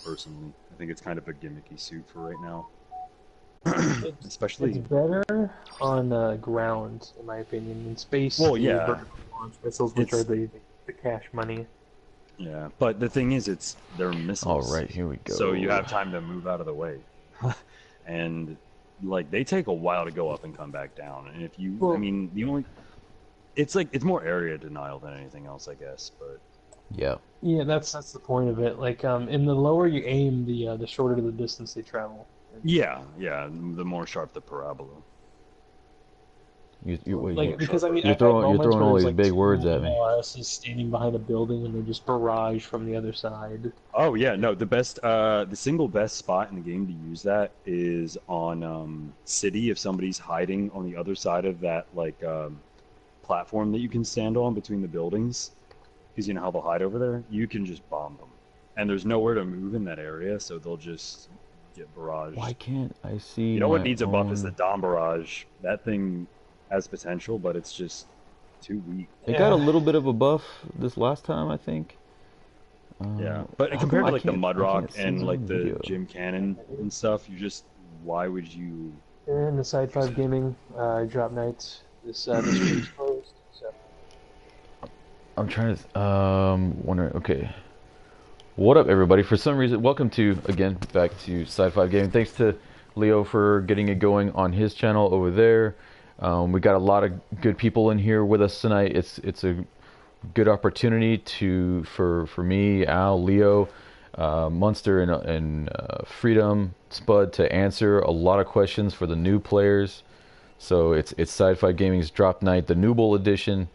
personally. I think it's kind of a gimmicky suit for right now. It's better on ground, in my opinion. In space, well, the yeah, vertical launch missiles, which are the cash money. yeah. But the thing is, they're missiles. All right, here we go. So you have time to move out of the way, and like they take a while to go up and come back down. And if you, I mean, it's more area denial than anything else, I guess. But yeah, that's the point of it. Like in the lower you aim, the shorter the distance they travel. Yeah, the more sharp the parabola. Because I mean, you're throwing all these big words at me. Is standing behind a building and they're just barrage from the other side. Oh yeah, no, the single best spot in the game to use that is on city. If somebody's hiding on the other side of that platform that you can stand on between the buildings, because you know how they'll hide over there, you can just bomb them, and there's nowhere to move in that area, so they'll just get barraged. Why can't I see? You know what needs a buff is the Dom barrage. That thing has potential, but it's just too weak. It got a little bit of a buff this last time, I think. Yeah, but compared to like the Mudrock and like the Gym Cannon and stuff, why would you? And the Side 5 Gaming drop nights. This stream's closed. So. I'm trying to wondering. Okay, what up, everybody? For some reason, welcome back to Side 5 Gaming. Thanks to Leo for getting it going on his channel over there. We got a lot of good people in here with us tonight. It's a good opportunity for me, Al, Leo, Munster, and Freedom, Spud to answer a lot of questions for the new players. So it's Sci-Fi Gaming's Drop Night, the Nooble edition.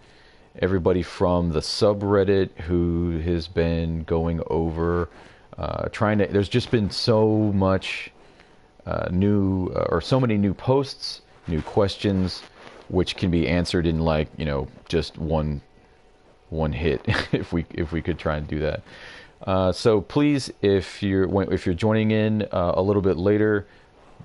Everybody from the subreddit who has been going over, there's just been so much so many new posts, new questions, which can be answered in just one hit if we could try and do that. So please, if you're joining in a little bit later,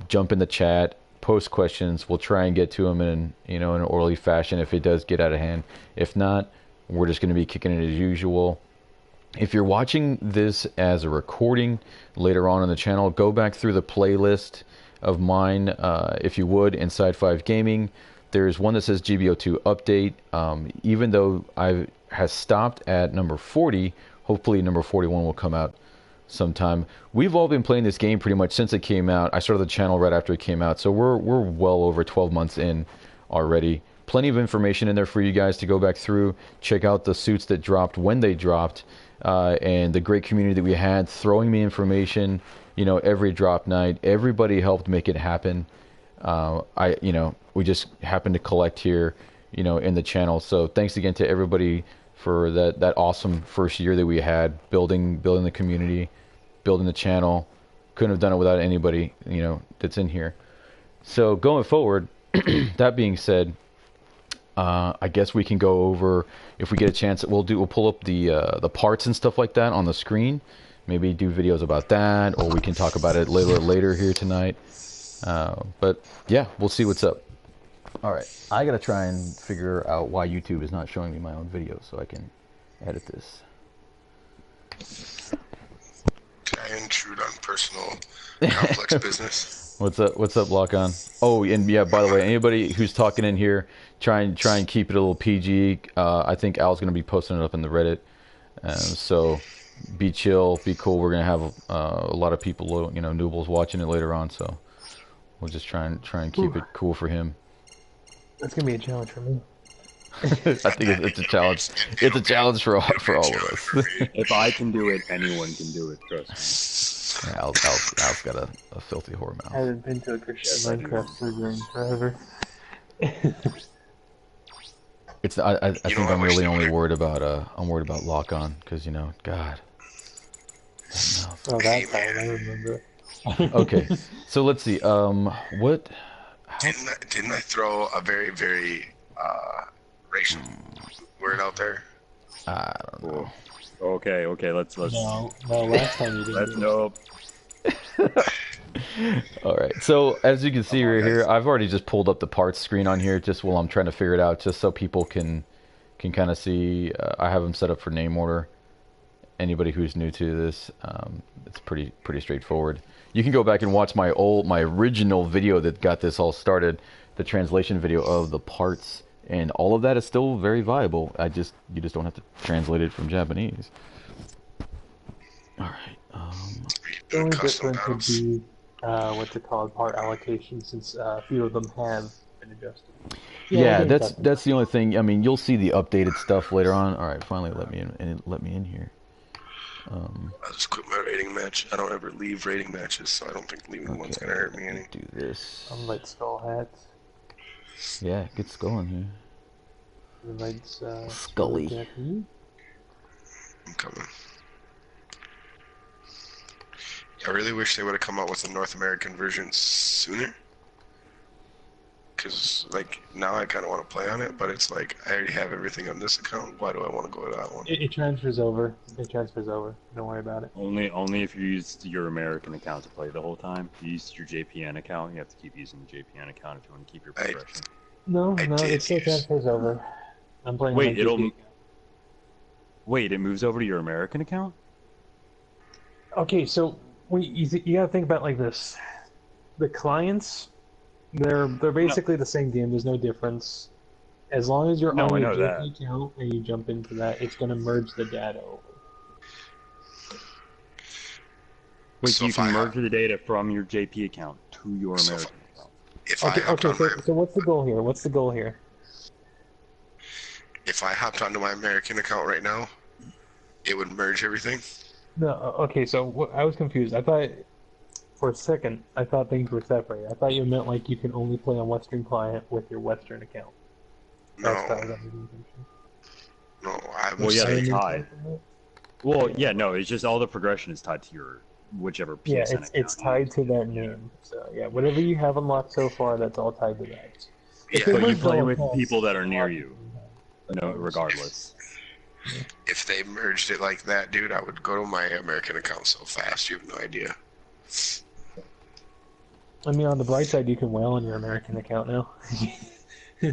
jump in the chat, post questions. We'll try and get to them in an orderly fashion if it does get out of hand. If not, we're just going to be kicking it as usual. If you're watching this as a recording later on the channel, go back through the playlist of mine, if you would, inside 5 Gaming. There's one that says GBO2 update. Even though I has stopped at number 40, hopefully number 41 will come out sometime. We've all been playing this game pretty much since it came out. I started the channel right after it came out, so we're well over 12 months in already. Plenty of information in there for you guys to go back through, check out the suits that dropped when they dropped, and the great community that we had throwing me information, every drop night. Everybody helped make it happen. We just happened to collect here, in the channel. So thanks again to everybody for that awesome first year that we had building the community, building the channel. Couldn't have done it without anybody, that's in here. So going forward, that being said, I guess we can go over, if we get a chance, we'll pull up the parts and stuff like that on the screen. Maybe do videos about that, or we can talk about it later here tonight. But yeah, we'll see what's up. All right, I gotta try and figure out why YouTube is not showing me my own videos so I can edit this. Can I intrude on personal complex business? What's up, Lock On? Oh, and yeah, by the way, anybody who's talking in here, try and keep it a little PG. I think Al's gonna be posting it up in the Reddit, so be chill, be cool. We're gonna have a lot of people, Noobles watching it later on, so we'll just try and keep it cool for him. That's gonna be a challenge for me. I think it's a challenge. It's a challenge for all of us. If I can do it, anyone can do it. Trust me. Yeah, Al's got a filthy whore mouth. I haven't been to a Christian Minecraft server in forever. I think I'm really only worried about Lock On, because God. Oh, that time I remember. Okay, so let's see. What? Didn't I throw a very, very racial word out there? I don't know. Okay. Let's. No, last time you didn't. Nope. All right. So as you can see right here, I've already just pulled up the parts screen on here just while I'm trying to figure it out, just so people can kind of see. I have them set up for name order, anybody who's new to this, it's pretty straightforward. You can go back and watch my original video that got this all started, the translation video of the parts, and all of that is still very viable. You just don't have to translate it from Japanese. All right. The only Custom difference would be what's it called, part allocation, since a few of them have been adjusted. Yeah, that's the only thing. I mean, you'll see the updated stuff later on. All right, finally let me in here. I'll just quit my raiding match. I don't ever leave raiding matches, so I don't think leaving one's gonna hurt me any. Do this. Invite skull hats. Yeah, get skull in here. Invite Scully. I'm coming. I really wish they would have come out with a North American version sooner. Because, like, now I kind of want to play on it, but it's like, I already have everything on this account. Why do I want to go to that one? It transfers over. It transfers over. Don't worry about it. Only if you used your American account to play the whole time. If you used your JPN account, you have to keep using the JPN account if you want to keep your progression. No, it still transfers over. I'm playing. Wait, Wait, it moves over to your American account? Okay, so you gotta think about it like this: the clients, they're basically the same game. There's no difference. As long as you're on your JP account and you jump into that, it's gonna merge the data over. Wait, so you can merge the data from your JP account to your American account. So what's the goal here? What's the goal here? If I hopped onto my American account right now, it would merge everything? No, okay, so I was confused. I thought, for a second, I thought things were separated. I thought you meant like you can only play on Western client with your Western account. No. No, I was saying... tied. Well, yeah, no, it's just all the progression is tied to your whichever PSN account. Yeah, it's tied to that name. So, yeah, whatever you have unlocked so far, that's all tied to that. Yeah, but you play with people that are near you, regardless. If they merged it like that, dude, I would go to my American account so fast, you have no idea. I mean, on the bright side, you can whale on your American account now. Yeah.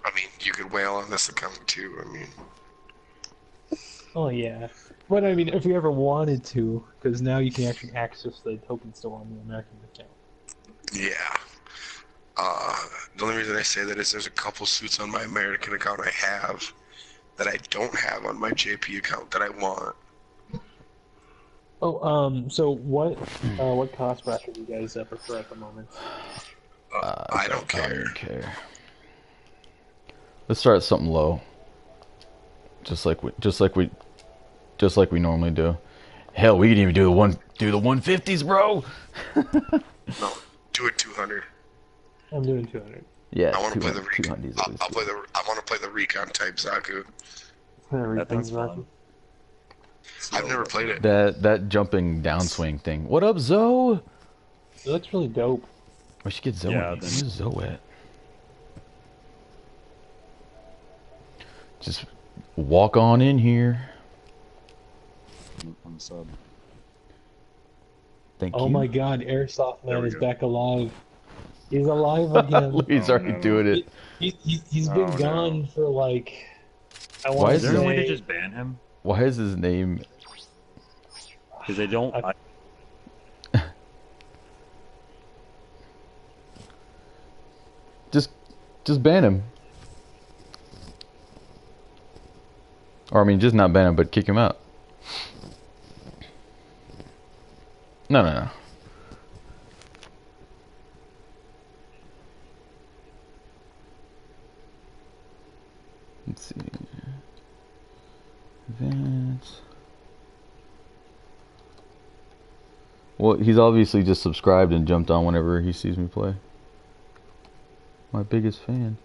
I mean, you could whale on this account too, I mean. Oh, yeah. But, I mean, if you ever wanted to, because now you can actually access the token store on the American account. Yeah. The only reason I say that is there's a couple suits on my American account I have that I don't have on my JP account that I want. Oh, so what cost bracket do you guys prefer at the moment? I don't care. Let's start at something low. Just like we normally do. Hell, we can even do the 150s, bro. No, do it 200. I'm doing 200. Yeah, I want to play the 200s. I want to play the recon type Zaku. That thing's fun. I've never played it. That jumping downswing thing. What up, Zoe? It looks really dope. We should get Zoe. Yeah, Where's Zoe at? Just walk on in here. On the sub. Thank you. Oh my God, Airsoft Man is back alive. He's alive again. He's already doing it. He's been gone for like. Is there a way to just ban him? Why is his name? Because they don't. Just ban him. Or I mean, just not ban him, but kick him out. No. Let's see. Advance. Well, he's obviously just subscribed and jumped on whenever he sees me play. My biggest fan.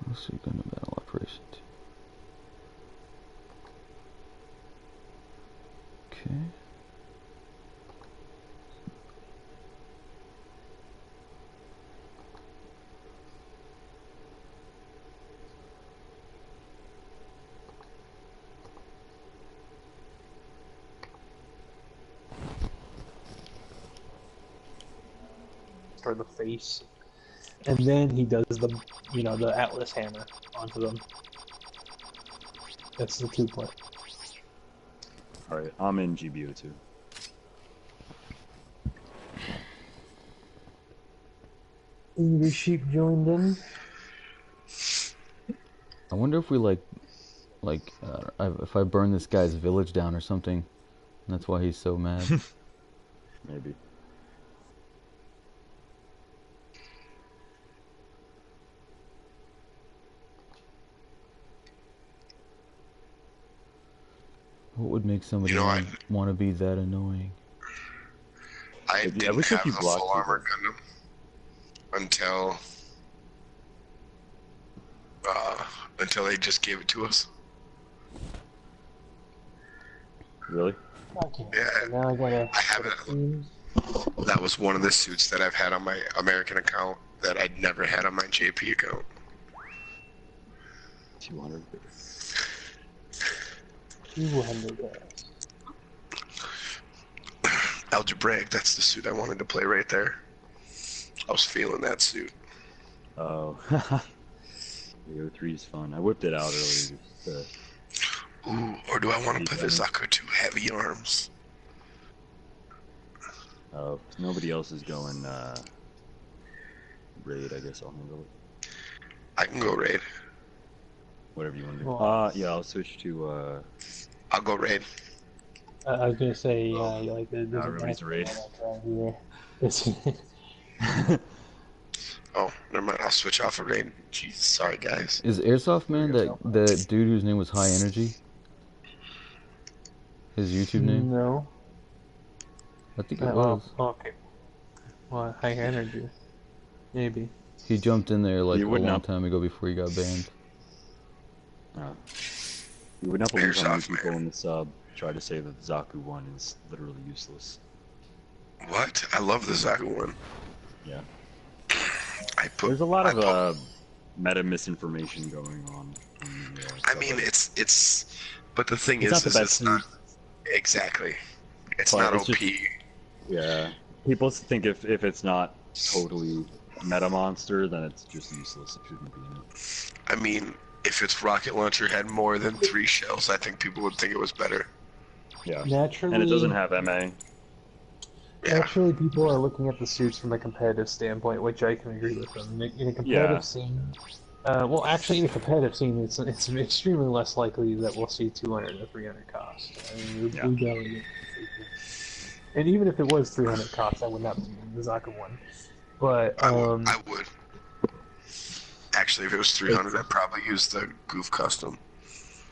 Let's see, Gundam Battle Operation. Okay. For the face, and then he does the Atlas hammer. onto them. That's the 2 point. Alright, I'm in GBO2. The sheep joined in. I wonder if we if I burn this guy's village down or something. That's why he's so mad. Maybe. What would make somebody want to be that annoying? I didn't wish have you the blocked full armor Gundam until they just gave it to us. Really? Okay. Yeah, So now I have it. That was one of the suits that I've had on my American account that I'd never had on my JP account. 200. 200 guys. Algebraic, that's the suit I wanted to play right there. I was feeling that suit. Oh. The 03 is fun. I whipped it out earlier. Ooh, or do I want to play the Zaku 2 heavy arms? Oh, if nobody else is going raid, I guess I'll handle it. I can go raid. Whatever you want to do. Well, Yeah, I'll switch to I'll go raid. I was gonna say, like everybody's raid. Oh, never mind. I'll switch off of raid. Jeez, sorry guys. Is Airsoft Man the dude whose name was High Energy? His YouTube name? No. I think it was. Okay. Well, high energy. Maybe. He jumped in there like a long not time ago before he got banned. You would not believe how many Airsoft people Man. in the sub try to say that the Zaku 1 is literally useless. What? I love the Zaku one. Yeah. There's a lot of meta misinformation going on. I mean, it's. But the thing It's not is, the best it's not exactly. It's But not it's OP. just- Yeah. People think if it's not totally meta monster, then it's just useless. It shouldn't be in it. I mean, if its rocket launcher had more than 3 shells, I think people would think it was better. Yeah. Naturally, And it doesn't have MA. Yeah. Actually, people are looking at the suits from a competitive standpoint, which I can agree with them. In a competitive scene, well, actually, in a competitive scene, it's extremely less likely that we'll see 200 or 300 cost. I mean, we barely get. And even if it was 300 cost, I would not be the Zaku one. But I would. Actually, if it was 300, I'd probably use the Goof Custom.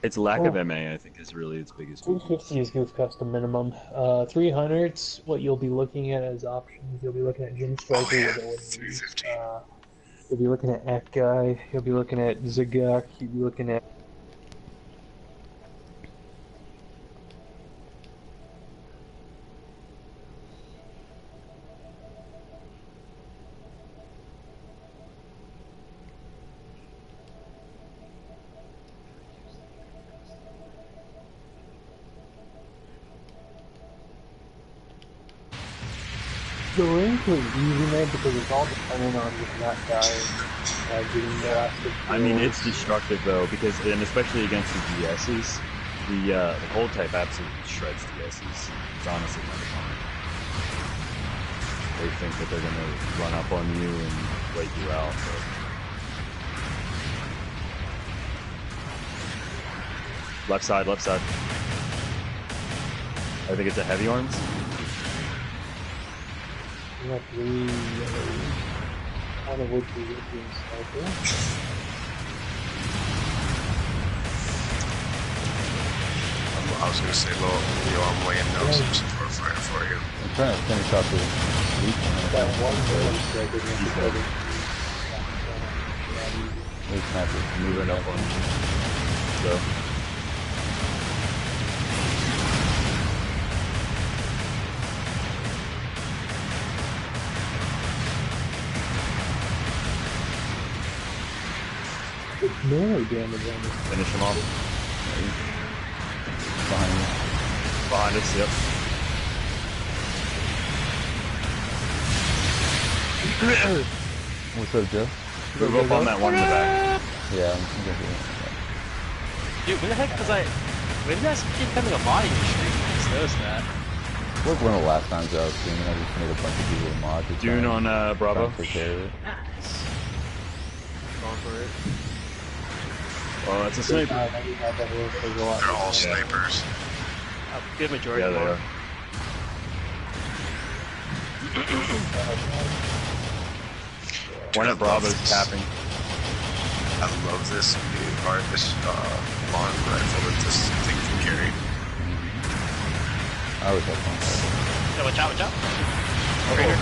Its lack of MA, I think, is really its biggest weakness. 250 is Goof Custom minimum. 300s, what you'll be looking at as options, you'll be looking at Jim Striker. Oh yeah, with 350. You'll be looking at F-Guy, you'll be looking at Zagak, you'll be looking at... The rank was easy, man, because it's all dependent on just that guy getting blasted. I mean, it's destructive though, because and especially against the DSs, the cold type absolutely shreds DSs. It's honestly kind of fun. They think that they're gonna run up on you and wait you out. But... Left side, left side. I think it's a heavy arms. You have 3 one of which is being sniper. I was gonna say, I'm laying down some support fire for you. I'm trying to finish off this week. That one striker against the other. Wait, sniper. Moving up on you. So. It's melee damage on this. Finish him off. Behind me. Behind us, yep. What's up, Joe? Move up on that one in the back. Yeah, I'm gonna do it. Dude, when the heck was I? When did you guys keep having a body in your stream? I just noticed that. It was one of the last times I was streaming. I just made a bunch of people a mod. Dune on Bravo. Take care of it. Nice. Going for it. Oh, it's a sniper. They're all snipers. A good majority Yeah, of they them. Dude, One I at Bravo's love this. tapping. I love this new art, this long rifle that this thing can carry. I always have fun. Yeah, watch out, watch out. Raider.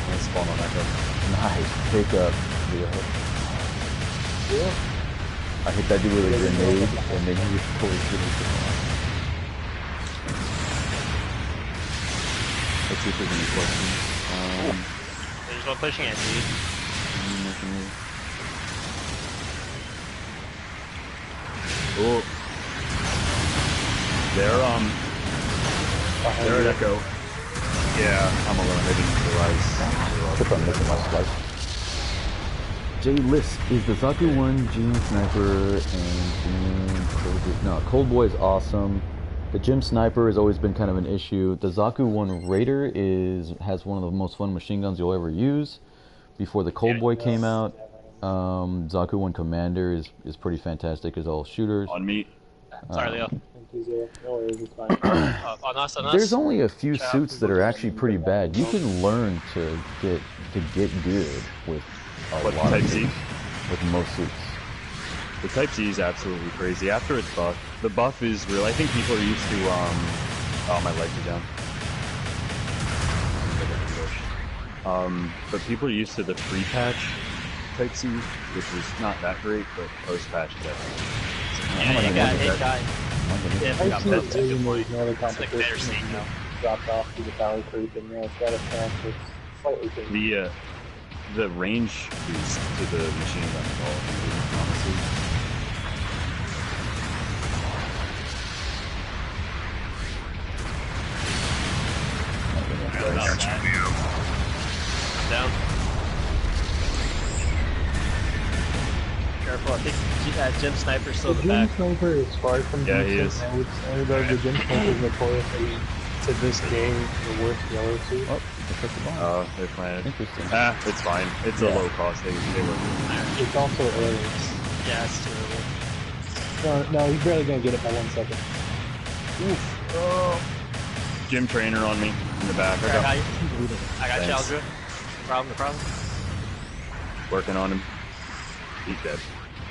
Let's spawn on Echo. Nice. Pick up. Yeah. I hit that dude with a grenade, and then he just totally finished it off. Let's see if there's any questions. There's one pushing it, dude. Oh. They're at Echo. Yeah, I'm eliminating the rise. Except I'm missing my slice. J List is the Zaku 1 Gene Sniper and Gene Cold Boy. No, Cold Boy is awesome. The Gym Sniper has always been kind of an issue. The Zaku 1 Raider has one of the most fun machine guns you'll ever use. Before the Cold Boy came out, Zaku 1 Commander is pretty fantastic as all shooters. On me. Sorry, Leo. On us. There's only a few suits that are actually pretty bad. You can learn to get good with a What, lot Type of C? suits, with most suits. The Type C is absolutely crazy. After it's buffed, the buff is real. I think people are used to, oh, my legs are down. But people are used to the pre-patch Type C, which is not that great, but post-patch is definitely. Yeah, you got it, guy. Yeah, we got I've buffed. seen Good point. no other It's like better competition seeing now. dropped off through the valley creep, and it's got a chance it's slightly changed. The range boost to the machine gun is all amazing, honestly. I got you, Leo. Down. Careful, I think Gym Sniper's still The in the Gym back. Sniper is far from Yeah, he decent. is. I would say that the Gym Sniper is notoriously, to this game, the worst yellow suit. Oh, they took the bomb. Oh, they planted. Interesting. It's fine. It's a low cost. They work. It's also early. Yeah, it's too early. No, he's barely gonna get it by 1 second. Oof. Oh. Gym trainer on me in the back. I got you, Thanks. Aldra. No problem. Working on him. He's dead.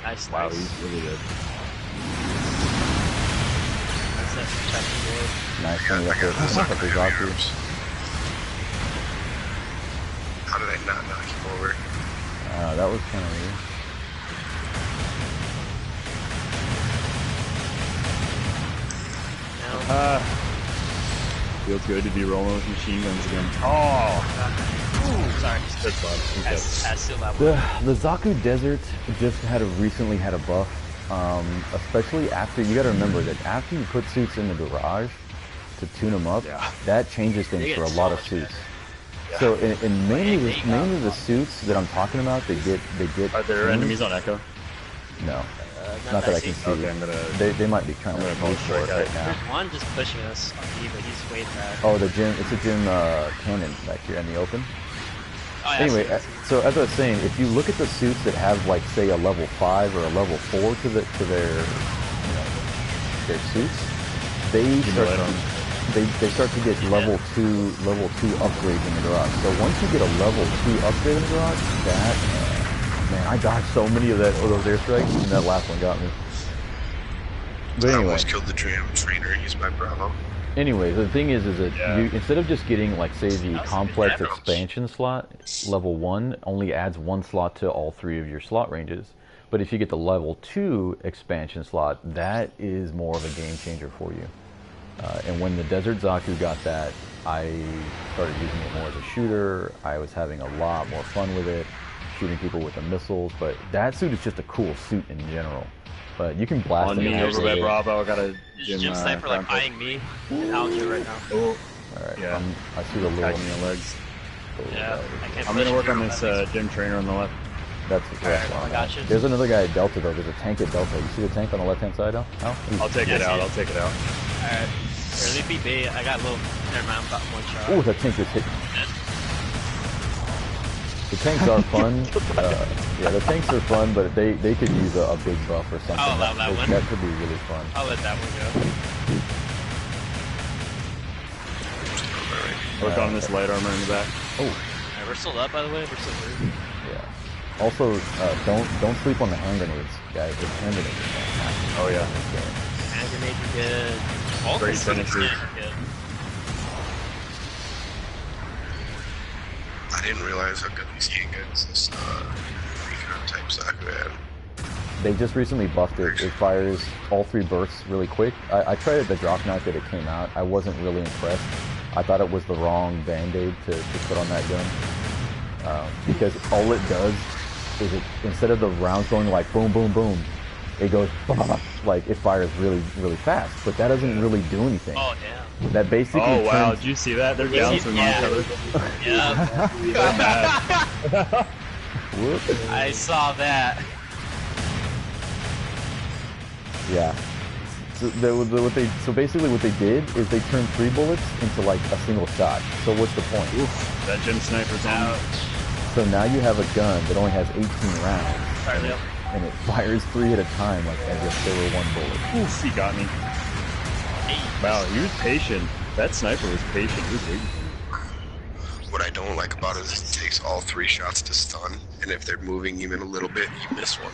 Nice, Wow, nice. he's really dead. That's it. Check the board. Nice Yeah, one. I got this That's on a my Zaku. arms. How did I not knock him over? That was kind of weird. Now, Feels good to be rolling with machine guns again. Oh! sorry. That's fun. I still that one. The Zaku Desert just recently had a buff, especially after, you gotta remember that after you put suits in the garage to tune them up, Yeah. that changes They things get for a so lot of much suits. Yeah. So in mainly the suits that I'm talking about, they get Are there tuned. enemies on Echo? No, not that I can see. Okay, I'm gonna. They might be trying to I'm gonna move for us strike right now. There's one just pushing us on B, but he's way back. Oh, it's a gym cannon back here in the open. Oh, yeah, Anyway, I see. so as I was saying, if you look at the suits that have like say a level 5 or a level 4 to their their suits, they start to get level 2 upgrades in the garage. So once you get a level 2 upgrade in the garage, that man, I dodged so many of those airstrikes, and that last one got me. But I anyway. almost killed the trainer. He's my Bravo. Anyway, the thing is that Yeah. you, instead of just getting, like, say, the That was complex damage. expansion slot, level 1 only adds 1 slot to all 3 of your slot ranges. But if you get the level 2 expansion slot, that is more of a game changer for you. And when the Desert Zaku got that, I started using it more as a shooter. I was having a lot more fun with it, shooting people with the missiles. But that suit is just a cool suit in general. But you can blast On them me out over by there. Bravo. I got a Gym Sniper like crown eyeing me and Aldra right now. Oh, Alright, yeah. I see the little... Tagging me on legs. Yeah, I can't I'm push gonna work on you. this gym trainer on the left. That's I got you. There's another guy at Delta though. There's a tank at Delta. You see the tank on the left-hand side, Al? I'll take it out. I'll take it out. Alright. Here, leave me be. I got a little. Never mind, I'm about one shot. Oh, that tank just hit. The tanks are fun. Yeah, the tanks are fun, but they could use a big buff or something. I'll allow that one. That could be really fun. I'll let that one go. Work on this light armor in the back. Oh. Alright, we're still up, by the way. We're still through. Yeah. Also, don't sleep on the hand grenades, guys. The hand grenades are fantastic. Oh yeah. Hand grenades are good. All Great three synergy. are good. I didn't realize how good these handguns, this type Zaku had. They just recently buffed it. It fires all 3 bursts really quick. I tried it the drop night that it came out. I wasn't really impressed. I thought it was the wrong band-aid to put on that gun. Because all it does is instead of the rounds going like boom, boom, boom, it goes like it fires really, really fast. But that doesn't really do anything. Oh, damn. That basically Oh wow, turns... did you see that? They're down from each other. Yeah. They're mad. Whoop. I saw that. Yeah. So basically what they did is they turned 3 bullets into like a single shot. So what's the point? Oof, that gym sniper's on. So now you have a gun that only has 18 rounds. Sorry, Leo. And it fires 3 at a time like as if they were 1 bullet. Oof, he got me. Wow, he was patient. That sniper was patient. He was waiting for me. What I don't like about it is it takes all 3 shots to stun, and if they're moving even a little bit, you miss one.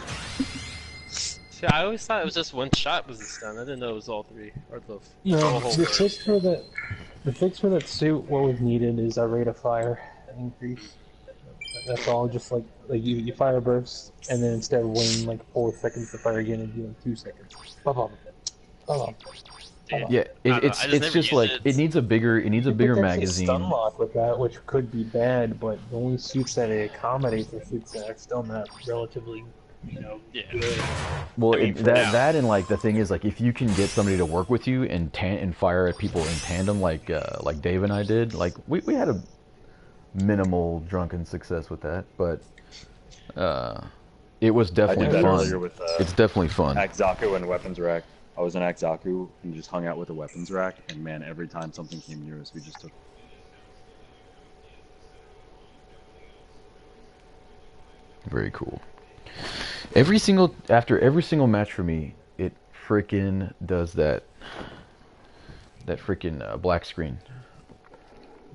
See, I always thought it was just one shot was the stun. I didn't know it was all 3. Or the No, whole the fix for that suit, what was needed is a rate of fire increase. That's all. Just like you fire bursts, and then instead of waiting like 4 seconds to fire again, it'd be like 2 seconds. Blah. Yeah, it's just like it needs a bigger magazine. Stun lock with that, which could be bad, but the only suits that it accommodates are suits that are still not relatively, good. Well, that and like the thing is like if you can get somebody to work with you and fire at people in tandem like Dave and I did, like we had a minimal drunken success with that, but it was definitely fun. With, it's definitely fun. Akzaku and weapons rack. I was in Akzaku and just hung out with a weapons rack, and man, every time something came near us, we just took. Very cool. After every single match for me, it freaking does that freaking black screen.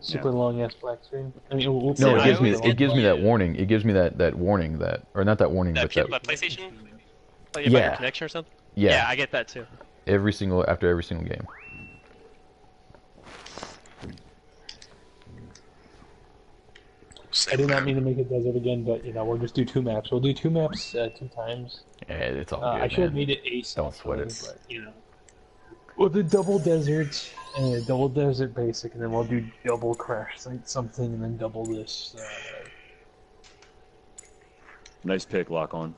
Super long ass black screen. I mean, no, it gives me that warning. It gives me that warning or not that warning, but that PlayStation. Like if I have a connection or something. Yeah, I get that too. After every single game. I did not mean to make it desert again, but we'll just do 2 maps. We'll do 2 maps 2 times. Yeah, it's all good. I should have made it ace. Don't sweat it. But, we'll do double desert and double desert basic, and then we'll do double crash site something, and then double this. Nice pick, lock on.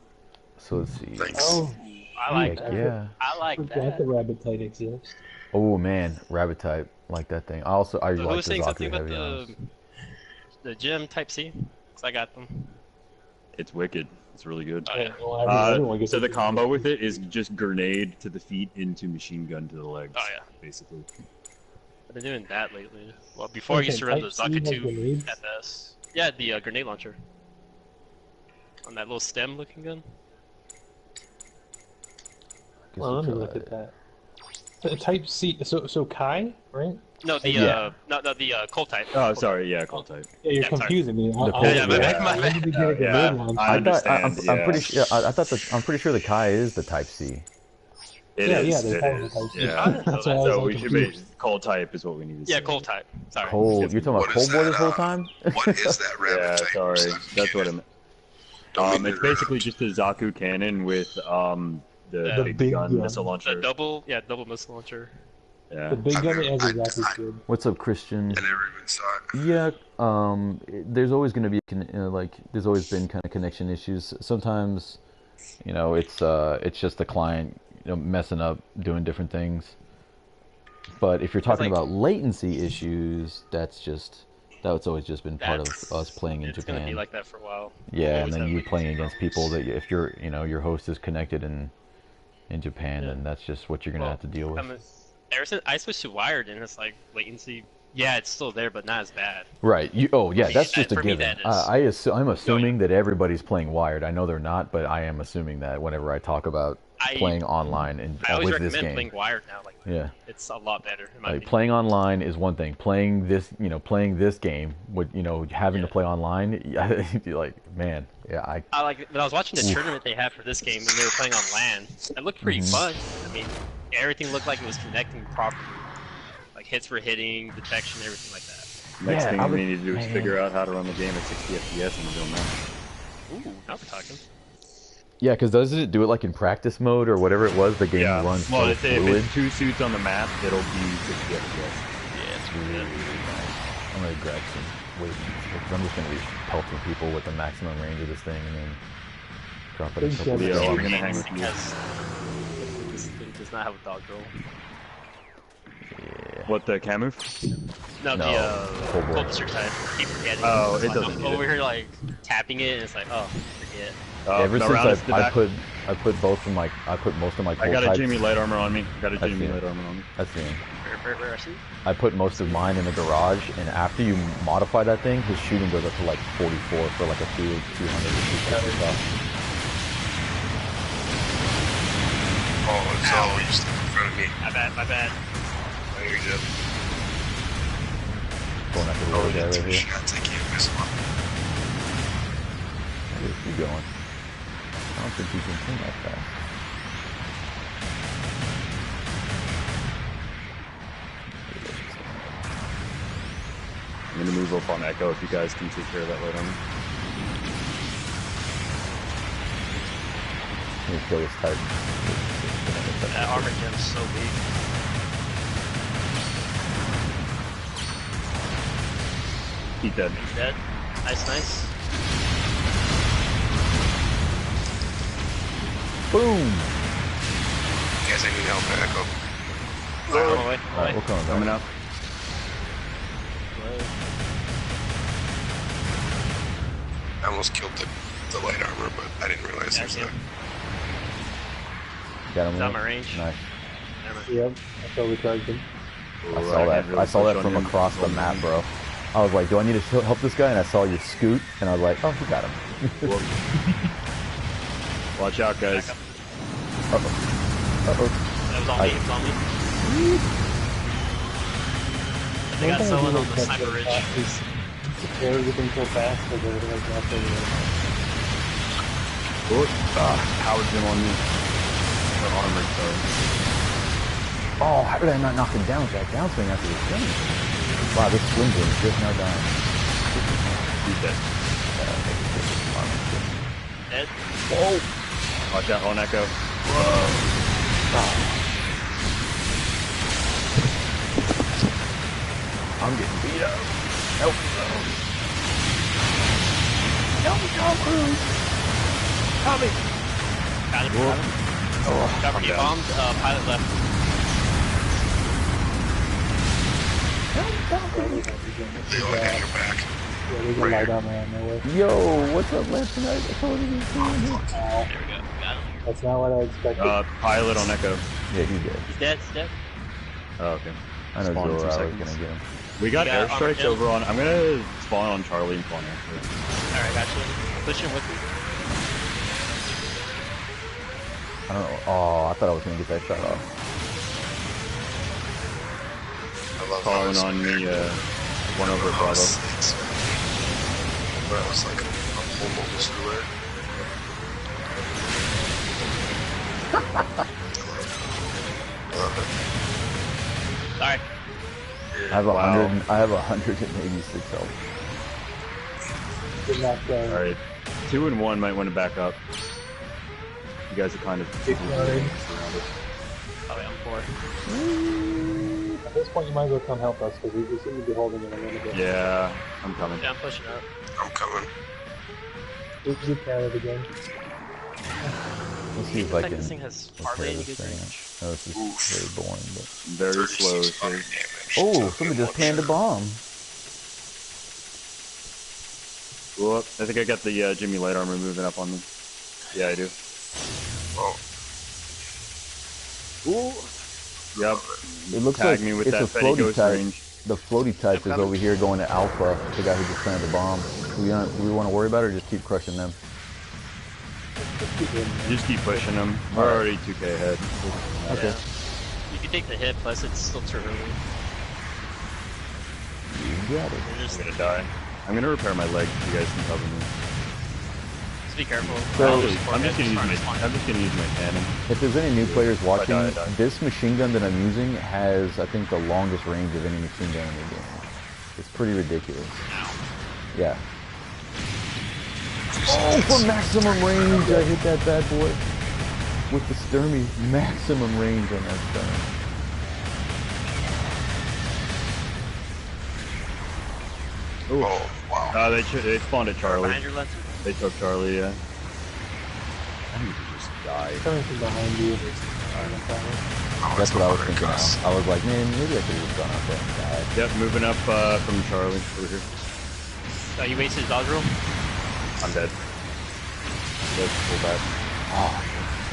So let's see. Oh, I like that. Yeah. I like that. The rabbit type exists. Oh man, rabbit type, like that thing. I like Who the was saying something Zaku about heavy arms. the gym Type C? Because I got them. It's wicked. It's really good. Oh, yeah. Well, So the combo with it is just grenade to the feet into machine gun to the legs. Oh yeah. Basically. I've been doing that lately. Well, before I used to run the Zaku 2 FS. Yeah, the grenade launcher. On that little stem looking gun. Well, let me look at that. Type C. So Kai, right? No, the cold type. Oh, sorry. Yeah, cold type. Yeah, you're Yeah, confusing me. my bad. I'm pretty sure. I'm pretty sure the Kai is the Type C. It is. Yeah. That's why I was So like we should make cold type is what we need to say. Yeah, cold type. Sorry. Cold. You're talking about What cold is war that, this whole time? What is that rabbit Yeah, type? sorry. That's what I meant. It's basically just a Zaku cannon with the big gun missile launcher. The double missile launcher. Yeah. The big gun is exactly good. What's up, Christian? I never even saw it. Yeah, there's always going to be there's always been kind of connection issues. Sometimes, it's just the client messing up, doing different things. But if you're talking about latency issues, that's just That's always just been part of us playing in It's Japan. gonna be like that for a while. Yeah, and Always then have you latency playing against people problems. that if you're, your host is connected in Japan, then that's just what you're gonna have to deal with. Ever since I switched to wired, and it's like latency. Yeah, it's still there, but not as bad. Right. That's just a for me, given. that is. I'm assuming that everybody's playing wired. I know they're not, but I am assuming that whenever I talk about playing online and I always with this recommend game. playing wired now. Like, yeah, it's a lot better. In my like opinion. playing online is one thing. Playing this game with having to play online, you're like, man, yeah, I like when I was watching the tournament they had for this game, and they were playing on LAN. It looked pretty fun. I mean, everything looked like it was connecting properly. Like hits were hitting, detection, everything like that. Next thing we need to do is figure out how to run the game at 60 FPS in real match. Ooh, now we're talking. Yeah, because doesn't it do it like in practice mode or whatever it was? The game runs so if fluid. it's 2 suits on the map, it'll be 60 FPS. Yeah, it's really, really nice. I'm gonna grab some weight because I'm just gonna be pelting people with the maximum range of this thing and then drop it a couple of I'm gonna hang with you. This thing does not have a dog roll. Yeah. What, the Camu? No, the Cold Desert type. Keep forgetting. Oh, it like, doesn't I'm need over it. here like tapping it, and it's like, oh, forget. Ever since I put most of my cold I got a types, Jimmy light armor on me. Light armor on me. That's the end. Where I see? I put most of mine in the garage, and after you modify that thing, his shooting goes up to like 44 for like a 200 or 250 stuff. Oh, it's always in front of me. My bad. Oh, you're good. Going after the little guy right here. Shots, I can't miss one. Where's he going? I don't think he can swing that fast. I'm gonna move up on Echo if you guys can take care of that light armor. Let me kill this type. That armor gem's so weak. He's dead. He's dead. Nice. Boom! Guys, I need help, Echo. Alright, we're coming up. I almost killed the light armor, but I didn't realize there's that. Got him. He's on my range. Nice. Yep, I totally charged him. I saw that from across the map, bro. I was like, do I need to help this guy? And I saw you scoot, and I was like, oh, we got him. Watch out, guys. Uh-oh. That was on me. It was on me. They got someone on the sniper ridge. Prepare everything so fast that they're like not Howard's him on me. Or armored, sorry. Oh, how did I not knock him down with that downswing after the swing? Wow, this swing game is just now dying. He's dead. Dead. Whoa! Watch out on Echo. I'm getting beat up. Help me, Tom Cruise! Got him. Got me bombed. Pilot left. They all got your back. Yeah, there's a light on my way. Yo, what's up, Lance tonight? I told you he's doing it. There we go. Got him. That's not what I expected. Pilot on Echo. Yeah, he's dead. He's dead. He's dead. Oh, okay. I know Spawn in Zora, 2 I was seconds. gonna get him. We got Yeah, airstrikes over on. I'm gonna spawn on Charlie and spawn airstrike. Alright, got you. Push him with me. I don't know. Oh, I thought I was gonna get that shot off. I love Calling on me, one over Bravo. I was like a whole mobile screwer. I love it. Alright. I have 186 health. Good knock down. Alright. 2 and 1 might want to back up. You guys are kind of surrounded. Oh, yeah, I'm 4. At this point, you might as well come help us because we seem to be holding it a little bit. Yeah, I'm coming. Yeah, I'm pushing up. I'm coming. Oops, you carried again. Let's see if I Looks like can this thing has repair hardly any this good thing. range. No, this is very boring, but... Very slow. 3600 damage. Oh, somebody just panned a bomb. Well, I think I got the Jimmy light armor moving up on me. Yeah, I do. Oh. Ooh. Yep. It looks Tag like me with it's that a Fetty floaty Ghost type. range. The floaty type is over here going to Alpha, the guy who just planted the bomb. Do we want to worry about it or just keep crushing them? Just keep pushing them. We're already 2k ahead. Okay. Yeah. You can take the hit, plus it's still too early. You got it. I'm gonna die. I'm gonna repair my leg. You guys can cover me. Just be careful. So, I'm just gonna use my cannon. If there's any new players watching, I die. this machine gun that I'm using has, I think, the longest range of any machine gun in the game. It's pretty ridiculous. Yeah. Oh, for maximum range, I hit that bad boy with the Sturmy. Maximum range on that Sturmy. Oh, wow. They spawned at Charlie. Behind your left. They took Charlie, yeah. I need to just die. Coming from behind you. Oh, That's what I was thinking. Gus. I was like, man, maybe I could have just gone out there and died. Yep, moving up from Charlie over here. Oh, you wasted dodge roll? I'm dead. Let's pull back. Oh,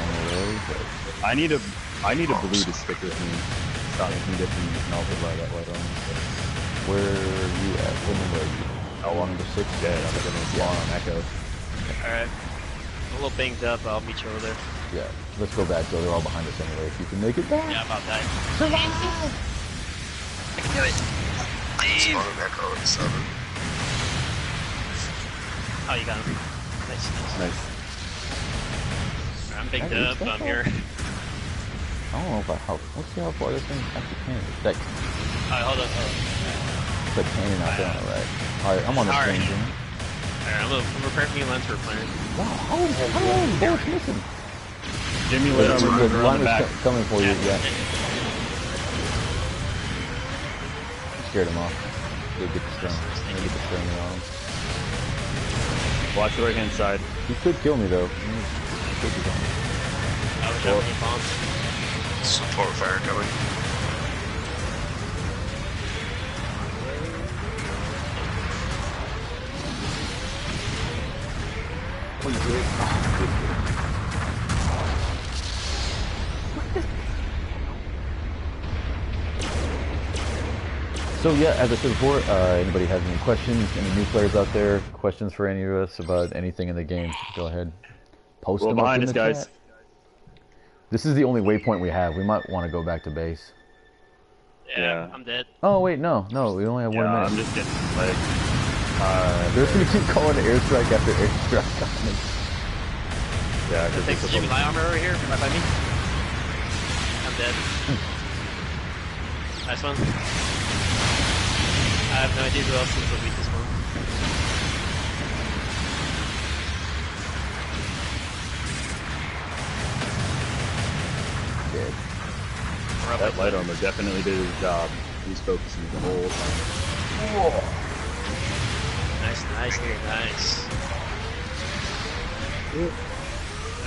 one of those, but I need a blue to stick with me. Stop me from getting melted by that light on. where are you at? What number are you? Oh, I'm number 6 dead. I'm gonna spawn on Echo. Alright. I'm a little banged up, I'll meet you over there. Yeah, let's go back though. They're all behind us anyway. If you can make it back. Yeah, I'm about that. I can do it. Spawn an Echo at 7. Oh, you got him. Nice, nice. Nice. Alright, I'm banged Can I up, reach that I'm far? here. I don't know if I help. Let's see how far this thing actually can. It's that, Alright, hold on. it's that cannon out there on the right. Alright, I'm on the Alright. screen. Alright, I'm repairing me a lens for a plan. Wow, how are the bullets missing? Jimmy lit armor moving The around line the back. was coming for you, yeah. Scared him off. Go get the string. Go get the string on. Watch the right hand side. He could kill me though. He could be gone. I was dropping bombs. Support fire coming. So yeah, as I said before, anybody has any questions, any new players out there, questions for any of us about anything in the game, go ahead. Post Well, them up behind in us, the guys. chat. This is the only waypoint we have. We might want to go back to base. Yeah, Yeah. I'm dead. Oh wait, no, we only have 1 Yeah, minute. I'm just getting like. They're just gonna keep calling airstrike after airstrike on me. Yeah, Take because Jimmy light armor over here, right by me. I'm dead. Nice one. I have no idea who else is the weakest one. Dead. We're up that at light armor definitely did his job. He's focusing the whole time. Nice, nice, nice.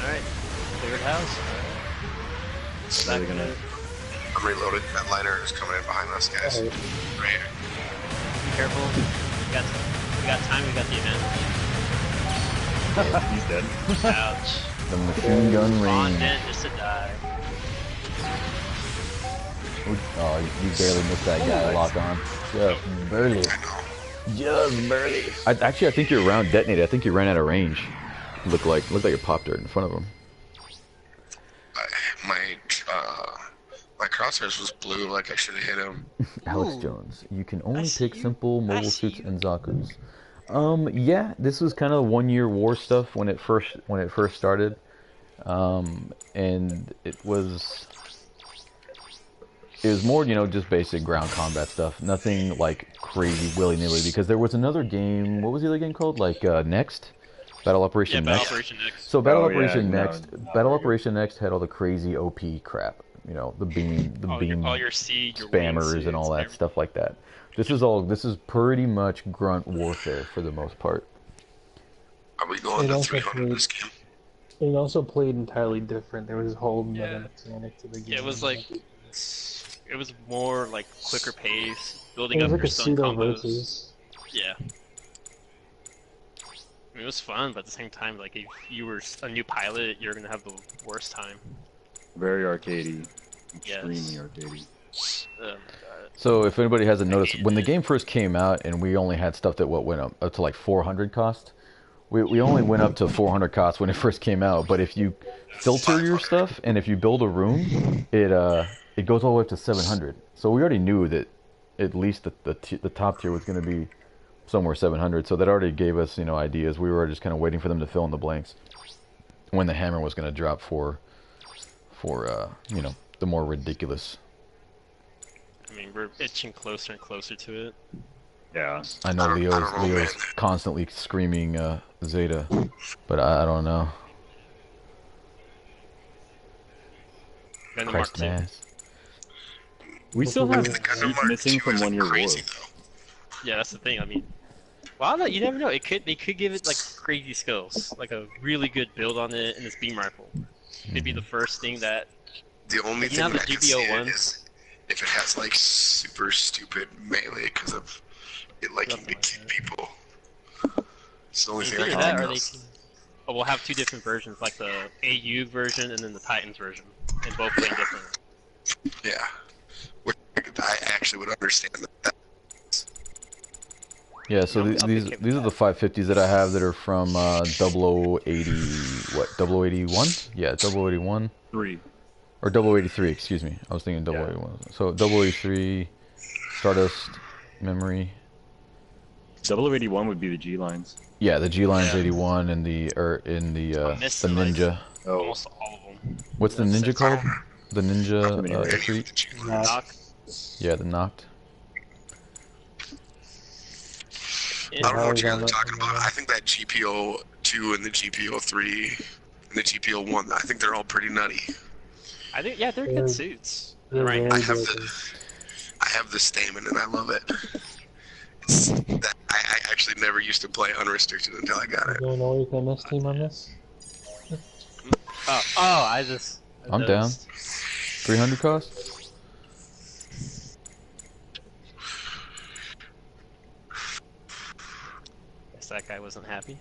Alright, cleared house. So they're gonna. I'm reloaded. That liner is coming in behind us, guys. Alright. Right here. Be careful. We got time, we got the advantage. He's dead. Ouch. The machine gun On range. dead just to die. Oh, you barely missed that guy. Lock on. Just barely. I know. Just barely. I think your round detonated. I think you ran out of range. Looked like it popped right in front of him. My crosshairs was blue, like I should have hit him. Alex Ooh. Jones, you can only see pick you. simple I mobile see suits you. and Zaku's. Yeah, this was kind of 1 year war stuff when it first started, and it was more, just basic ground combat stuff. Nothing like crazy willy nilly, because there was another game. What was the other game called? Like Next, Battle Operation Yeah, Battle Next. Operation Next. So Battle Oh, yeah, Operation no. Next, Battle Operation Next had all the crazy OP crap. The beam All your C, your spammers wings, and all that everything. stuff like that. This is pretty much grunt warfare for the most part. Are we going It to also 300 played- this game? It also played entirely different. There was this whole meta Yeah. mechanic to the game. Yeah, it was like, it was more like quicker pace, it building was up like your a stun pseudo combos. versus. Yeah. mean, it was fun, but at the same time, like if you were a new pilot, you're gonna have the worst time. Very arcadey. Extremely Yes. arcadey. Oh my god. So if anybody hasn't noticed, when the game first came out and we only had stuff that went up to like 400 cost, we only went up to 400 cost when it first came out. But if you filter your stuff and if you build a room, it goes all the way up to 700. So we already knew that at least the top tier was going to be somewhere 700. So that already gave us, you know, ideas. We were just kind of waiting for them to fill in the blanks when the hammer was going to drop for you know, the more ridiculous. I mean, we're itching closer and closer to it. Yeah. I know Leo's constantly screaming Zeta, but I don't know. Gundam Christ Mark II. mass. We still have The Gundam sheep Mark missing II from isn't 1 Year War. crazy, though. Yeah, that's the thing. I mean, well, no, you never know. They could give it like crazy skills, like a really good build on it, and this beam rifle. It'd be the first thing that. The only You thing know the that I can see GBO it is if it has like super stupid melee because of it liking to kick people. It's the only thing I Either can that, think or of. they can. Oh, we'll have two different versions, like the AU version and then the Titans version, and both play different. Yeah. Which I actually would understand that. Yeah, so these are the 550s that I have that are from 0080, what, 0081? Yeah, 0081. 3. Or 0083, excuse me. I was thinking 0081. So 0083, Stardust, Memory. 0081 would be the G lines. Yeah, the G Line's 81 and the Ninja. Oh, Almost all of them. What's the Ninja called? The Ninja F3? Knock. Yeah, the Noct. I don't know what you guys are talking about. I think that GPO2 and the GPO3 and the GPO1, I think they're all pretty nutty. I think they're good suits. They're Right. very I have broken. I have the Stamen and I love it. It's that I actually never used to play unrestricted until I got it. You know your MS team on this? I I'm down. noticed. 300 cost? Guess that guy wasn't happy.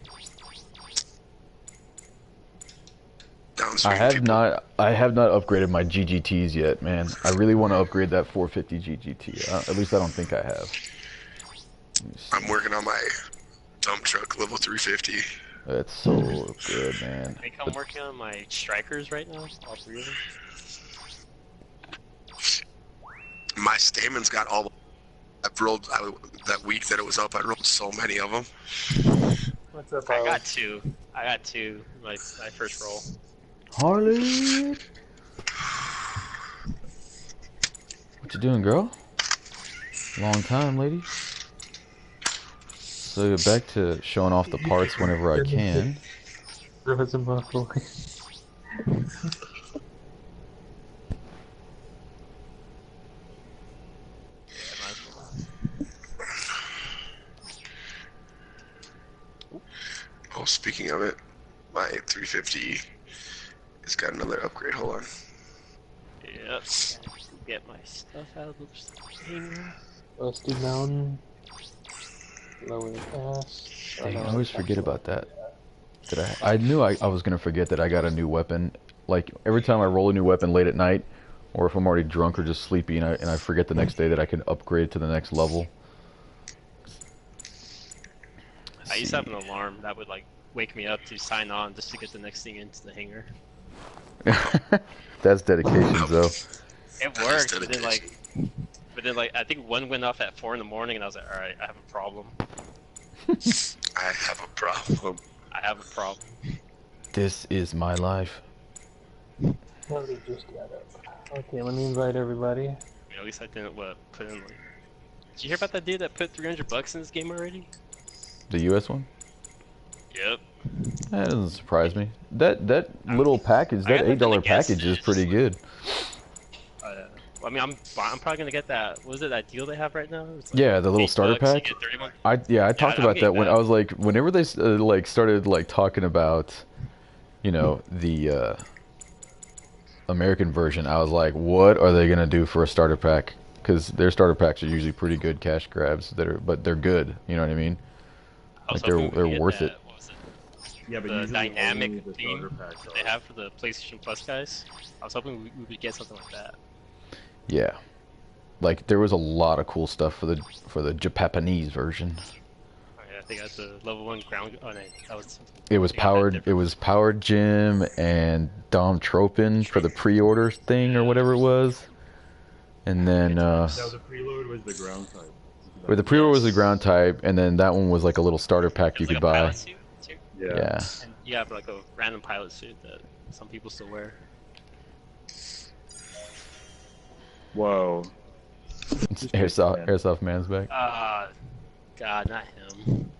Downstream I have people. not upgraded my GGTs yet, man. I really want to upgrade that 450 GGT. At least I don't think I have. I'm working on my dump truck level 350. That's so good, man. I think I'm working on my strikers right now, all three of them. My Stamen's got all. I've rolled that week that it was up. I rolled so many of them. What's up, I got two. My first roll. Harley! What you doing, girl? Long time, lady. So you're back to showing off the parts whenever I can. Rose and Buffalo. Oh, speaking of it, my 350 has got another upgrade. Hold on. Yep. Get my stuff out of the hanger. Rusty Mountain. Lower the pass. Dang, I always forget about that. I knew I was gonna forget that I got a new weapon. Like every time I roll a new weapon late at night, or if I'm already drunk or just sleepy, and I forget the next day that I can upgrade to the next level. I used to have an alarm that would like wake me up to sign on just to get the next thing into the hangar. That's dedication, though. It worked, but then I think one went off at 4 in the morning, and I was like, all right, I have a problem. I have a problem. I have a problem. This is my life. Nobody just got up. Okay, let me invite everybody. I mean, at least I didn't put in like. Did you hear about that dude that put $300 in this game already? The U.S. one? Yep. That doesn't surprise me. That little package, that $8 package is pretty good. I mean, I'm probably gonna get that. What is it, that deal they have right now? It's like Yeah, the little starter $8, you pack. get 31. I talked I'm about that getting when that. I was like, whenever they like started like talking about, you know, the American version, I was like, what are they gonna do for a starter pack? Because their starter packs are usually pretty good cash grabs but they're good. You know what I mean? I was Like hoping we they're could get worth that, it. what was it, Yeah, but the usually dynamic only the theme starter packs that they are. have for the PlayStation Plus guys. I was hoping we would get something like that. Yeah, like there was a lot of cool stuff for the Japanese version. Oh, yeah, I think that's the level 1 ground. Oh, no, that was something. It was powered. It was powered Jim and Dom Tropin for the pre-order thing or whatever it was, and then No, the preload was the ground type. or the pre-order was the ground type, and then that one was like a little starter pack you could buy. Pilot suit too. Yeah. And you have like a random pilot suit that some people still wear. Whoa. Airsoft man's back. God, not him.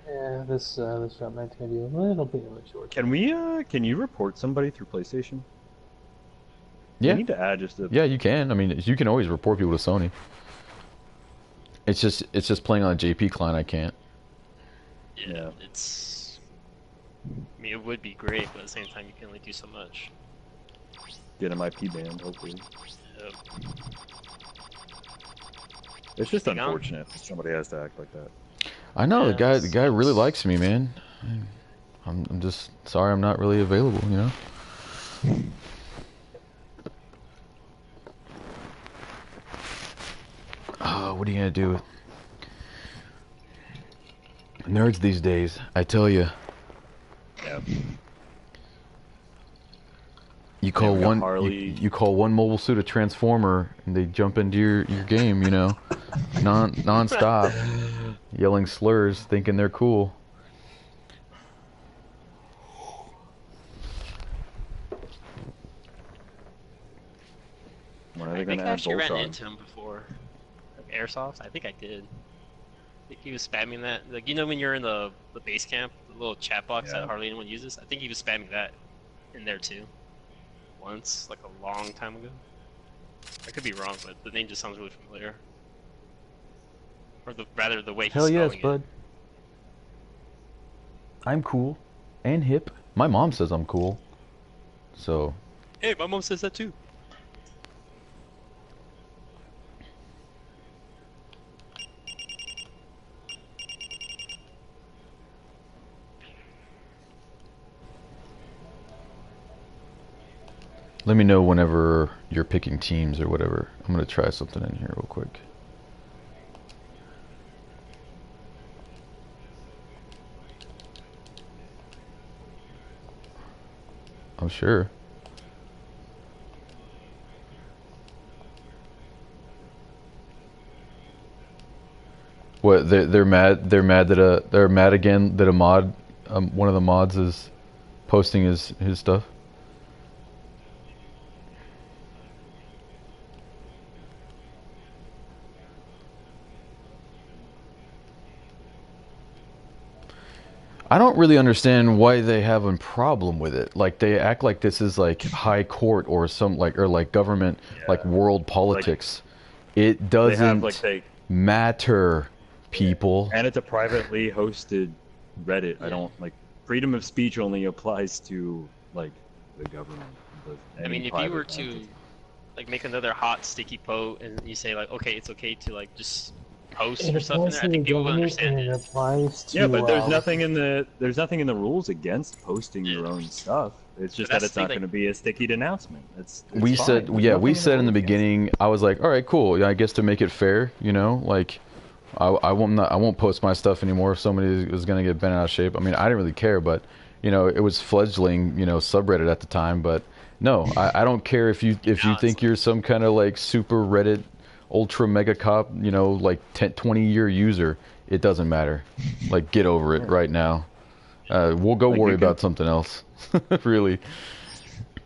Yeah, this round might be a little bit short. Can you report somebody through PlayStation? Yeah. You need to add just a... Yeah, you can. I mean, you can always report people to Sony. It's just playing on a JP client I can't. Yeah, it's... I mean, it would be great, but at the same time, you can only do so much. Get an IP banned, hopefully. Yep. It's just unfortunate that somebody has to act like that. I know, the guy really likes me, man. I'm just sorry I'm not really available, you know? Oh, what are you gonna do? Nerds these days, I tell you. Yeah. You call you call one mobile suit a transformer, and they jump into your game, you know, non-stop, yelling slurs, thinking they're cool. When are they I think gonna I add actually ran Voltron? into him before. Like Airsoft? I think I did. I think he was spamming that. Like, you know when you're in the base camp, the little chat box that hardly anyone uses? I think he was spamming that in there too. Once, like a long time ago. I could be wrong, but the name just sounds really familiar. Or rather the way he's Hell yes, spelling bud. I'm cool and hip. My mom says I'm cool. So. Hey, my mom says that too. Let me know whenever you're picking teams or whatever. I'm gonna try something in here real quick. I'm sure. What they're mad? They're mad that they're mad again that a mod, one of the mods is posting his stuff. I don't really understand why they have a problem with it. Like they act like this is like high court or some like government, like world politics. Like, it doesn't matter, people. And it's a privately hosted Reddit. I don't like freedom of speech only applies to like the government. I mean, if you were to like make another hot sticky post and you say like, okay, it's okay to like just post or stuff in there, I think people would understand it. Yeah, but there's nothing in the rules against posting your own stuff. It's just that it's not going to be a sticky announcement. We said in the beginning. I was like, all right, cool. Yeah, I guess to make it fair, you know, like I won't post my stuff anymore if somebody is going to get bent out of shape. I mean, I didn't really care, but you know, it was fledgling, you know, subreddit at the time. But no, I don't care if you think you're some kind of like super Reddit ultra mega cop, you know, like 20-year user. It doesn't matter. Like, get over it right now. We'll go worry about something else. Really.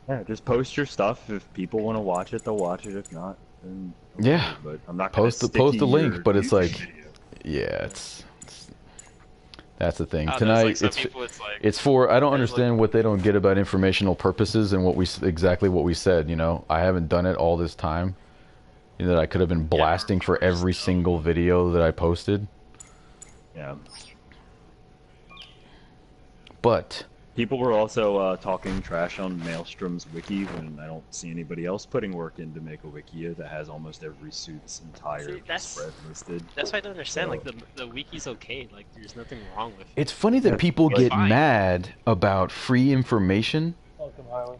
Yeah, just post your stuff. If people want to watch it, they'll watch it. If not, then yeah. But I'm not post the link. But it's like, yeah, that's the thing. Tonight, it's for. I don't understand what they don't get about informational purposes and exactly what we said. You know, I haven't done it all this time. You know, that I could have been blasting for every single video that I posted. Yeah. But People were also talking trash on Maelstrom's wiki when I don't see anybody else putting work in to make a wiki that has almost every suit's entire spread listed. That's why I don't understand. Like the wiki's okay. Like there's nothing wrong with it. It's funny that people get mad about free information,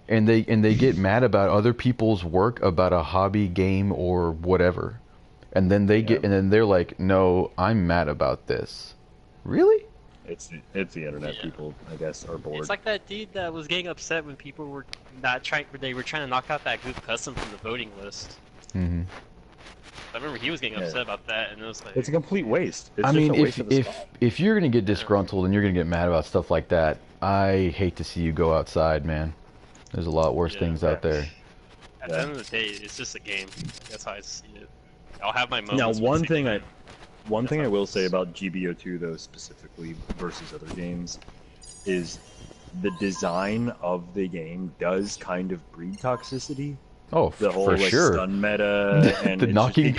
and they get mad about other people's work about a hobby game or whatever, and then they're like, no, I'm mad about this. Really? It's the internet. People, I guess, are bored. It's like that dude that was getting upset when people were they were trying to knock out that Goof Custom from the voting list. Mm-hmm. I remember he was getting upset about that, and it was like, it's a complete waste. It's I just mean, a waste of the spot. if you're gonna get disgruntled and you're gonna get mad about stuff like that, I hate to see you go outside, man. There's a lot worse things out there. At the end of the day, it's just a game. That's how I see it. I'll have my moments. Now, one thing I will say about GBO2 though specifically versus other games is the design of the game does kind of breed toxicity. Oh, the whole for sure. Stun meta and the knocking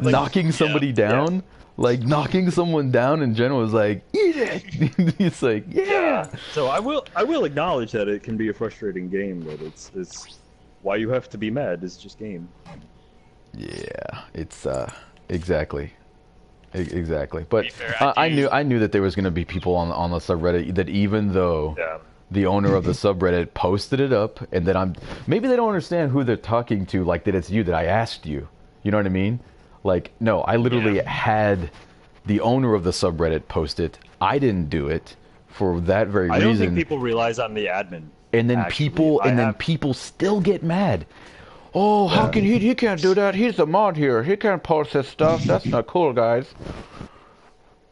knocking somebody down, like knocking someone down in general is like, eat it. It's like, yeah. So I will acknowledge that it can be a frustrating game, but it's why you have to be mad. It's just game. Yeah, it's exactly. But I knew that there was going to be people on the subreddit that even though the owner of the subreddit posted it up, and that maybe they don't understand who they're talking to, like that it's you, that I asked you. You know what I mean? Like, no, I literally had the owner of the subreddit post it. I didn't do it for that very reason. I don't think people realize I'm the admin. And then people still get mad. Oh, how can he can't do that? He's the mod here. He can't post this stuff. That's not cool, guys.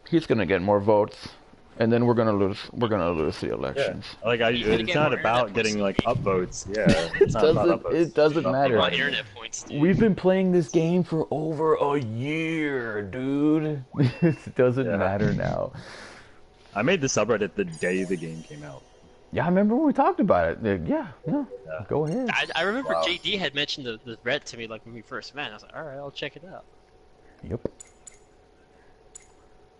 He's gonna get more votes, and then we're gonna lose the elections. Yeah. Like it's not about getting like upvotes. Yeah, it doesn't matter. Internet points, dude. We've been playing this game for over a year, dude. It doesn't matter now. I made the subreddit the day the game came out. Yeah, I remember when we talked about it. Yeah. Go ahead. I remember JD had mentioned the Reddit to me like when we first met. I was like, all right, I'll check it out. Yep.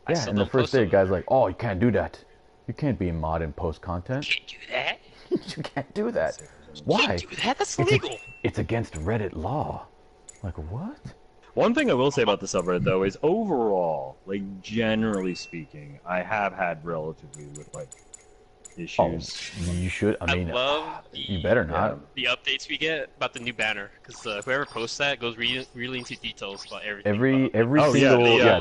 Yeah, and the first day, guys like, oh, you can't do that. You can't be a mod and post content. You can't do that. You can't do that. Why? You can't do that. That's illegal. It's against Reddit law. Like what? One thing I will say about the subreddit though is overall, like generally speaking, I have had relatively little issues. Oh, you should. I mean, you better not. The updates we get about the new banner, because whoever posts that goes really into details about everything. Every single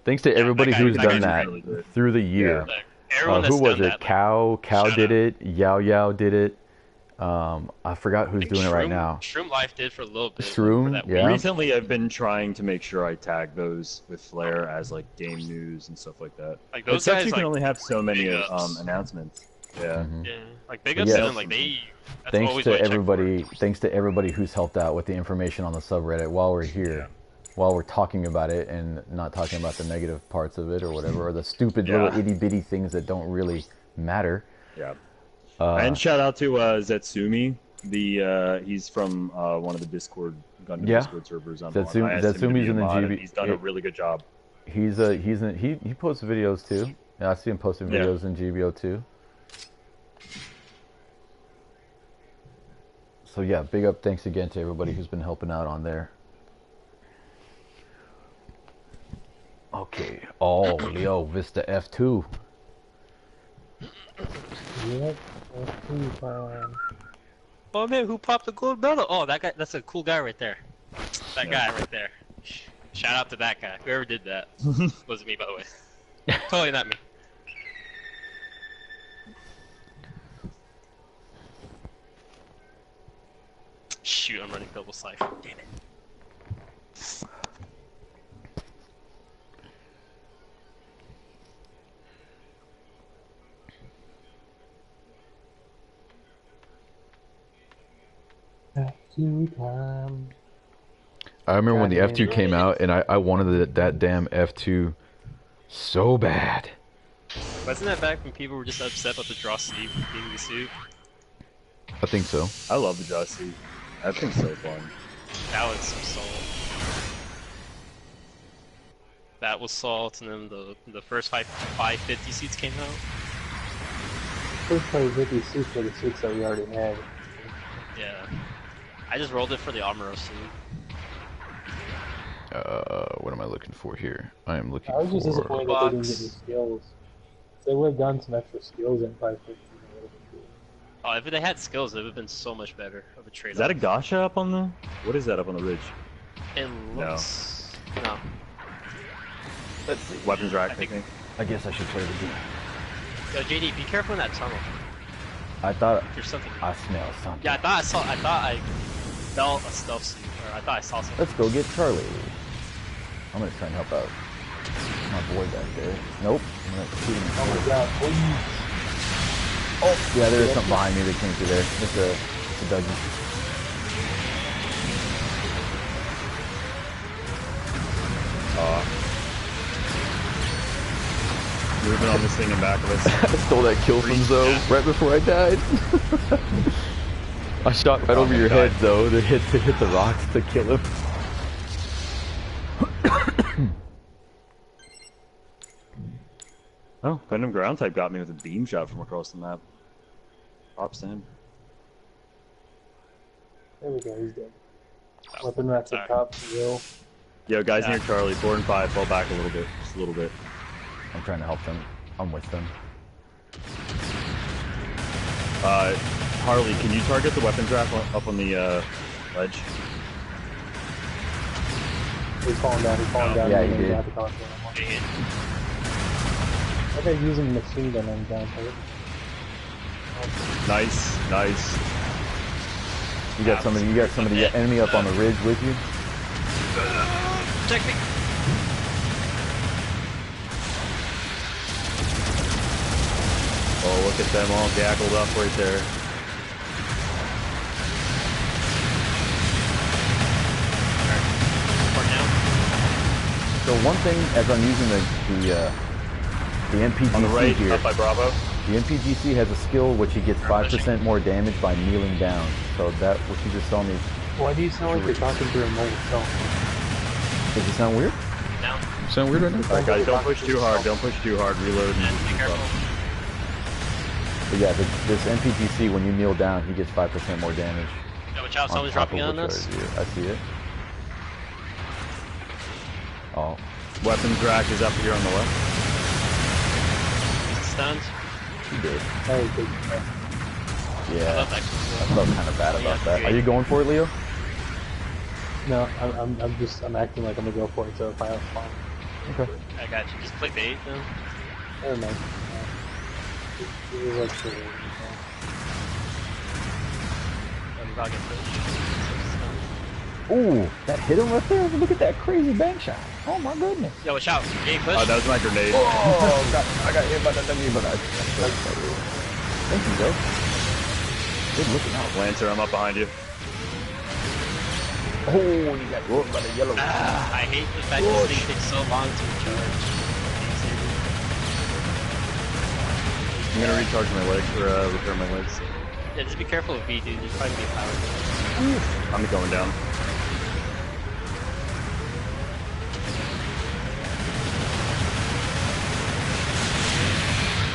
thanks to everybody who's done that through the year. Who was it? Cow did it. Yao did it. I forgot who's doing it right now. Shroom Life did for a little bit. Shroom, yeah. Recently, I've been trying to make sure I tag those with Flare as like game news and stuff like that. Like those guys, you can only have so many announcements. Yeah. Mm-hmm. Yeah. Like big ups to them. Like they. Thanks to everybody who's helped out with the information on the subreddit while we're here. While we're talking about it and not talking about the negative parts of it or whatever, or the stupid little itty bitty things that don't really matter. Yeah. And shout out to Zetsumi. He's from one of the Discord Gundam Discord servers. Zetsumi's in the GB. He's done a really good job. He posts videos too. Yeah, I see him posting videos in GBO too. So yeah, big up, thanks again to everybody who's been helping out on there. Okay. Oh, Leo Vista F2. Yep. F2. Oh man, who popped the gold medal? Oh, that guy. That's a cool guy right there. That guy right there. Shout out to that guy. Whoever did that. Wasn't me, by the way. Totally not me. Shoot, I'm running double cipher. Damn it. I remember when the F2 came out, and I wanted that damn F2 so bad. Wasn't that back when people were just upset about the draw sleeve being the suit? I think so. I love the draw sleeve. That thing's so fun. That was some salt. That was salt, and then the first 550 seats came out. first play with these suits were the suits that we already had. Yeah. I just rolled it for the armor suit. What am I looking for here? I am looking I was just for... disappointed that they didn't get any skills. If they would have done some extra skills in 550, a little bit cooler. Oh, if they had skills, it would have been so much better of a trade-off. Is that a Gasha up on the? What is that up on the ridge? It looks... No. Let's see. Weapons rack, I think. I guess I should play the game. Yo, JD, be careful in that tunnel. I thought There's something. I smell something. Yeah, I thought I felt a stealth suit, or I thought I saw something. Let's go get Charlie. I'm gonna try and help out my boy back there. Nope. I'm gonna shoot him. Oh my god, please. Oh, yeah, there is something behind me that came through there. It's a Dougie. Moving on this thing in back of us. I stole that kill from Zoe right before I died. I shot right over your head, Zoe, to hit the rocks to kill him. Oh, Gundam ground type got me with a beam shot from across the map. Props to him. There we go, he's dead. Weapon rack's at top, Will. Yo, guys near Charlie, 4 and 5, fall back a little bit, just a little bit. I'm trying to help them. I'm with them. Harley, can you target the weapons rack up on the ledge? He's falling down, Yeah, he did. Okay, using the machine gun on down here. Nice, nice. You got somebody enemy up on the ridge with you? Protect me! Oh, look at them all gaggled up right there. So one thing, as I'm using the MPGC on the right, here, up by Bravo. the MPGC has a skill which he gets 5% more damage by kneeling down. So that, what you just saw me. Why do you sound like you're talking to a remote cell? Does it sound weird? Down. Sound weird right now? Alright guys, don't push too hard, don't push too hard, reload. And be careful. But yeah, this MPGC, when you kneel down, he gets 5% more damage. Yo, watch out, on someone's top dropping of on what us. you- I see it. Oh, Weapons rack is up here on the left. Stunned. he did. That was big. Yeah, Up next. I felt kind of bad about Yeah, that. Are you going for it, Leo? No, I'm acting like I'm gonna go for it, so if I have fun. Okay. I got you. Just click the 8 then. Never mind. I'm about to get pushed. Ooh, that hit him right there. Look at that crazy bank shot. Oh my goodness. Yo, watch out. Getting pushed. Oh, that was my grenade. Oh, I got hit by the W, but I thank you, though. Good looking out. Lancer, I'm up behind you. Oh, you got hit by the yellow. I hate the fact that this thing takes so long to recharge. I'm gonna recharge my legs, or repair my legs. Yeah, just be careful with B, dude. There's probably gonna be a power. I'm going down.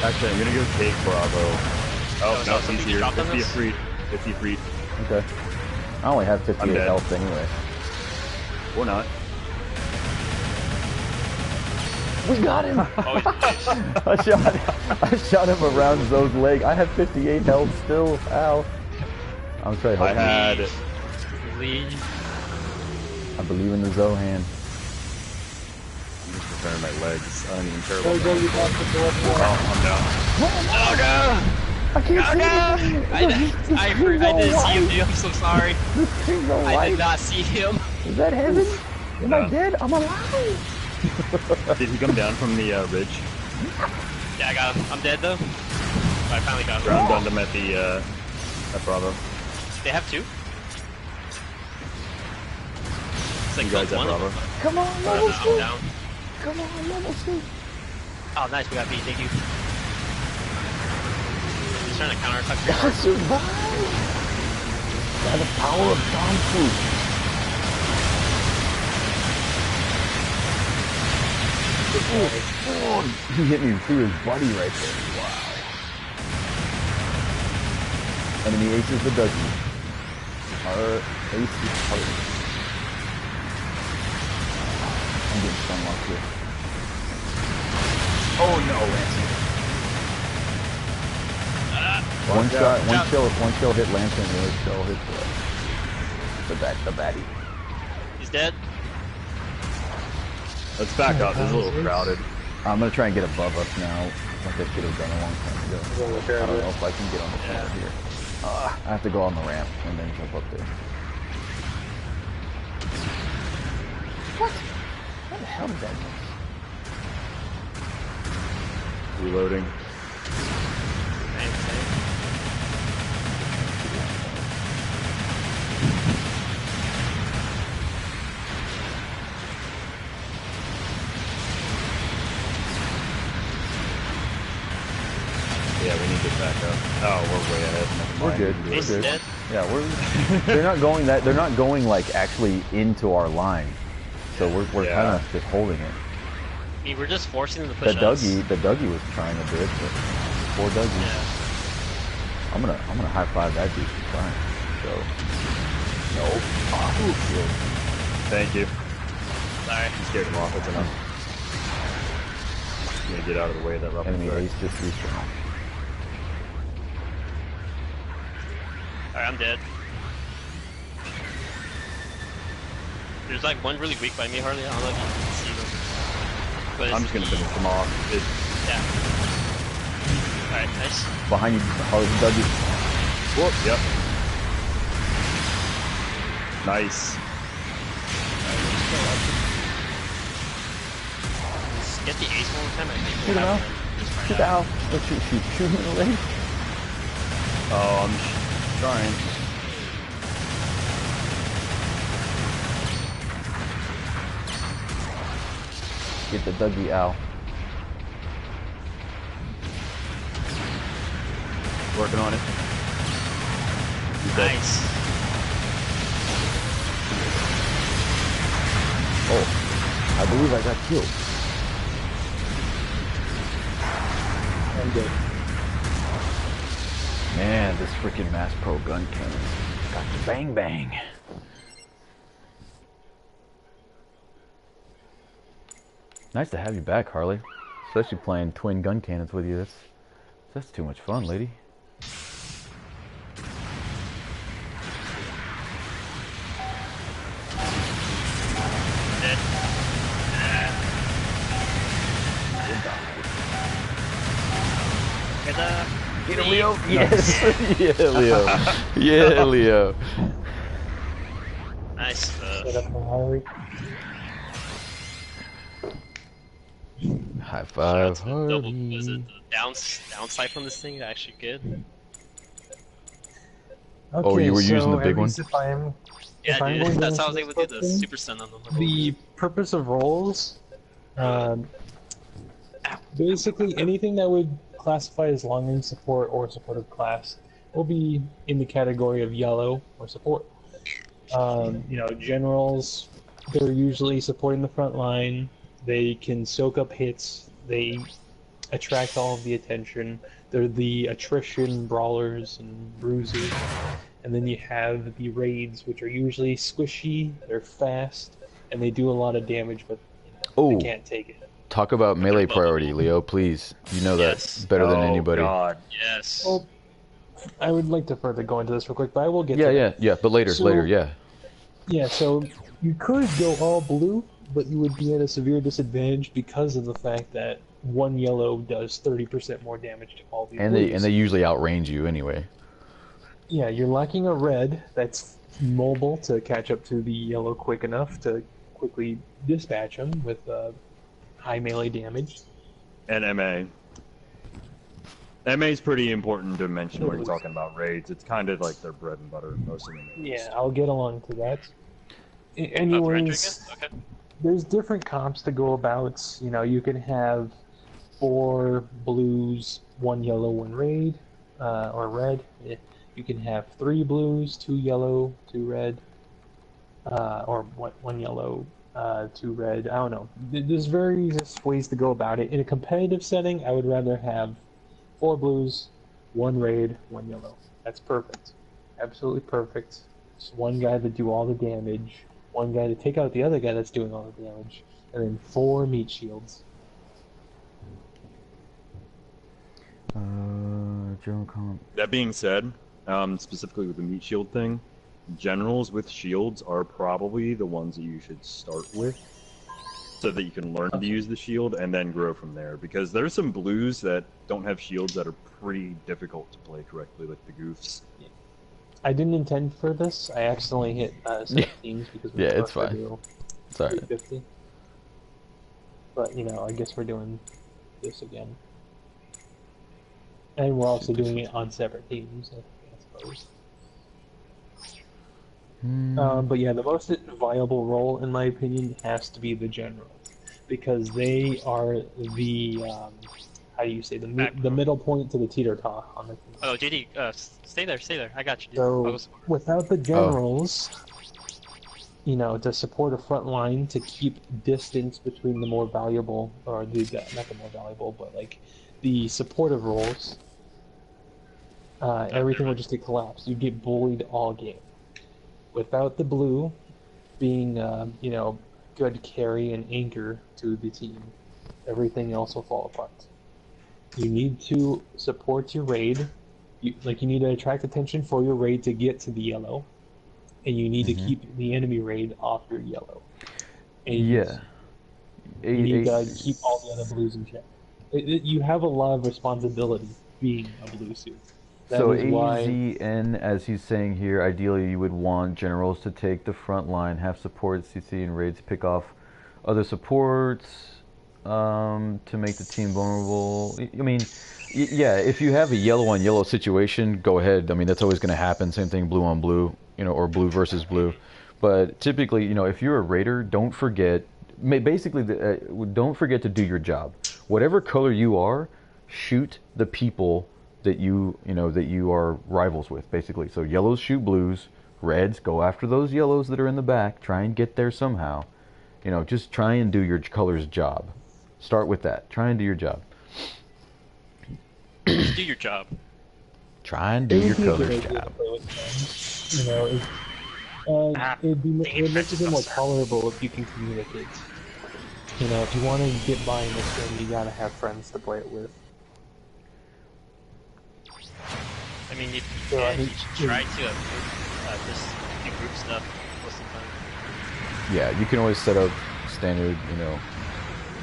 Actually, I'm gonna go take Bravo. Oh, no, he's here. 50 free. 50 free. Okay. I only have 58 dead. health anyway. Or not. We got him! Oh, I shot him around Zoe's leg. I have 58 health still. Ow. I'm trying to I help you. had... Lead. I believe in the Zoe hand. I'm just repairing my legs. I don't even care Go, about go, that. you got the left one. Oh, I'm down. Oh I can't no! I didn't see him, dude. I'm so sorry. This thing's so I white. did not see him. Is that heaven? Am I No. dead? I'm alive! Did he come down from the ridge? Yeah, I got him. I'm dead though. I finally got him. Ground Gundam at the at Bravo. They have 2. It's like You guys at one of Bravo? them. Come on, I'm level down. 2! Down. Come on, level 2! Oh, nice. We got B. Thank you. He's trying to counterattack I your heart. survived! By the power of Kung Fu. Oh, he hit me through his body right there. Wow. Enemy ace is the Dougie. Our ace is Harley. I'm getting stun locked here. Oh no, Lantern. One shell hit Lantern, the other shell hit the baddie. He's dead. Let's back up. This is a little crowded. I'm gonna try and get above us now, like I should have done a long time ago. I don't know if I can get on the floor here. I have to go on the ramp and then jump up there. What? How the hell did that go? Reloading. Yeah, we need to back up. Oh, we're way ahead. We're good. We're good. Dead. Yeah, they're not going like actually into our line. So we're kind of just holding it. I mean, we're just forcing them to push us. The Dougie was trying a bit, but poor Dougie. Yeah. I'm gonna high five that dude for trying. So nope. Oh, Thank you. Sorry. You scared him off. That's enough. I'm gonna get out of the way of that rubber. Enemy ace just respawn. Alright, I'm dead. There's like one really weak by me, Harley. I don't know if you can see them. But I'm just gonna finish them off. Yeah. Alright, nice. Behind you, Dougie. Whoop, yep. Nice. Just get the ace one more time. I think Shoot him out. Shoot out. Shoot him in the leg. Oh, I'm trying. Get the Dougie out. Working on it. Nice. Oh, I believe I got killed. I'm good. Man, this freaking Mass Pro gun cannon got the bang bang. Nice to have you back, Harley. Especially playing twin gun cannons with you. That's too much fun, lady. Get him, Leo. Yes. Yeah, Leo. Yeah, Leo. Nice. Set up for Harley. High five, Double, Harley. was it the downside from this thing is actually good? Okay, Oh, you were using the big one? If I'm Yeah, going dude. to That's how I answer was able this to do the question, super stun on them. the purpose of roles, basically anything that would classify as long-range support or supportive class will be in the category of yellow or support. Generals, they're usually supporting the front line. They can soak up hits. They attract all of the attention. They're the attrition brawlers and bruisers. And then you have the raids, which are usually squishy, they're fast, and they do a lot of damage, but they can't take it. Talk about melee priority, Leo, please. You know that better than anybody. Oh, God. Yes. Well, I would like to further go into this real quick, but I will get to that. Yeah, but later, yeah. Yeah, so you could go all blue, but you would be at a severe disadvantage because of the fact that one yellow does 30% more damage to all the blues. And they usually outrange you anyway. Yeah, you're lacking a red that's mobile to catch up to the yellow quick enough to quickly dispatch them with high melee damage. And MA. MA is pretty important to mention when you're talking about raids. It's kind of like their bread and butter most of them. Yeah, I'll get along to that. Anyways, Okay. there's different comps to go about. You can have 4 blues, 1 yellow, 1 raid, or red. You can have 3 blues, 2 yellow, 2 red, or 1 yellow, 2 red. I don't know. There's various ways to go about it. In a competitive setting, I would rather have 4 blues, 1 raid, 1 yellow. That's perfect. Absolutely perfect. Just one guy to do all the damage, one guy to take out the other guy that's doing all the damage, and then 4 meat shields. General comp. That being said, specifically with the meat shield thing, generals with shields are probably the ones that you should start with, so that you can learn to use the shield and then grow from there. Because there's some blues that don't have shields that are pretty difficult to play correctly, like the goofs. I didn't intend for this. I accidentally hit 17 because we yeah, it's fine. Sorry. 350. But I guess we're doing this again, and we're also doing it on separate teams, I suppose. But yeah, the most viable role, in my opinion, has to be the general, because they are the how do you say, the middle point to the teeter-totter on the team. Oh, JD, stay there. I got you, dude. So without the generals, to support a front line to keep distance between the more valuable, or not the more valuable, but like the supportive roles, everything would just get collapsed. You'd get bullied all game. Without the blue being, good carry and anchor to the team, everything else will fall apart. You need to support your raid. You need to attract attention for your raid to get to the yellow, and you need to keep the enemy raid off your yellow. And you need to keep all the other blues in check. You have a lot of responsibility being a blue suit. So AZN, as he's saying here, ideally you would want generals to take the front line, have support CC and raids pick off other supports to make the team vulnerable. I mean, yeah, if you have a yellow on yellow situation, go ahead. I mean, that's always going to happen. Same thing, blue on blue, or blue versus blue. But typically, if you're a raider, don't forget, basically, don't forget to do your job. Whatever color you are, shoot the people that you are rivals with, basically. So yellows shoot blues, reds go after those yellows that are in the back, try and get there somehow. Just try and do your color's job. Start with that. Try and do your job. Just do your job. Try and do your color's job. It makes it more tolerable if you can communicate. If you want to get by in this game, you gotta have friends to play it with. I mean, you should try to just do group stuff most of the time. Yeah, you can always set up standard,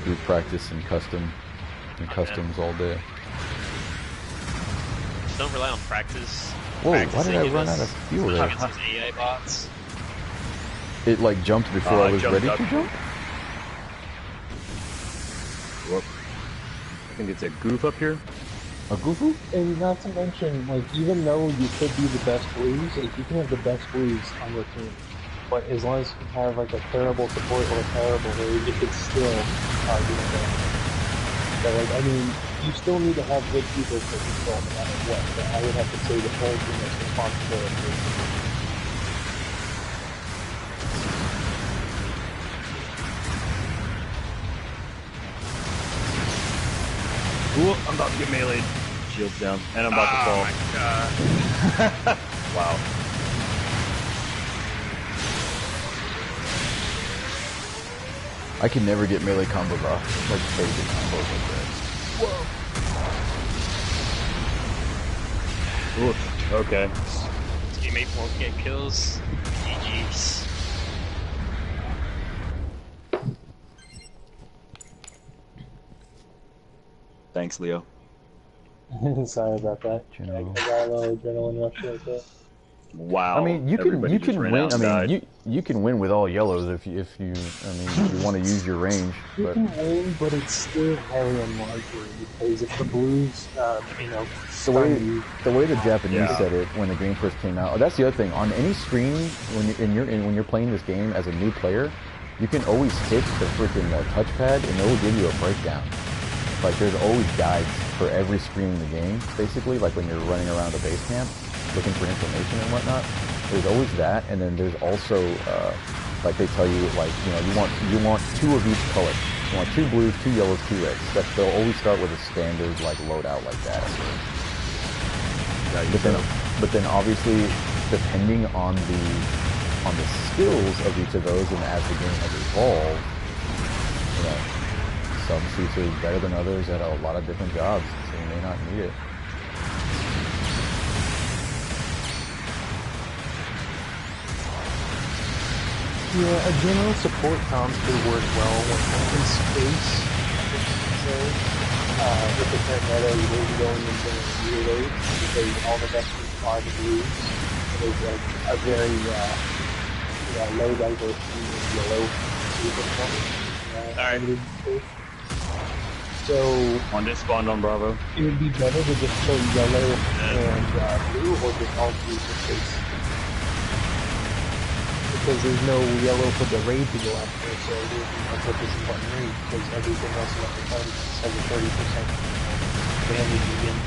group practice and customs all day. Just don't rely on practice. Whoa, why did I run out of fuel there? Against those AI bots. It jumped before I was ready to jump? Whoop. I think it's a goof up here. A goofoo? And not to mention, even though you could be the best blues, you can have the best blues on your team. But as long as you have a terrible support or a terrible raid, it could still do damage. So you still need to have good people to control no matter what. But I would have to say the whole team is responsible for this. Ooh, I'm about to get meleeed. Shield's down, and I'm about to fall. Oh my god. Wow. I can never get melee combos off, basic combos like that. Whoa. Ooh, okay. Teammate won't get kills. GG's. Thanks, Leo. Sorry about that. I got a little adrenaline rush right there. Wow. I mean, you can win. I mean, you can win with all yellows if you want to use your range. You can win, but it's still very unlikely because if the blues, the way the Japanese said it when the game first came out. Oh, that's the other thing. On any screen when you're playing this game as a new player, you can always hit the freaking touchpad and it will give you a breakdown. There's always guides for every screen in the game, basically, when you're running around a base camp looking for information and whatnot. There's always that, and then there's also they tell you you want 2 of each color. You want 2 blues, 2 yellows, 2 reds. They'll always start with a standard loadout like that. but then obviously, depending on the skills of each of those, and as the game has evolved, you know, some suits are better than others at a lot of different jobs, so you may not need it. Yeah, a general support comms could work well when in space, I should say. With the current meta, you may be going into relay because all the veterans are the blues. So there's like a very low diversity in yellow limited space. So On this spawned on Bravo. it would be better to just show yellow and blue, or just all blue for space. Because there's no yellow for the raid to go after, so there's no purpose in one raid, because everything else in the fight has a 30% damage again.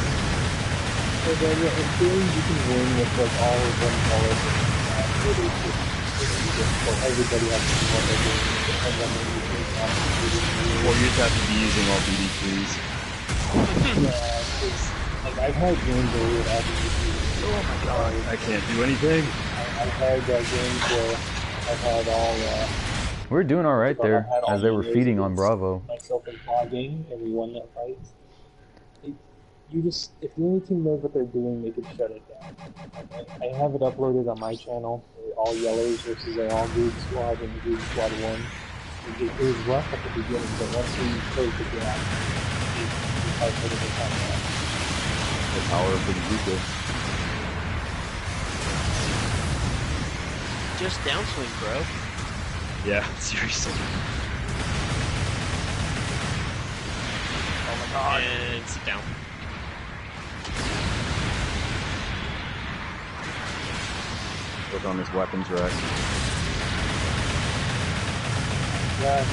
So then, yeah, in theory, you can win with like all of them colors and so everybody has to do what they're doing, and then they Or you just have to be using all BD3s. yeah, because like I've had games where we would have BD3s. Oh my god, I can't do anything. I've had games where I've had all. We're doing all right there, as they were feeding on Bravo. Myself and Claw and we won that fight. If the only team knows what they're doing, they can shut it down. I have it uploaded on my channel. All yellows versus all green squad and green squad 1. It was rough at the beginning, but once we closed the gap, we had a bit of a comeback. The power of the Yuka. Just downswing, bro. Yeah, seriously. Oh my god. And sit down. Look on this weapons rack. Yeah.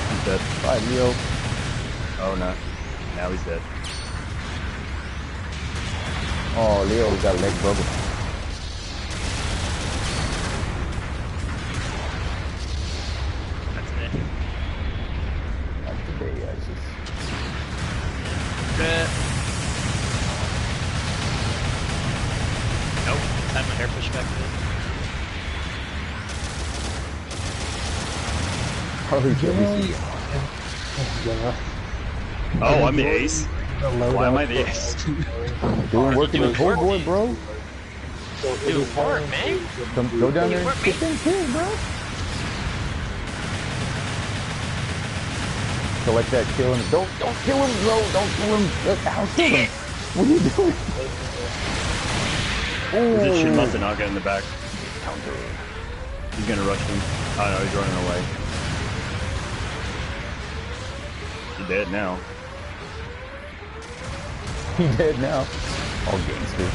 He's dead. Bye, Leo. Oh no. Now he's dead. Oh, Leo got a leg broken. That's it. Not today, Isis. Nope. Had my hair pushed back in. Harley Generally, Oh, I'm the ace. Why am I the ace? doing work in the cold boy, bro. So it Dude, is hard work, man. Come go down there and get them kills, bro. Collect that kill and don't kill him, bro. Don't kill him. How kill him? What are you doing? Is it shit must not get in the back? Counter. He's gonna rush me. Oh no, he's running away. He's dead now. He's dead now. All gangster.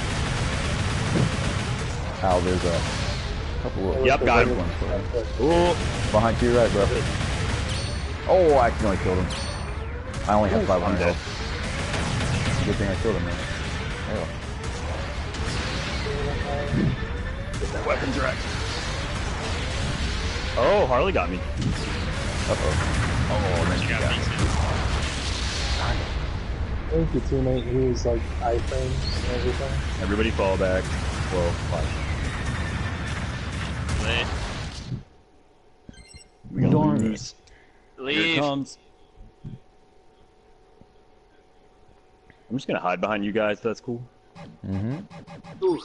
Al, there's a couple of Yep, got him. ones for him. Ooh. Behind to your right, bro. Oh, I accidentally killed him. I only have 500 I'm dead. health. Good thing I killed him, man. Oh. Get that weapons rack. Oh, Harley got me. Uh-oh. Oh, then You you got got me me. too. I think your teammate, he was like iframes and everything. Everybody fall back. Well, fine. Lit. We gonna Darn lose. Here it Leave. comes. I'm just gonna hide behind you guys. That's cool. Mm-hmm. Oof.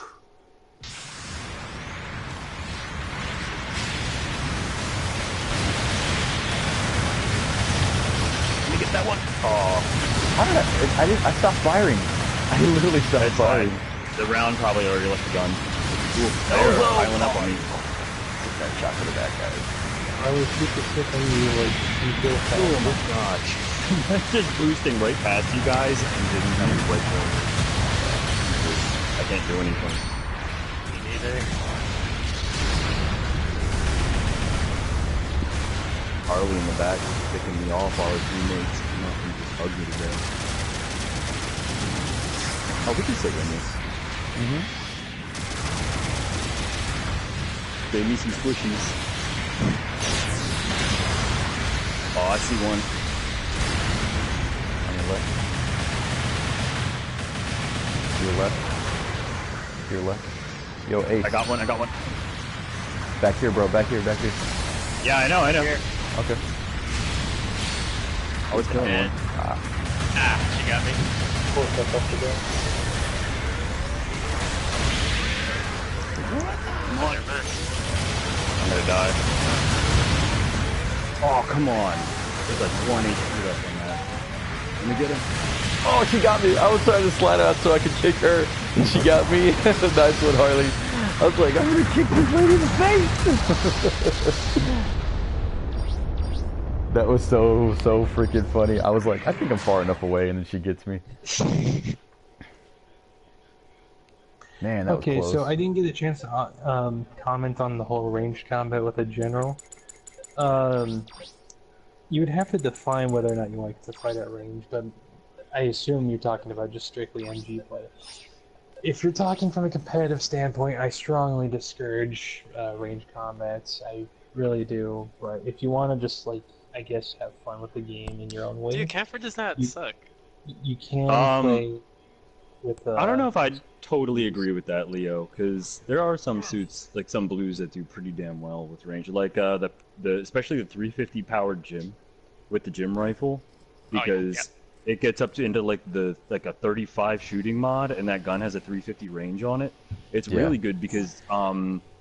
Let me get that one. Oh, How did I stopped firing. I literally stopped it's firing. fine. The round probably already left the gun. Ooh, they're piling up on me. Get that shot to the back, guys. I was super sick and you like, you feel fast. Oh my gosh. I'm just boosting right past you guys and didn't come quite close. I can't do anything. Me neither. Harley in the back is picking me off while his teammates come up and just hug me to death. Oh, we can still win this. Mm-hmm. Gave me some squishies. Oh, I see one. On your left. To your left. Yo, Ace. I got one. Back here, bro. Back here. Yeah, I know. Okay. I was killing one. She got me. Pull stuff up to go. Come on, man. I'm gonna die. Oh, come on. There's like 1 HP left on that. Let me get him. Oh, she got me. I was trying to slide out so I could kick her, and she got me. Nice one, Harley. I was like, I'm gonna kick this lady in the face. That was so freaking funny. I was like, I think I'm far enough away, and then she gets me. Man, that was close. Okay, so I didn't get a chance to comment on the whole ranged combat with a general. You would have to define whether or not you like to fight at range, but I assume you're talking about just strictly MG play. If you're talking from a competitive standpoint, I strongly discourage ranged combats. I really do. But if you want to just, like, I guess, have fun with the game in your own way. Dude, Camphor does not suck. You can play with. I don't know if I totally agree with that, Leo, because there are some suits, like some blues, that do pretty damn well with range, like the especially the 350 powered Jim with the Jim rifle, because it gets up to into like a 35 shooting mod, and that gun has a 350 range on it. It's really good because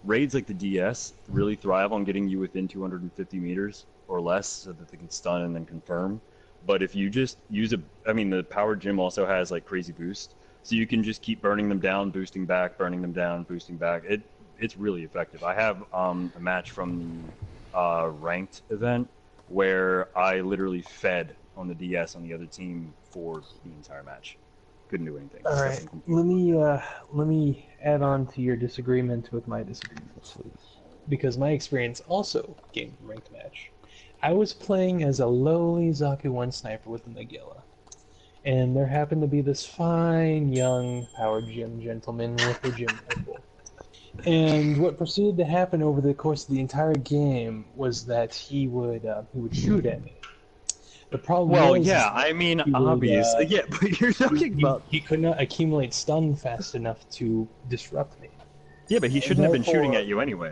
raids like the DS really thrive on getting you within 250 meters or less, so that they can stun and then confirm. But if you just use the powered Jim also has like crazy boost, so you can just keep burning them down, boosting back, burning them down, boosting back. It's really effective. I have a match from the ranked event where I literally fed on the DS on the other team for the entire match. Couldn't do anything. All right, let me add on to your disagreement with my disagreement, because my experience also came from ranked match. I was playing as a lowly Zaku 1 sniper with the Nagila, and there happened to be this fine young powered Jim gentleman with a Jim rifle. And what proceeded to happen over the course of the entire game was that he would shoot at me. The problem obviously, but you're talking about... He could not accumulate stun fast enough to disrupt me. Yeah, but he shouldn't have been shooting at you anyway.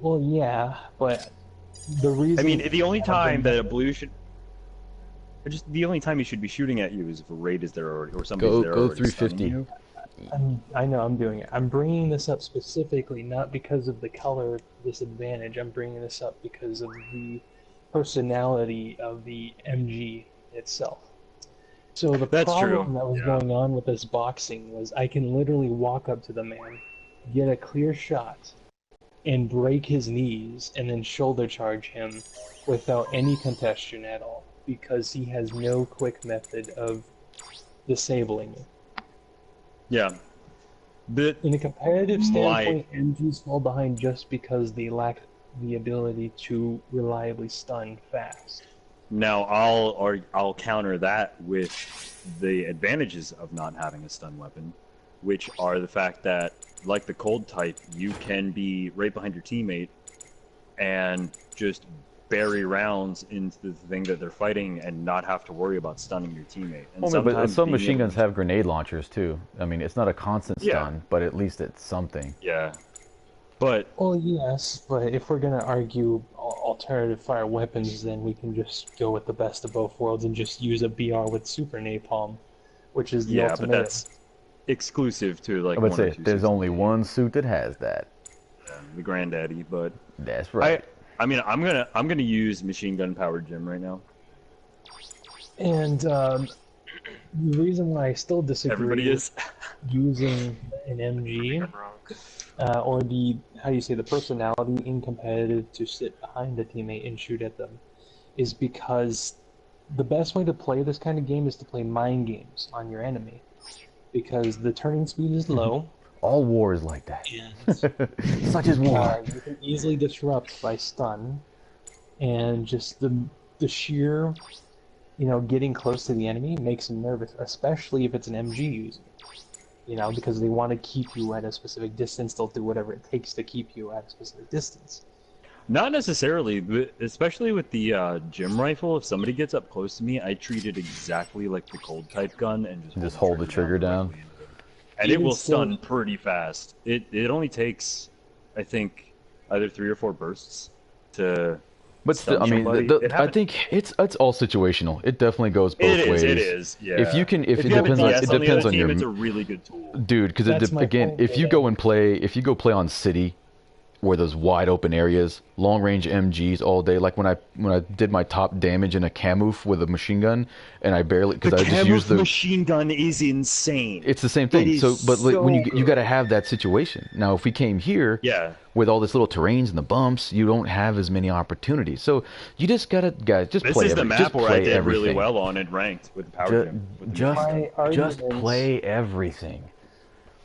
Well, yeah, but the reason... I mean, the only time that a blue should... the only time he should be shooting at you is if a raid is there already, or somebody's there already. Go 350. I know, I'm doing it. I'm bringing this up specifically not because of the color disadvantage. I'm bringing this up because of the personality of the MG itself. So the problem that was going on with this boxing was I can literally walk up to the man, get a clear shot, and break his knees, and then shoulder charge him without any contestation at all, because he has no quick method of disabling me. Yeah. But in a competitive standpoint, MGs fall behind just because they lack the ability to reliably stun fast. Now, I'll counter that with the advantages of not having a stun weapon, which are the fact that, like the cold type, you can be right behind your teammate and just bury rounds into the thing that they're fighting and not have to worry about stunning your teammate. And but some machine guns have grenade launchers too. I mean, it's not a constant stun, but at least it's something. Yeah. But... Well, yes, but if we're going to argue alternative fire weapons, then we can just go with the best of both worlds and just use a BR with super napalm, which is the ultimate. Yeah, but that's exclusive to, like, I would say there's only one suit that has that. The Granddaddy, but... That's right. I mean, I'm gonna use machine gun powered Jim right now. And the reason why I still disagree with using an MG or the personality in competitive to sit behind a teammate and shoot at them is because the best way to play this kind of game is to play mind games on your enemy, because the turning speed is low. All war is like that. Such as war. You can easily disrupt by stun, and just the sheer, getting close to the enemy makes him nervous, especially if it's an MG user. You know, because they want to keep you at a specific distance, they'll do whatever it takes to keep you at a specific distance. Not necessarily, but especially with the gym rifle. If somebody gets up close to me, I treat it exactly like the cold type gun and just hold the trigger down. directly into them. And it will stun pretty fast. It only takes, I think, either 3 or 4 bursts to. But still, I mean, I think it's all situational. It definitely goes both ways. It is. Yeah. If you can, if it you have depends a on, DS it depends on team, your it's a really good tool, dude. Because again, if you go play on city, where those wide open areas, long range MGs all day. Like when I did my top damage in a camouf with a machine gun, and I barely because I just used the machine gun is insane. It's the same thing. But when you got to have that situation. Now, if we came here, with all this little terrains and the bumps, you don't have as many opportunities. So you just gotta just this play. This is the map where I did everything. really well on and ranked with the power gym. Just play everything.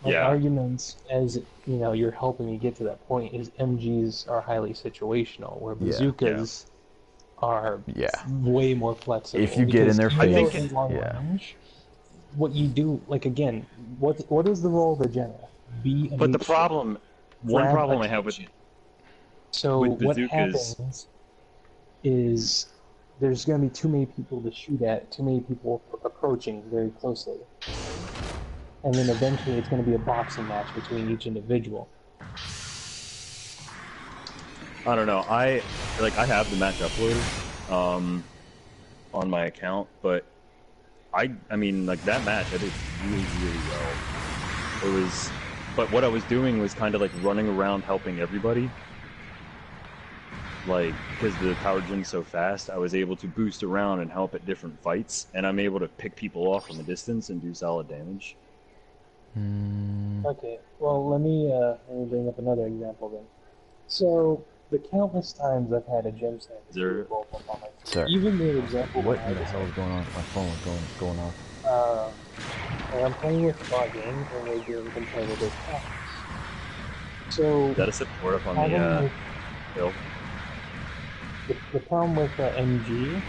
My arguments, as you know, you're helping me get to that point, is MGs are highly situational, where bazookas are way more flexible. If you get in their face, in long range, what you do, like again, what is the role of the general? But the problem, one problem I have with what happens is there's going to be too many people to shoot at, too many people approaching very closely. And then eventually it's going to be a boxing match between each individual. I don't know. I have the match uploaded on my account, but I mean like that match I did really well. But what I was doing was kind of like running around helping everybody. Like, because the power gym's so fast, I was able to boost around and help at different fights, and I'm able to pick people off from a distance and do solid damage. Okay, well, let me bring up another example then. So, the countless times I've had a gym set, even the example. What in the hell is going on? My phone was going off. And I'm playing with logging, and we're doing competitive tasks. So, is that a support up on the hill? The problem with MG,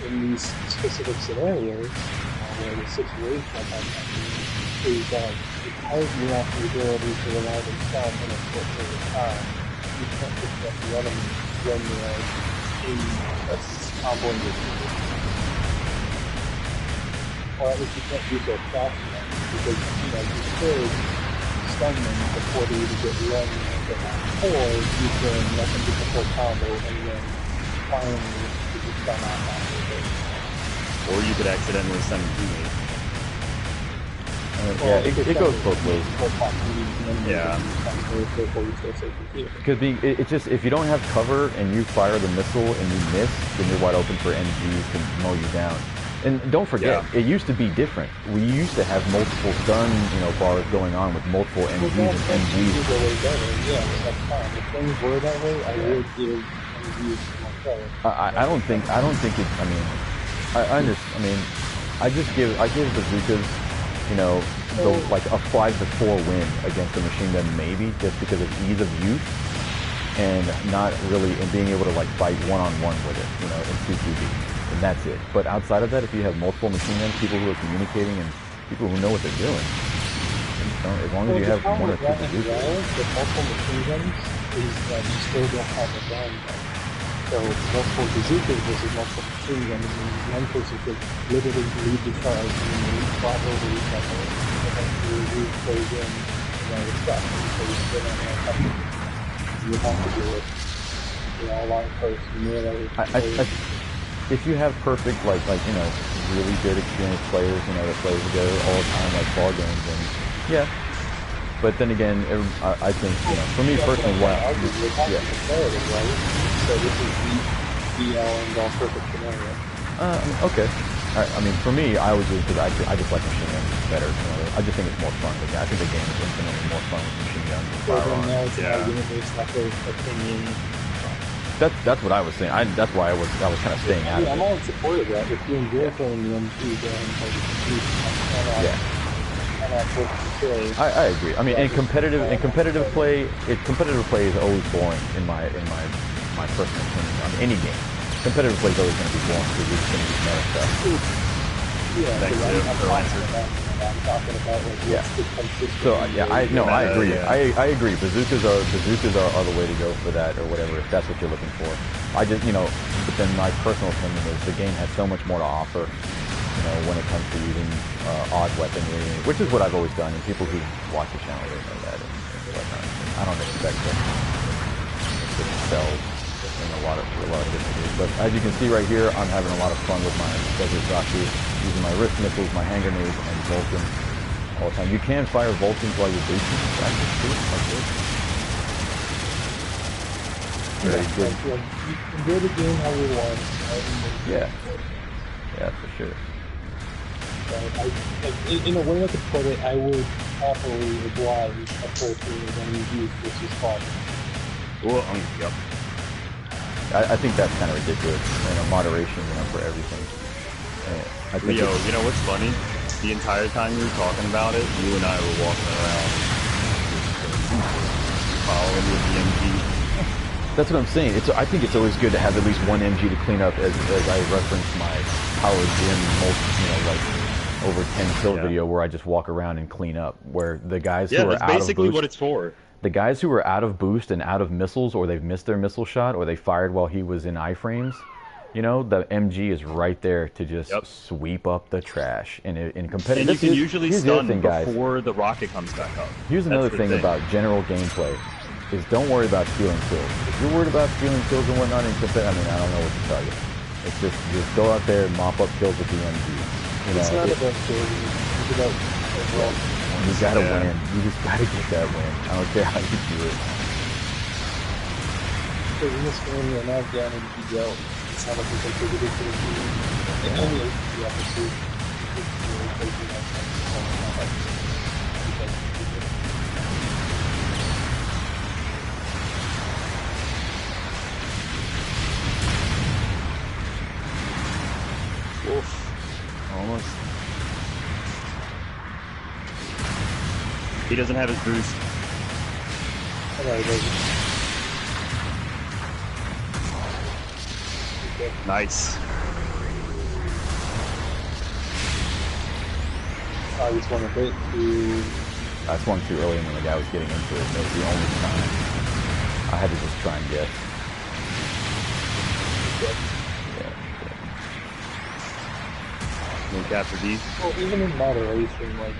in these specific scenarios, where the situation is that because you have the ability to rely on yourself in a short period of time, you can't protect the enemy when you're in a combo position. Or at least you can't do so fast enough, because you could stun them before they even get run and get out. Or you can let them get the full combo and then finally you can stun out after this. Or you could accidentally stun a teammate. It goes both ways. Yeah. Because it's just, if you don't have cover and you fire the missile and you miss, then you're wide open for MGs to mow you down. And don't forget, it used to be different. We used to have multiple stun, bars going on with multiple MGs and MGs. Yeah, that's fine. If things were that way, I would give MGs more credit. I don't think it. I mean, I give bazookas, like a 5-4 win against the machine gun, maybe just because of ease of use and not really and being able to like fight one-on-one with it, in 2v2. And that's it. But outside of that, if you have multiple machine guns, people who are communicating and people who know what they're doing, as long as you have one or two bazookas. The multiple machine guns is that you still don't have a gun. So multiple bazookas versus multiple machine guns means one person could literally lead the charge and then swap over each other, and then you plays in, the stuff. So you spin on that couple. You have to do it, along close, melee. If you have perfect, really good experienced players, that play together all the time, like ball games, and yeah. But then again, I think, for me personally, So this is the all perfect scenario. Okay. I mean, for me, I would just, because I just like machine guns better. I just think it's more fun. I think the game is infinitely more fun with machine guns and firearms. That's what I was saying. That's why I was kind of staying out of it. I'm all in support of that. If you enjoy playing the MG, then I agree. I mean, in competitive play, competitive play is always boring in my personal opinion. On any game, competitive play is always going to be boring because it's going to be meta stuff. Yeah, thanks for the answer. I'm talking about like what's the consistent. So yeah, I agree. Yeah. I agree. Bazookas are the way to go for that or whatever if that's what you're looking for. I just but then my personal opinion is the game has so much more to offer. When it comes to using odd weaponry, which is what I've always done, and people who watch the channel they know that and whatnot. I don't expect them to excel in a lot of different ways. But as you can see right here, I'm having a lot of fun with my Desert Zaku, using my wrist missiles, my hand grenades, and Vulcan all the time. You can fire Vulcans while you're boosting practice too, like this. Very good. You enjoy the game how you want. Yeah, for sure. In a way I could put it, I would happily oblige a person when you use versus fun. Well, yep. I think that's kind of ridiculous. Moderation, for everything. I think Leo, you know what's funny? The entire time you were talking about it, you and I were walking around following with the MG. That's what I'm saying. I think it's always good to have at least one MG to clean up, as I referenced my Power Gym, over 10 kill video where I just walk around and clean up. Where the guys who are out of boost, that's basically what it's for. The guys who are out of boost and out of missiles, or they've missed their missile shot, or they fired while he was in iframes, the MG is right there to just sweep up the trash. And in competitive, and you can usually stun before guys. The rocket comes back up. Here's another thing about general gameplay. Is don't worry about stealing kills. If you're worried about stealing kills and whatnot in competitive, I don't know what to tell you. It's just go out there and mop up kills with the MG. It's not about kills. It's about overall. You gotta win. You just gotta get that win. I don't care how you do it. Because in this game, you're not down in PGL. It's not like you contributed to the team. And only the episode. Oof. Almost. He doesn't have his boost. No, he doesn't. Okay. Nice. I just want to hit to... I swung too early when the guy was getting into it. That was the only time. I had to just try and get. Capture D. Well, even in moderation, like,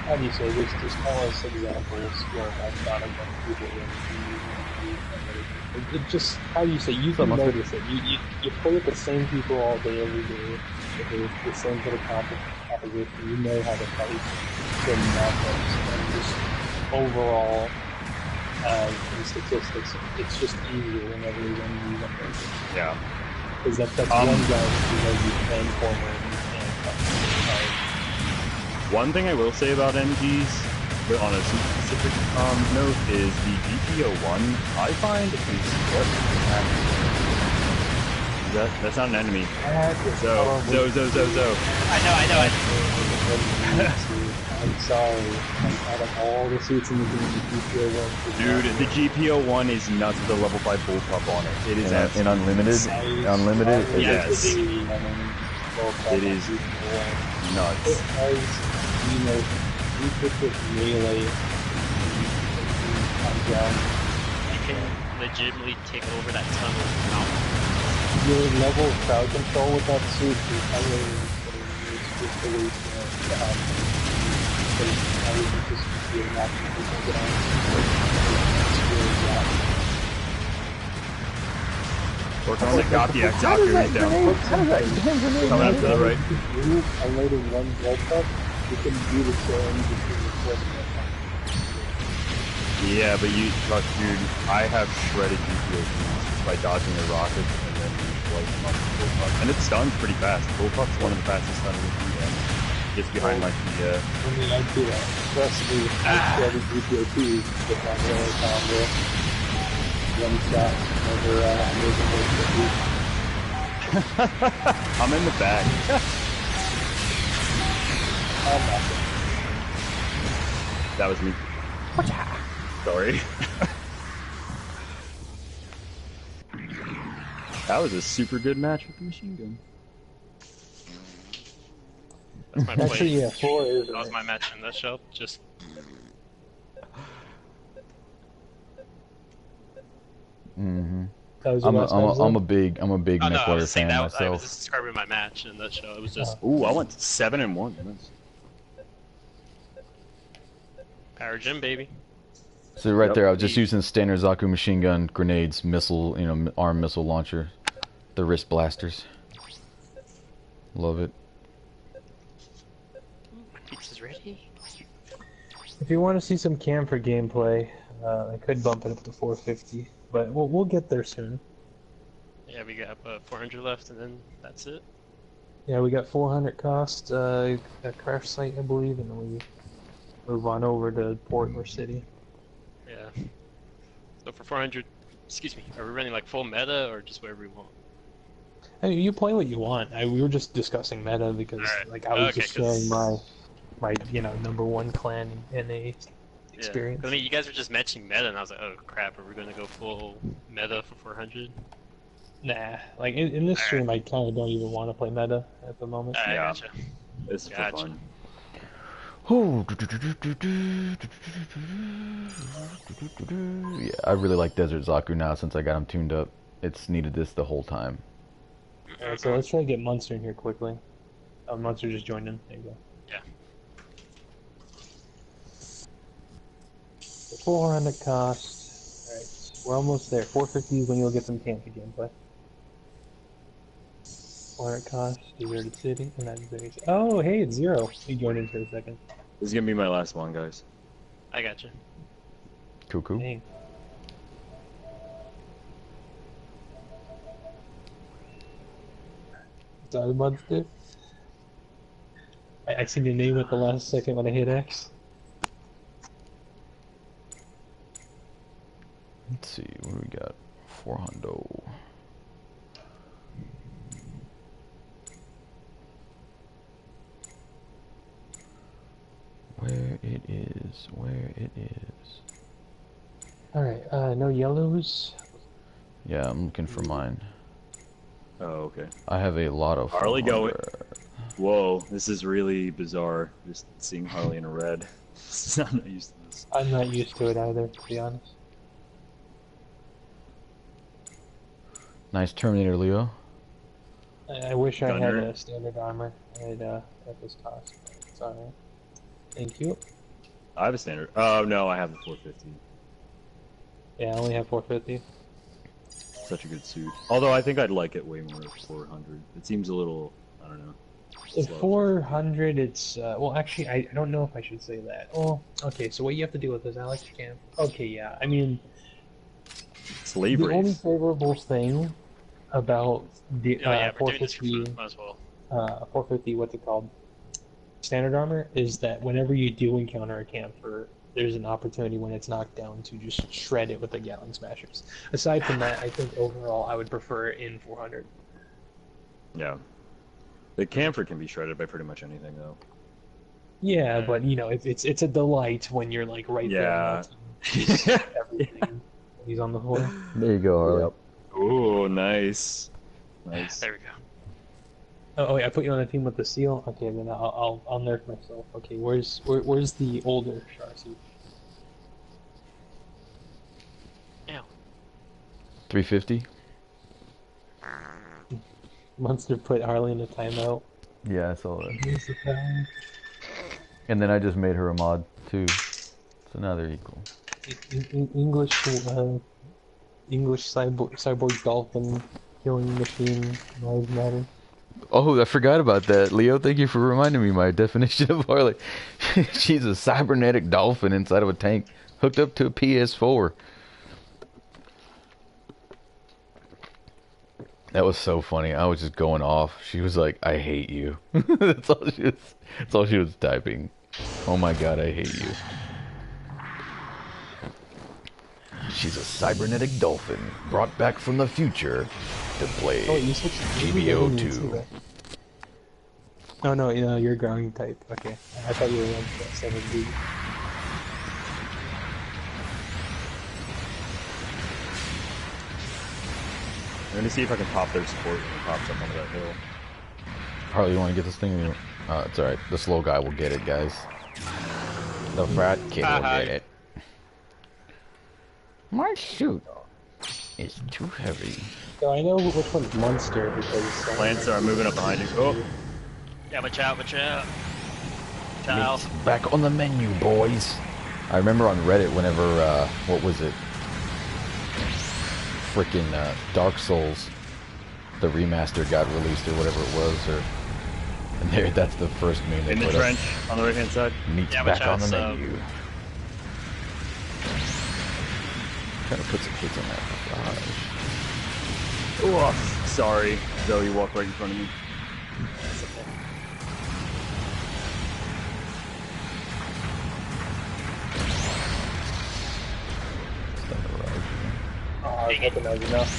how do you say this? Just countless examples where I've got a bunch of people it just, how do you say, you can notice it. You play with the same people all day, every day. It's the same sort of composition. You know how to fight certain matchups. And just overall, in statistics, it's just easier whenever you run these numbers. Yeah. Because that's one guy that you can corner and you can One thing I will say about MGs, but on a specific note, is the GPO-1, I find that's not an enemy. Zo. I know. I'm sorry. Out of all the suits in the game, the GPO-1... Dude, the GPO-1 is nuts with a level 5 bullpup on it. It is in unlimited? Unlimited? Yes. It is nuts. It has, you put this melee on ground. You can legitimately take over that tunnel mountain. Your level of crowd control with that suit is just the way to have. I would just be an option to get on. Work on the copy X doctor is down. Coming up to the right. If you unloaded one blood cup, you can do the same between the four. Yeah, but dude, I have shredded GPOs just by dodging the rockets and then light them up with bullpup. And it stuns pretty fast. Bullpup's one of the fastest stunners in the game. Just behind like the I mean, I do that. Especially with shredded GPO2s with my melee combo. One shot over I'm in the back. That was me. Sorry. That was a super good match with the machine gun. That's my play. Actually, yeah, 4 is. That was my match in that show. Just. Mm-hmm. That was your last match, I'm a big Oh no, I MechWarrior was saying fan that. I myself. was just describing my match in that show. It was just Ooh, I went 7-1. Nice. Power Gym, baby. So right there, I was just using standard Zaku machine gun, grenades, missile, arm missile launcher, the wrist blasters. Love it. My pizza's ready. If you want to see some camper gameplay, I could bump it up to 450, but we'll get there soon. Yeah, we got 400 left, and then that's it. Yeah, we got 400 cost, a crash site, I believe, and then we move on over to Port or City. Yeah. So for 400, excuse me, are we running like full meta or just whatever we want? I mean, you play what you want. We were just discussing meta because, like, I was just sharing my #1 clan NA experience. Yeah. I mean, you guys were just mentioning meta, and I was like, oh crap, are we gonna go full meta for 400? Nah, like in this stream, I kind of don't even want to play meta at the moment. I Yeah. gotcha. It's for fun. Yeah, I really like Desert Zaku now since I got him tuned up. It's needed this the whole time. Alright, so let's try to get Munster in here quickly. Munster just joined in. There you go. Yeah. 400 cost. Alright, we're almost there. 450 is when you'll get some campy gameplay. 400 cost, deserted city, and that's very. Oh, hey, it's 0. He joined in for a second. This is gonna be my last one, guys. I gotcha. Cool. Dang. Sorry, Munster. I seen your name at the last second when I hit X. Let's see, what do we got? 400. Where it is. Alright, no yellows. Yeah, I'm looking for mine. Oh, okay. I have a lot of Harley, go. 400. Whoa, this is really bizarre. Just seeing Harley in a red. I'm not used to this. I'm not used to it either, to be honest. Nice Terminator, Leo. I wish I had Gunner. a standard armor at this cost. It's alright. Thank you. I have a standard. Oh no, I have the 450. Yeah, I only have 450. Such a good suit. Although I think I'd like it way more at 400. It seems a little, I don't know. At slow. 400, it's well, actually, I don't know if I should say that. Oh, okay. So what you have to deal with is Alex Camp. Okay, yeah. I mean, Slavery. the only favorable thing about the Oh yeah, we're doing this for 450, fun. Might as well. 450, what's it called? Standard armor is that whenever you do encounter a camper, there's an opportunity when it's knocked down to just shred it with the Gatling Smashers. Aside from that, I think overall I would prefer it in 400. Yeah. The camphor can be shredded by pretty much anything, though. Yeah, but you know, it's a delight when you're like right Yeah. there. Everything. He's on the floor. There you go, Harley. Yep. Ooh, nice. Nice. There we go. Oh wait, I put you on a team with the seal. Okay, then I'll nerf myself. Okay, where's the older Char suit? Ow. 350? Munster put Harley in a timeout. Yeah, I saw that. Here's the time. And then I just made her a mod, too. So now they're equal. English cyborg dolphin killing machine lives matter. Oh, I forgot about that. Leo, thank you for reminding me my definition of Harley. She's a cybernetic dolphin inside of a tank hooked up to a PS4. That was so funny. I was just going off. She was like, I hate you. That's all she was typing. Oh my god, I hate you. She's a cybernetic dolphin brought back from the future to play GBO 2. Oh no, you're ground type. Okay, I thought you were on 7B. I'm gonna see if I can pop their support when it pops up onto that hill. Harley, you want to get this thing? It's alright. The slow guy will get it, guys. The fat kid will get it. My suit is too heavy. So I know which one's Monster because... Lancer, I'm moving up behind you. Oh! Yeah, watch out, watch out. Ciao. Back on the menu, boys. I remember on Reddit whenever, what was it? Freaking Dark Souls, the remaster got released or whatever it was, or... And there, that's the first meme they in the put trench up. on the right hand side. Meat's Yeah, back watch on out, the so- menu. Trying to put some kids on that garage. Oh, sorry. Zoe walked right in front of me. That's okay. It's not a garage. I was hoping that was enough.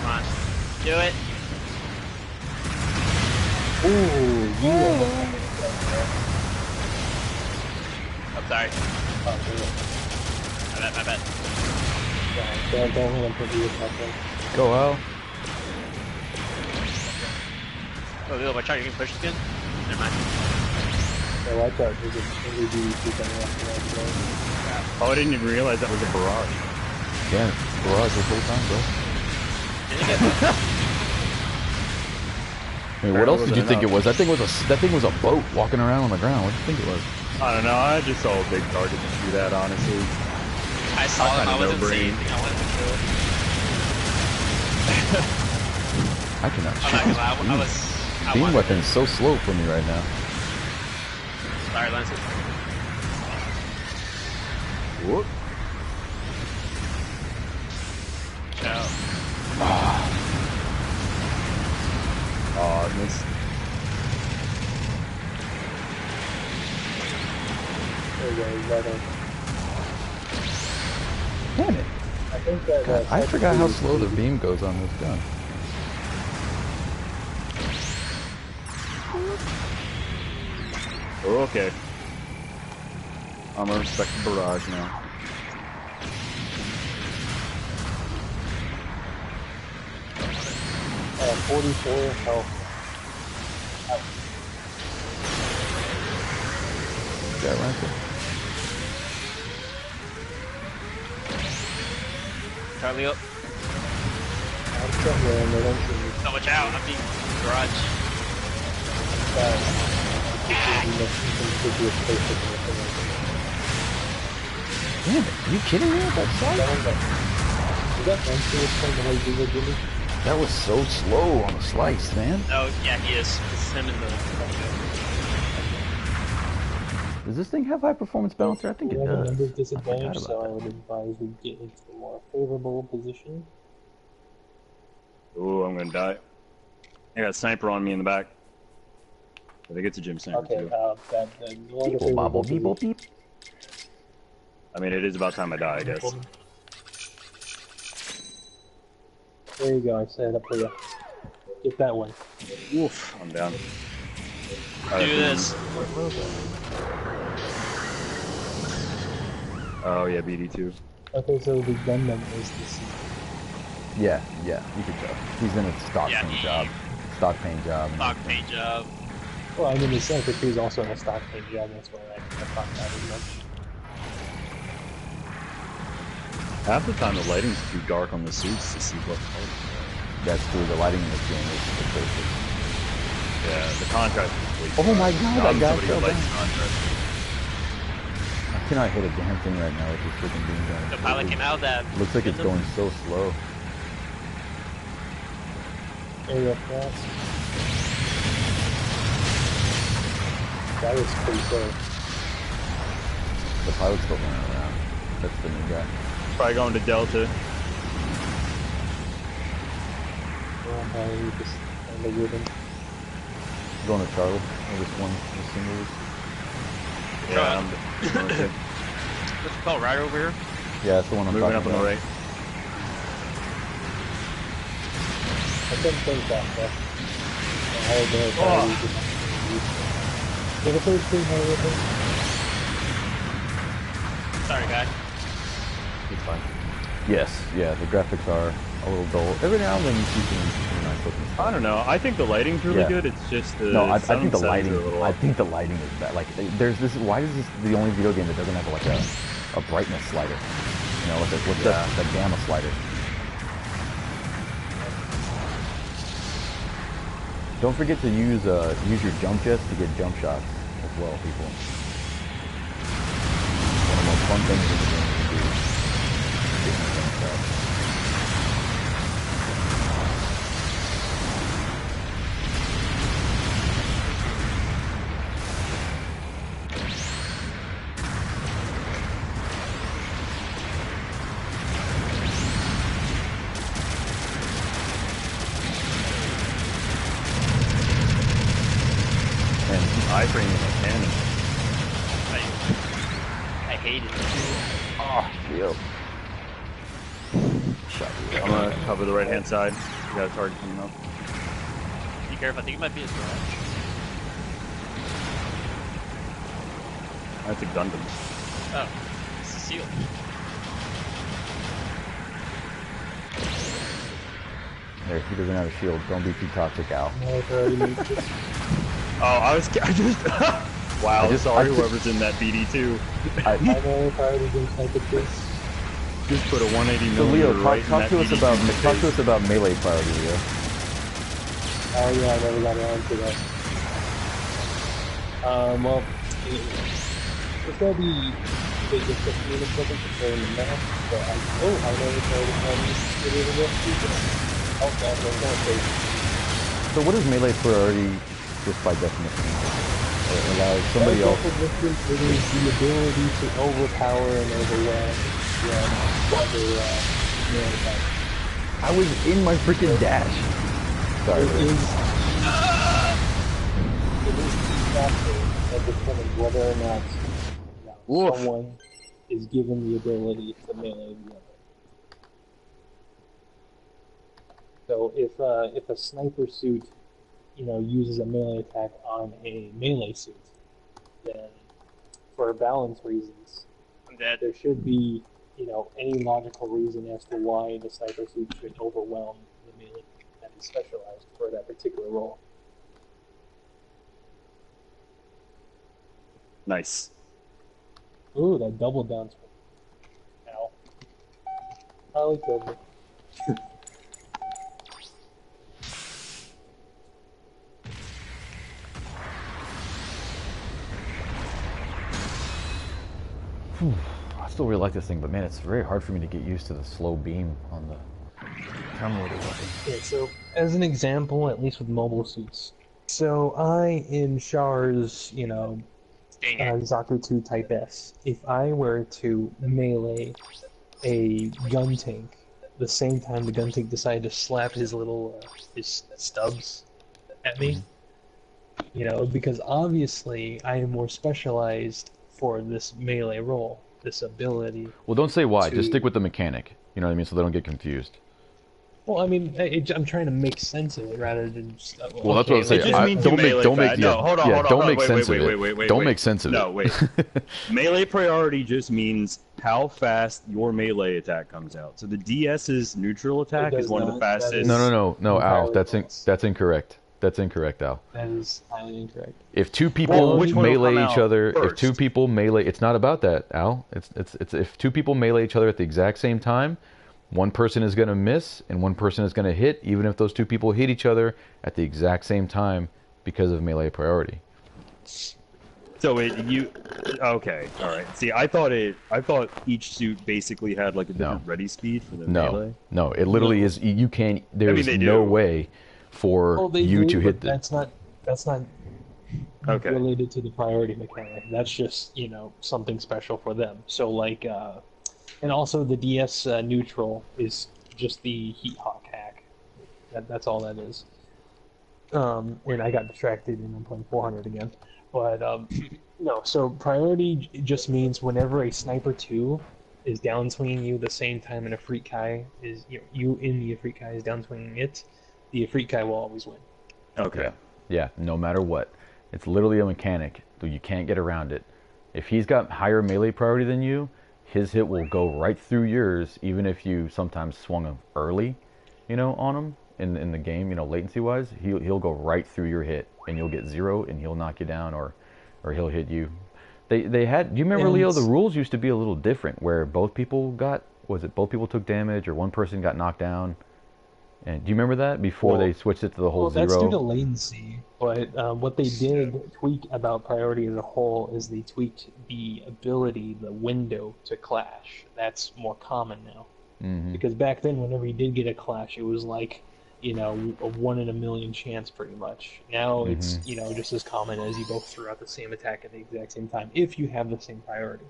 Come on. Do it. Ooh, you almost I'm sorry. oh, My bad. don't let him put you with something. Go out. Oh, Leo, watch out, you can push this again? Never mind. So watch out, there's a LED coming up there. Oh, I didn't even realize that was a barrage. Yeah, garage the whole time, bro. Did it get I mean, what else did you think it was? That thing was a boat walking around on the ground. What did you think it was? I don't know. I just saw a big target to shoot at, honestly. I saw it, kinda I wasn't no-brain. saying anything, I wanted to kill it. I cannot I'm shoot not gonna lie, I this was... beam weapon is so slow for me right now. Sorry, Lance. Whoop. Ciao. Oh, I missed. There you go, you got it. Damn it! I think that. God, I forgot how slow the beam goes on this gun. Oh, okay. I'm gonna respect the barrage now. Uh, 44 health. Got right there. Charlie up. I'm somewhere in the lens. So watch out, I'm being garage. Damn it! Are you kidding me with that slide? Is that Monster playing the way you were doing? That was so slow on the slice, man. Oh, yeah, he is. It's him in the... Does this thing have high performance balancer? I think it We have a does. number of disadvantage, about so I that. would advise we get into a more favorable position. Oh, I'm gonna die. I got a sniper on me in the back. I think it's a gym sniper Okay, too. that more the Beep, bobble, favorable beep, beep. I mean, it is about time I die, I guess. There you go, I set it up for you. Get that one. Oof, I'm down. Do this. Oh yeah, BD2. Okay, so the Gundam is the C. Yeah, you could tell. He's in a stock Yeah, paint he- job. Stock paint job. Stock paint job. Well, I mean, the Sniper 2 is also in a stock paint job, that's why I thought that as much. Half the time the lighting's too dark on the suits to see what color. That's true. The lighting in this game is atrocious. Yeah, the contrast is way too Oh my high. God, I'm that guy somebody who fell likes down. contrast. I cannot hit a damn thing right now with this freaking beam gun. The pilot came out of that. Looks like it's going so slow. There you go, that. That was pretty cool. The pilot's still running around. That's the new guy. Probably going to Delta. Yeah, I just kind of with him. Going to Charlie. Or this one, this single. Yeah, I'm okay. What's it called? Right over here? Yeah, that's the one I'm Moving talking up on about. the right. I couldn't think that, though. I had no Oh. Did the first thing I with him? Sorry, guy. It's fine. Yes, yeah, the graphics are a little dull. Every now and then you see some nice looking stuff. I don't know. I think the lighting's really good. It's just the no. I think the lighting. I think the lighting is bad. Like there's this. Why is this the only video game that doesn't have like a brightness slider? You know, what's that gamma slider? Don't forget to use your jump jets to get jump shots as well, people. One of the most fun things in the game to do is getting jump shots. iframe in a cannon. I hate it. Oh, yep. I'm gonna cover the right hand side. You got a target coming up. Be careful, I think it might be a garage. That's a Gundam. Oh, it's a seal. There, he doesn't have a shield. Don't be too toxic, Al. Oh, I just wow, sorry whoever's in that BD2. I know if I was in sniper this. Just put a 180 So Leo, right talk to us about melee priority, Leo. Oh yeah, I never got around to that. Well, it's gonna be just a few minutes looking for the map, but I know it's already it is a real feature. Oh god, there's no space. So what is melee priority just by definition? It allows somebody else. It is the ability to overpower and overwhelm other melee attacks. I was in my freaking dash. Sorry. It is the factor that determines whether or not someone is given the ability to melee the other. So if a sniper suit, uses a melee attack on a melee suit, then for balance reasons, there should be, any logical reason as to why the sniper suit should overwhelm the melee that is specialized for that particular role. Nice. Ooh, that double down swing. Ow. Probably killed me. I still really like this thing, but man, it's very hard for me to get used to the slow beam on the camera weapon. Yeah, so as an example, at least with mobile suits. So I, in Char's, Zaku 2 Type S, if I were to melee a gun tank, the same time the gun tank decided to slap his little, his stubs at me, because obviously I am more specialized for this melee role, this ability. Well, don't say why. Just stick with the mechanic. You know what I mean? So they don't get confused. Well, I mean, I'm trying to make sense of it rather than just. Well, that's what I'm saying. Don't make sense of it. Don't make sense of it. No, wait. Melee priority just means how fast your melee attack comes out. So the DS's neutral attack is one of the fastest. No, Al. That's incorrect. That's incorrect, Al. That is highly incorrect. If two people melee each other, it's not about that, Al. It's if two people melee each other at the exact same time, one person is going to miss and one person is going to hit, even if those two people hit each other at the exact same time because of melee priority. So okay, all right. See, I thought each suit basically had like a different ready speed for the melee. No, it literally is. You can't. There's no way for you to hit That's not related to the priority mechanic. That's just something special for them. So like, and also the DS neutral is just the Heat Hawk hack. That's all that is. And I got distracted and I'm playing 400 again. But no. So priority just means whenever a Sniper 2 is downswinging you the same time an Ifrit Kai is you in the Ifrit Kai is downswinging it, the Ifrit Kai will always win. Okay. Yeah, no matter what. It's literally a mechanic. You can't get around it. If he's got higher melee priority than you, his hit will go right through yours, even if you sometimes swung him early. on him in the game, latency wise, he'll go right through your hit, and you'll get 0, and he'll knock you down, or he'll hit you. They had. Do you remember, Leo? The rules used to be a little different, where both people took damage, or one person got knocked down? And do you remember that before they switched it to the whole 0? That's due to latency. But what they did tweak about priority as a whole is they tweaked the ability, the window to clash. That's more common now. Mm-hmm. Because back then, whenever you did get a clash, it was like, a 1 in a million chance, pretty much. Now it's, just as common as you both throw out the same attack at the exact same time, if you have the same priority.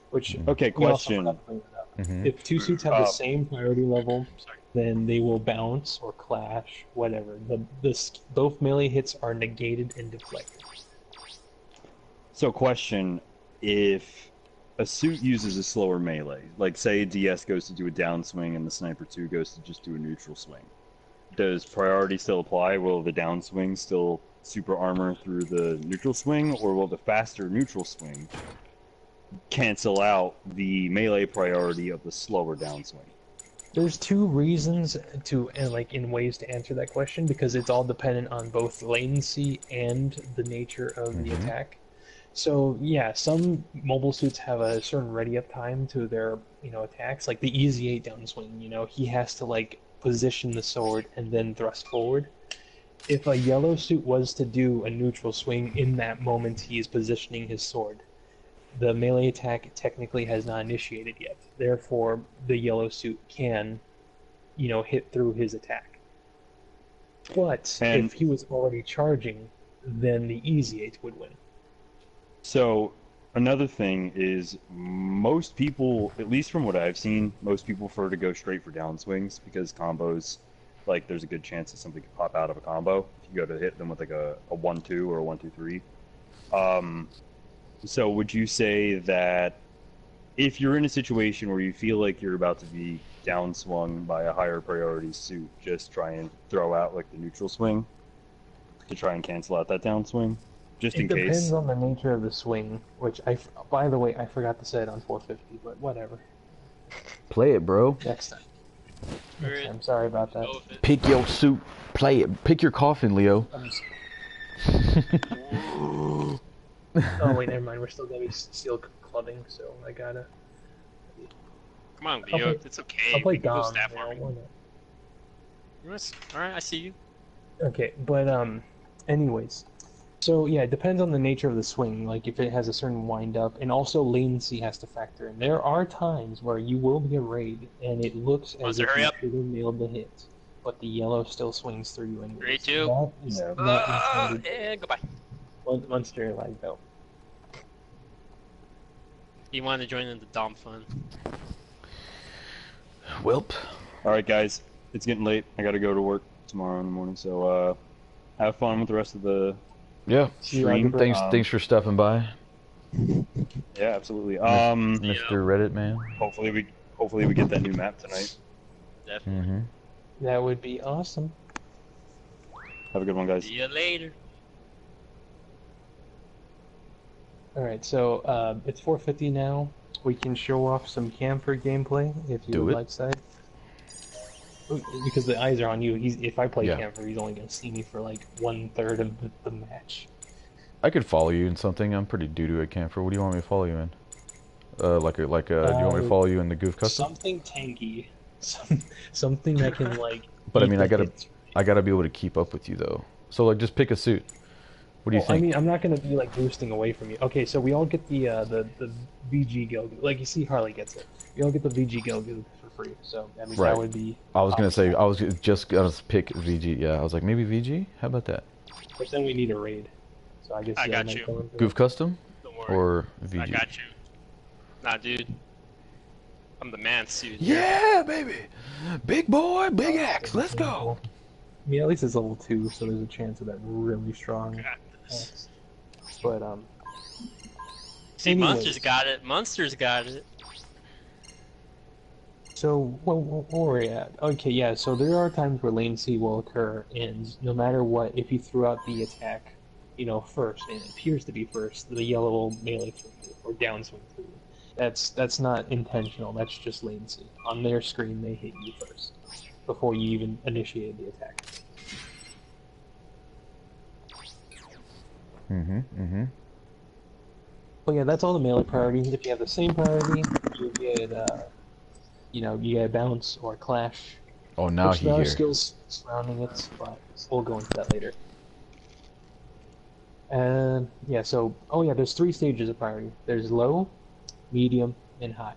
Which, okay, question. If two suits have the same priority level, then they will bounce or clash, whatever. Both melee hits are negated and deflected. So, question: if a suit uses a slower melee, like say DS goes to do a downswing and the Sniper 2 goes to just do a neutral swing, does priority still apply? Will the downswing still super armor through the neutral swing, or will the faster neutral swing cancel out the melee priority of the slower downswing? There's two reasons in ways to answer that question, because it's all dependent on both latency and the nature of the attack. So yeah, some mobile suits have a certain ready up time to their attacks, like the Easy 8 downswing. He has to position the sword and then thrust forward. If a yellow suit was to do a neutral swing in that moment, he is positioning his sword. The melee attack technically has not initiated yet. Therefore, the yellow suit can, hit through his attack. But if he was already charging, then the Easy 8 would win. So, another thing is, most people, at least from what I've seen, most people prefer to go straight for downswings, because combos, there's a good chance that something could pop out of a combo if you go to hit them with a 1-2 or a 1-2-3. So would you say that if you're in a situation where you feel like you're about to be downswung by a higher priority suit, just try and throw out the neutral swing to try and cancel out that downswing, just in case? It depends on the nature of the swing, which by the way, I forgot to say it on 450, but whatever. Play it, bro. Next time. Sorry about that. Pick your suit. Play it. Pick your coffin, Leo. Oh wait, never mind. We're still gonna be steel clubbing, so I gotta. Come on, Leo. It's okay. I'll play Dom. Staff All right, I see you. Okay, but anyways, so yeah, it depends on the nature of the swing. Like if it has a certain wind up, and also latency has to factor in. There are times where you will be a raid, and it looks as if you should have nailed the hit, but the yellow still swings through you anyway. 3, 2. And goodbye. Once you're though. He wanted to join in the Dom fun. Welp. Alright guys, it's getting late. I gotta go to work tomorrow in the morning, so have fun with the rest of the stream. Thanks for stopping by. Yeah, absolutely. Mr. Reddit man. Hopefully we get that new map tonight. Definitely. That would be awesome. Have a good one, guys. See you later. Alright, so it's 4:50 now. We can show off some Camphor gameplay if you would like that. Because the eyes are on you. If I play Camphor, he's only going to see me for 1/3 of the match. I could follow you in something. I'm pretty doo-doo at Camphor. What do you want me to follow you in? Do you want me to follow you in the Goof Custom? Something tanky. Something that can But I mean, I gotta be able to keep up with you though. So just pick a suit. What do you think? I mean, I'm not gonna be boosting away from you. Okay, so we all get the VG Gelgoog. You see, Harley gets it. We all get the VG Gelgoog for free. So I mean, that would be. I was gonna say I was just gonna pick VG. Yeah, I was like maybe VG. How about that? But then we need a raid. So I guess I got you. Goof Custom or VG. I got you. Nah, dude. I'm the man suit. Yeah, baby. Big boy, big axe. Let's go. I mean, at least it's level 2, so there's a chance of that really strong. But see, Monsters got it. Monsters got it. So where were we at? Okay, yeah. So there are times where latency will occur, and no matter what, if you threw out the attack, first, and it appears to be first, the yellow will melee through you or downswing through you. That's not intentional. That's just latency. On their screen, they hit you first. before you even initiated the attack. But yeah, that's all the melee priorities. If you have the same priority, you get you get bounce or clash. Oh, now Which he there are here. skills surrounding it, but we'll go into that later. And yeah, there's 3 stages of priority. There's low, medium, and high.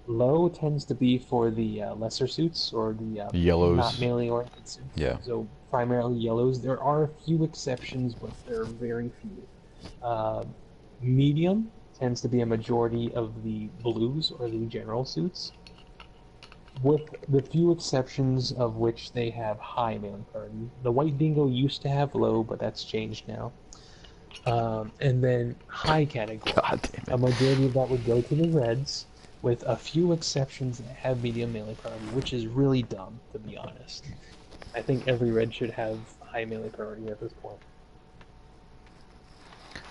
Low tends to be for the lesser suits or the yellows. not melee-oriented suits. Yeah. So primarily yellows. There are a few exceptions, but there are very few. Medium tends to be a majority of the blues or the general suits, with the few exceptions of which they have high melee priority. The white dingo used to have low, but that's changed now. And then high category. God damn it. A majority of that would go to the reds, with a few exceptions that have medium melee priority, which is really dumb, to be honest. I think every red should have high melee priority at this point.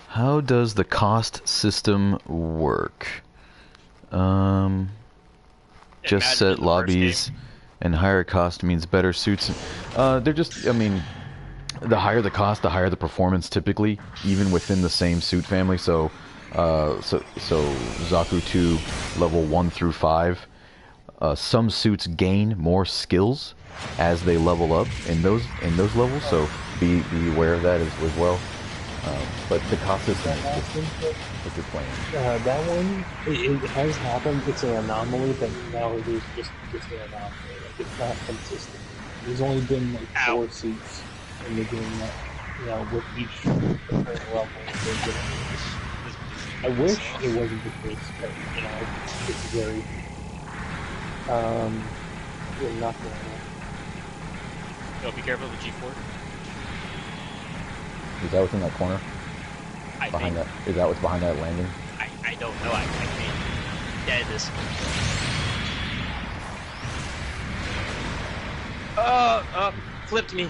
How does the cost system work? Just set lobbies, and higher cost means better suits. They're just, I mean, the higher the cost, the higher the performance typically, even within the same suit family. So Zaku 2 level 1 through 5. Some suits gain more skills as they level up in those levels, so be aware of that as well. But the cost system is just what you're playing. That one, it has happened. It's an anomaly, but now it is just an anomaly. Like, it's not consistent. There's only been like 4 suits in the game that, with each different level. I wish it wasn't the case, but it's very not going on. Yo, be careful of the G4. Is that what's in that corner? Behind that? Is that what's behind that landing? I don't know. I can't. Yeah, it is. Flipped me.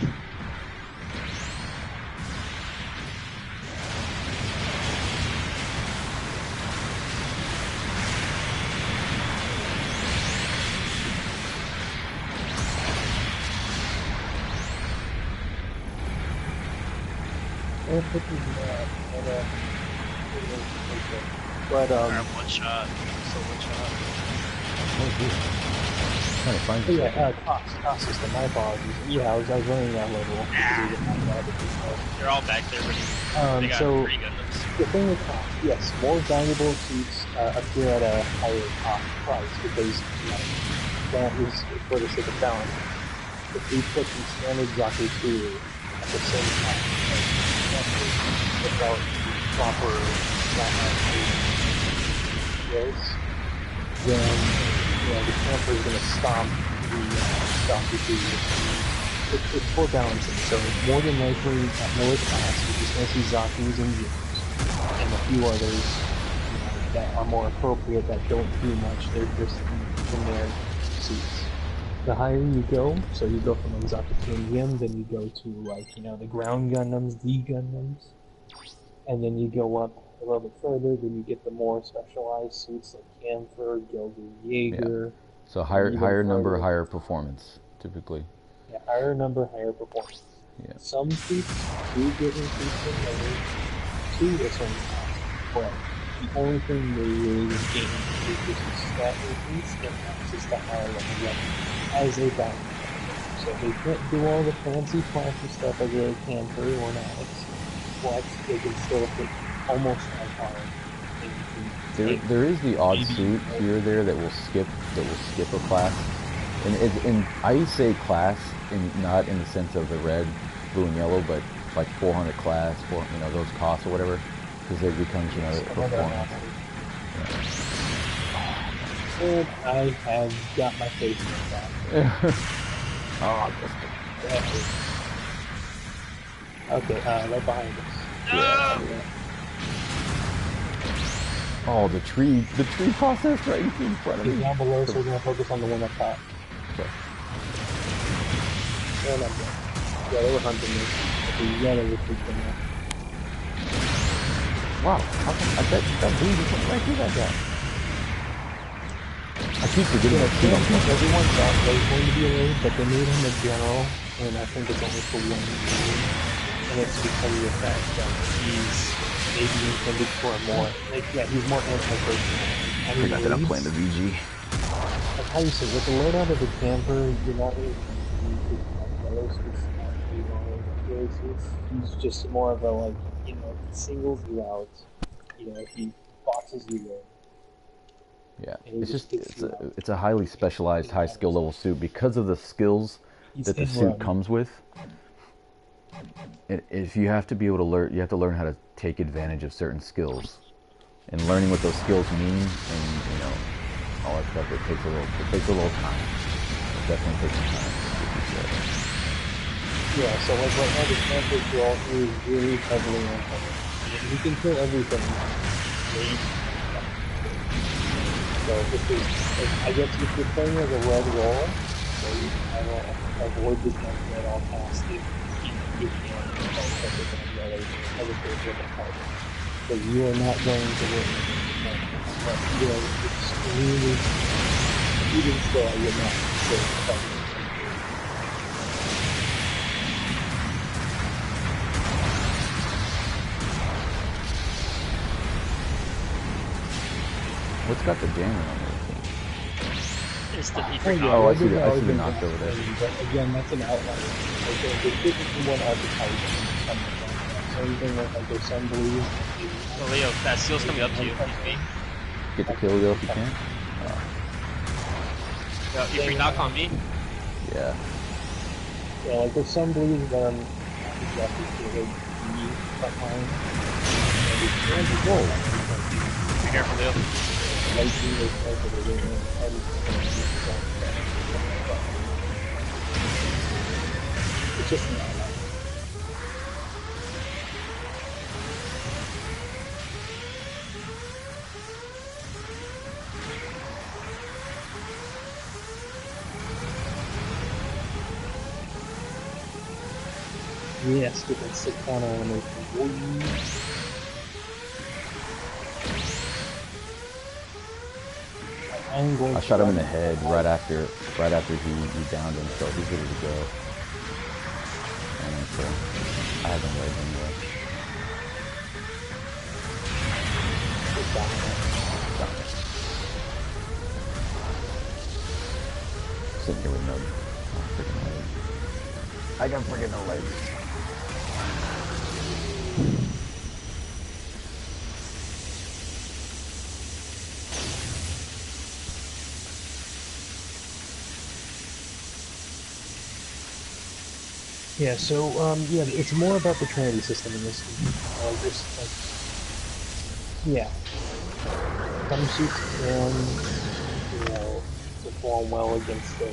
But one shot. So one shot. Trying to find you. Cost system. My apologies. Yeah, I was running that level. They're all back there. They got 3 Gundams. The thing with cost, yes, more valuable suits appear at a higher cost price because that is for the sake of balance. If we put the standard Zaku 2 at the same time, without the proper skills, then the camper is going to stomp the Zaku 2. It's for balancing, so more than likely at lower cost, you're just going to see Zaku's and Jims, and a few others that are more appropriate that don't do much. They're just in their suits. The higher you go, so you go from Zaku 2 and Jim, then you go to the ground Gundams, D Gundams, and then you go up a little bit further, then you get the more specialized suits like Camphor, Gilder, Jaeger. Yeah. So higher number, higher performance, typically. Yeah, higher number, higher performance. Yeah. Some suits do get increased in level to a certain cost, but the only thing they really gain is just a stat increase, and that's just the higher level as a balance. So they can't do all the fancy flashy stuff as they can for or not. But they can still hit almost as hard. There is the odd suit here or there that will skip a class, and I say class not in the sense of the red, blue, and yellow, but like 400 class, those costs or whatever, because it becomes performance. And I have got my face in that. Okay, right behind us. Oh, the tree process right in front of me. Down below, so we're gonna focus on the one up top. Okay. Yeah, they were hunting me. Yeah, they were freaking out. Wow, how come I bet that dude just went right through that guy? I keep forgetting Yeah, to shoot him. everyone thought that was going to be a raid, but they made him a general, and I think it's only for 1 year. And it's because of the fact that he's maybe intended for a more, like, yeah, he's more anti-personal. I forgot that I'm playing the VG. Like how you say, with the loadout of the camper, you're not really taking like yellows races. He's just more of a like, you know, he singles you out, you know, he boxes you in. Yeah, it's a highly specialized, high skill level suit because of the skills that the suit comes with. If you have to be able to learn, you have to learn how to take advantage of certain skills, and learning what those skills mean, and you know, all that stuff. It takes a little time. It definitely takes some time. Yeah, so like right now the campus role is really heavily on him. You can kill everything. So if there's, like, I guess if you're playing as a red role, I will avoid the camping at all costs if you can because you are not going to win. But you know, extremely, even still, you're not safe. What's got the jammer on there? It's the oh, I see the knocked over there. But again, that's an outlier. Okay, there's 51 archetypes. Anything like there's some believe. Oh, Leo, that seal's coming up to you. Get the kill, Leo, if you can. Yeah, if you knock on me. Yeah. Yeah, like there's some believe that I'm not exactly sure they need frontline. Whoa. Be careful, Leo. It's just an outlier. Yeah, stupid sick corner animation. I shot him in the head right after he downed him, so he's ready to go. And so I have him laid anyway. Sitting here with no freaking legs. I got freaking no legs. Yeah, so, yeah, it's more about the Trinity system in this game. Just, like, yeah. Some suits can, you know, perform well against the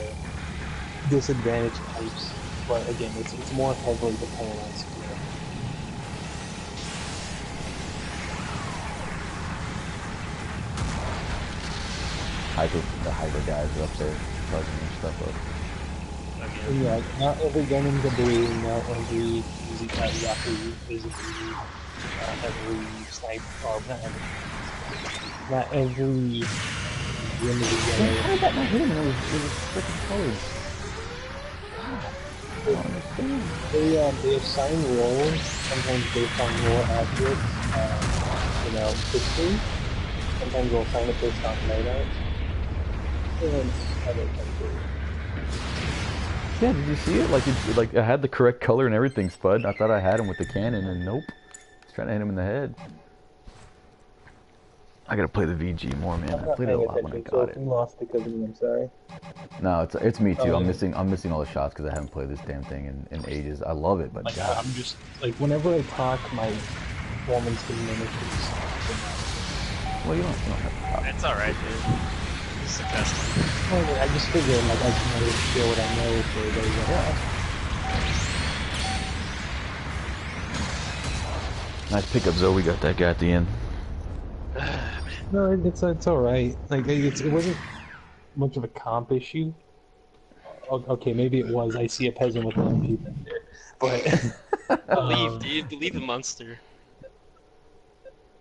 disadvantaged types, but again, it's more heavily dependent on skill. The hyper guys are up there charging stuff up. Yeah, not every Gundam's a blue, not every Yaku is a blue, every snipe, or not every wind is a yellow. How did that not hit him? It was freaking colors. God, I don't understand. They assign roles, sometimes based on role accurate, you know, history. Sometimes they'll assign it based on loadout. And other countries. Yeah, did you see it? Like I had the correct color and everything, Spud. I thought I had him with the cannon, and nope. I was trying to hit him in the head. I gotta play the VG more, man. I played it a lot when I got it. You lost because of me. I'm sorry. No, it's me too. I'm missing all the shots because I haven't played this damn thing in ages. I love it, but like, God. I'm just like whenever I talk, my performance diminishes. Well, you don't have to talk. It's alright, dude. It's successful. Well, I just figured like I can always share what I know for everybody else. Nice pickup, Zoe. We got that guy at the end. No, it's all right. Like it wasn't much of a comp issue. Okay, maybe it was. I see a peasant with an MP there, but believe, dude. Believe the monster.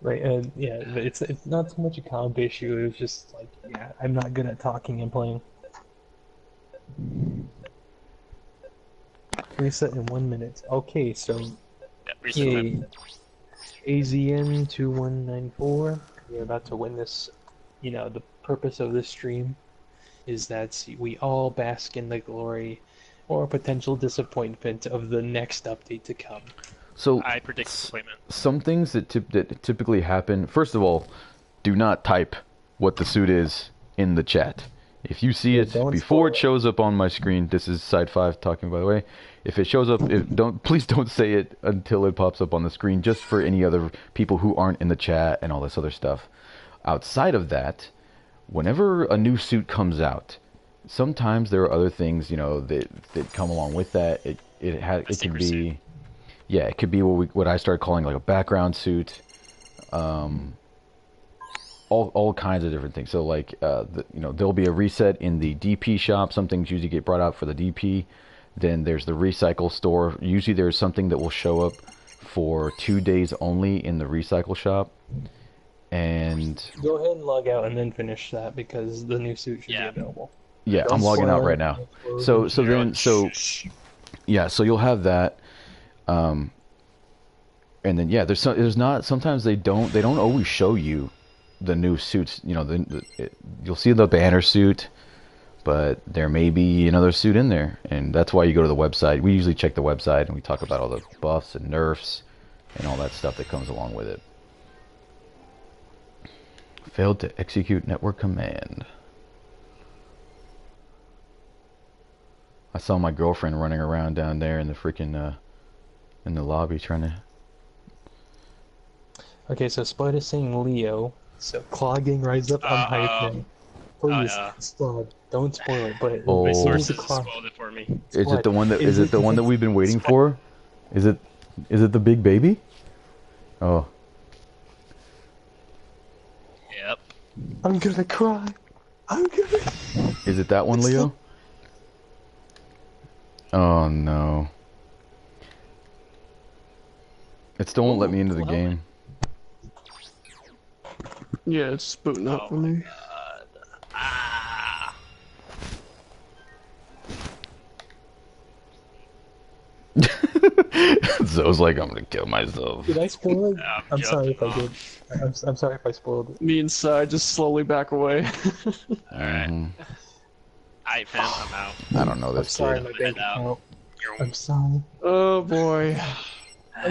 Right, and yeah, it's not so much a comp issue. It was just like, yeah, Yeah, I'm not good at talking and playing. Reset in 1 minute. Okay, so Yeah, reset time. AZN2194. We're about to win this. You know, the purpose of this stream is that we all bask in the glory or potential disappointment of the next update to come. So I predict disappointment. Some things that typically happen. First of all, do not type what the suit is in the chat. If you see it before it shows up on my screen, this is Side 5 talking, by the way. If it shows up, please don't say it until it pops up on the screen, just for any other people who aren't in the chat and all this other stuff. Outside of that, whenever a new suit comes out, sometimes there are other things, you know, that come along with that. It can be suit. Yeah, it could be what I started calling like a background suit. All kinds of different things. So like you know, there'll be a reset in the DP shop. Some things usually get brought out for the DP. Then there's the recycle store. Usually there's something that will show up for 2 days only in the recycle shop. And go ahead and log out and then finish that, because the new suit should be available. Yeah, I'm logging out right now. So you'll have that. And then sometimes they don't always show you the new suits. You know, you'll see the banner suit, but there may be another suit in there, and that's why you go to the website. We usually check the website and we talk about all the buffs and nerfs and all that stuff that comes along with it. Failed to execute network command. I saw my girlfriend running around down there in the freaking in the lobby trying to. Okay, so Spud is saying Leo. So clogging rise up on hype now. Please, Spud, don't spoil it. But my sources spoiled it for me. Is it the one that the one that we've been waiting for? Is it the big baby? Oh. Yep. I'm gonna cry. Is it that one, Leo? Oh no. It still won't let me into the game. Yeah, it's booting up for me. Zoe's like, I'm gonna kill myself. Did I spoil it? I'm sorry if I did. I'm sorry if I spoiled it. Me and Sai just slowly back away. Alright. Alright, fam, I'm out. I don't know this kid. My bank account. I'm sorry. Oh boy.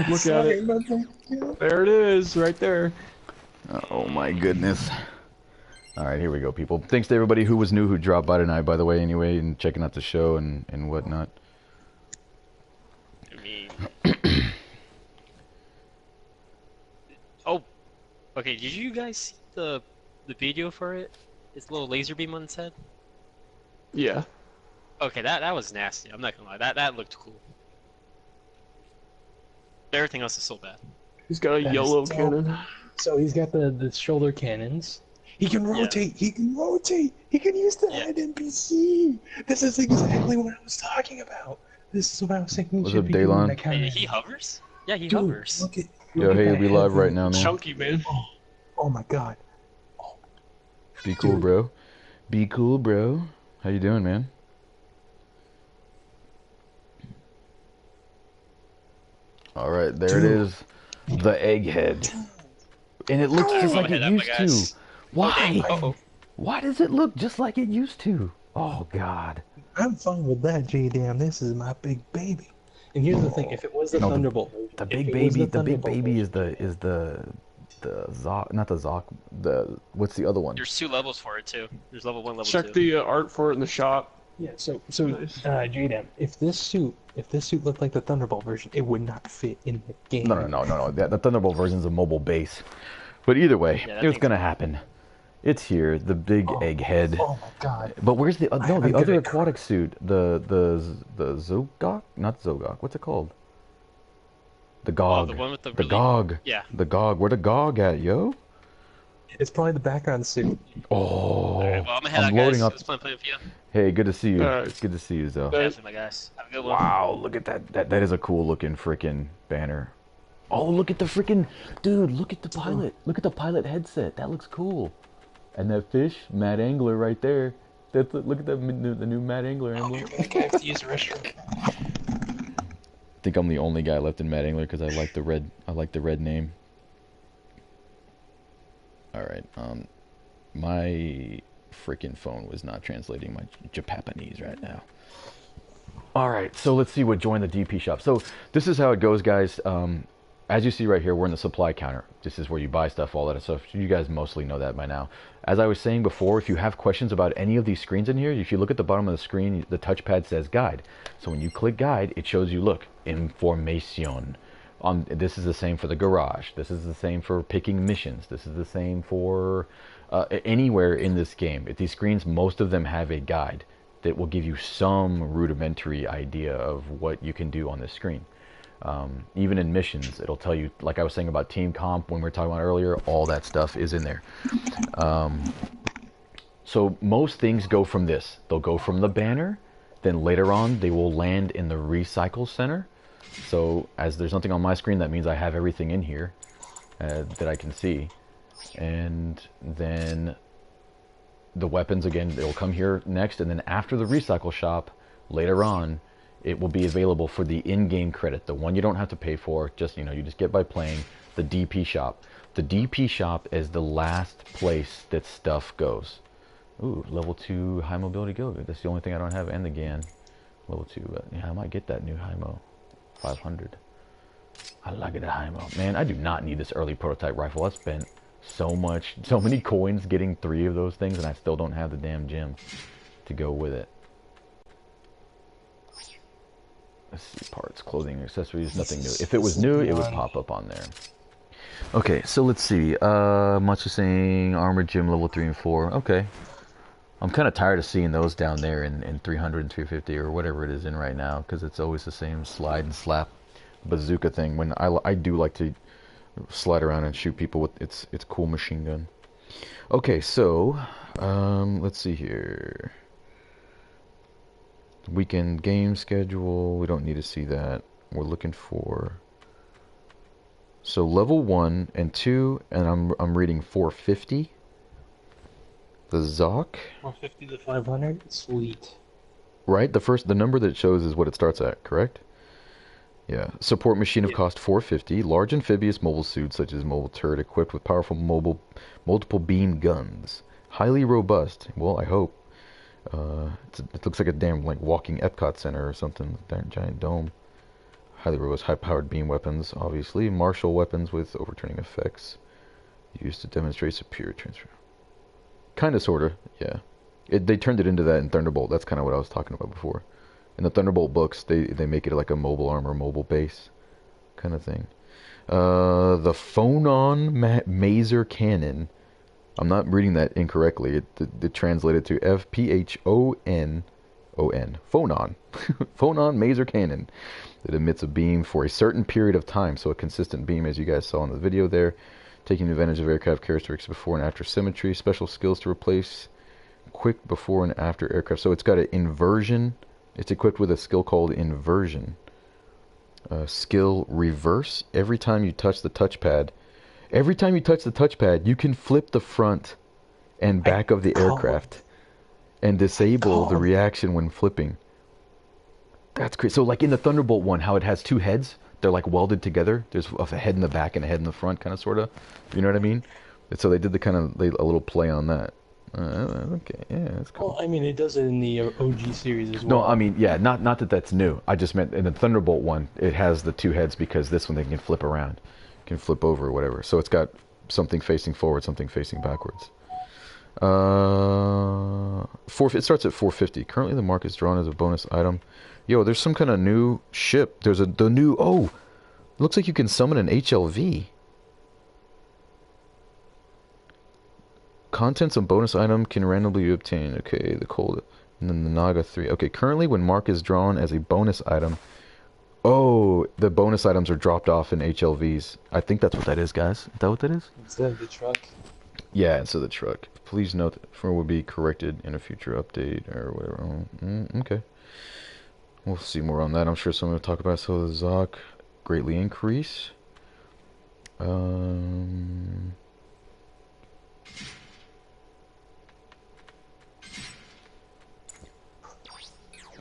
Look at it. There it is, right there. Oh my goodness. Alright, here we go, people. Thanks to everybody who was new, who dropped by tonight, by the way, anyway, and checking out the show and whatnot. Oh, okay. Did you guys see the video for it? It's a little laser beam on its head. Yeah. Okay, that was nasty. I'm not gonna lie. That looked cool. Everything else is so bad. He's got a yellow cannon. So he's got the shoulder cannons. He can rotate. Yeah. He can rotate. He can use the head NPC. This is exactly what I was talking about. This is what I was thinking. What's up, Daylon? Hey, he hovers? Yeah, he hovers. Yo, hey, we live right now, man. Chunky, man. Oh my god. Oh. Be cool, bro. Be cool, bro. How you doing, man? All right, there it is. The egghead. And it looks just like it used to. Why? Why does it look just like it used to? Oh, God. I'm fine with that, J-Damn. This is my big baby. And here's the thing: if it was the Thunderbolt, the big baby is the Zoc, not the Zoc. What's the other one? There's 2 levels for it too. There's level 1, level 2. Check the art for it in the shop. Yeah. So J-Damn, if this suit looked like the Thunderbolt version, it would not fit in the game. No. The Thunderbolt version is a mobile base. But either way, it's gonna happen. It's here, the big egghead. Oh my god! But where's the the other aquatic suit? The Zogok? Not Zogok. What's it called? The Gog. Oh, the one with the Gog. Yeah. The Gog. Where the Gog at, yo? It's probably the background suit. Oh. Right, well, I'm loading up. It was fun playing with you. Hey, good to see you. It's good to see you, Zoe. Definitely, my guys. Have a good one. Wow, look at that. That is a cool looking freaking banner. Oh, look at the freaking dude. Look at the pilot. Look at the pilot headset. That looks cool. And that fish, Mad Angler, right there. Look at that, the new Mad Angler I'll emblem. be back. I have to use the restroom. I think I'm the only guy left in Mad Angler because I like the red. I like the red name. All right. My freaking phone was not translating my Japanese right now. All right. So let's see what join the DP shop. So this is how it goes, guys. As you see right here, we're in the supply counter. This is where you buy stuff, all that stuff. You guys mostly know that by now. As I was saying before, if you have questions about any of these screens in here, if you look at the bottom of the screen, the touchpad says guide. So when you click guide, it shows you, look, information. This is the same for the garage. This is the same for picking missions. This is the same for anywhere in this game. At these screens, most of them have a guide that will give you some rudimentary idea of what you can do on this screen. Even in missions, it'll tell you, like I was saying about team comp when we were talking about earlier, all that stuff is in there. So most things go from this. They'll go from the banner, then later on they will land in the recycle center. So as there's nothing on my screen, that means I have everything in here that I can see. And then the weapons, again, they'll come here next, and then after the recycle shop, later on, it will be available for the in-game credit, the one you don't have to pay for, just, you just get by playing, the DP shop. The DP shop is the last place that stuff goes. Ooh, level 2 high mobility go. That's the only thing I don't have, and the GAN. Level 2, yeah, I might get that new HIMO 500. I like it, a HIMO. Man, I do not need this early prototype rifle. I spent so many coins getting 3 of those things, and I still don't have the damn gem to go with it. Let's see, parts, clothing, accessories, nothing new. If it was new, it would pop up on there. Okay, so let's see. Much is saying armored gym level 3 and 4. Okay. I'm kind of tired of seeing those down there in 300 and 350 or whatever it is in right now, because it's always the same slide and slap bazooka thing. When I do like to slide around and shoot people with its cool machine gun. Okay, so let's see here. Weekend game schedule. We don't need to see that. We're looking for. So level 1 and 2, and I'm reading 450. The Zoc. 450 to 500. Sweet. Right. The number that it shows is what it starts at. Correct. Yeah. Support machine of cost 450. Large amphibious mobile suit such as mobile turret equipped with powerful multiple beam guns. Highly robust. Well, I hope. It looks like a damn walking Epcot Center or something. That giant dome. Highly robust, high-powered beam weapons. Obviously, martial weapons with overturning effects used to demonstrate superior transfer. Kinda, sorta, yeah. They turned it into that in Thunderbolt. That's kind of what I was talking about before. In the Thunderbolt books, they make it like a mobile armor, mobile base kind of thing. The Phonon Maser Cannon. I'm not reading that incorrectly. It translated to Phon. Phonon. Phonon Maser Cannon. It emits a beam for a certain period of time. So a consistent beam, as you guys saw in the video there. Taking advantage of aircraft characteristics before and after symmetry. Special skills to replace quick before and after aircraft. So it's got an inversion. It's equipped with a skill called inversion. Skill reverse. Every time you touch the touchpad, you can flip the front and back of the aircraft and disable the reaction when flipping. That's great. So like in the Thunderbolt one, how it has 2 heads, they're like welded together. There's a head in the back and a head in the front, kind of, sort of. You know what I mean? And so they did a little play on that. Okay, yeah, that's cool. Well, I mean, it does it in the OG series as well. No, I mean, yeah, not that that's new. I just meant in the Thunderbolt one, it has the 2 heads because this one they can flip around, can flip over or whatever. So it's got something facing forward, something facing backwards. It starts at 450. Currently, the mark is drawn as a bonus item. Yo, there's some kind of new ship. There's the new. Oh, looks like you can summon an HLV. Contents of bonus item can randomly be obtained. Okay, the cold, and then the Naga 3. Okay, currently when mark is drawn as a bonus item. Oh, the bonus items are dropped off in HLVs. I think that's what that is, guys. Is that what that is? Instead of the truck. Yeah, instead of the truck. Please note that for will be corrected in a future update or whatever. Okay. We'll see more on that. I'm sure someone will talk about it. So the Zoc greatly increase.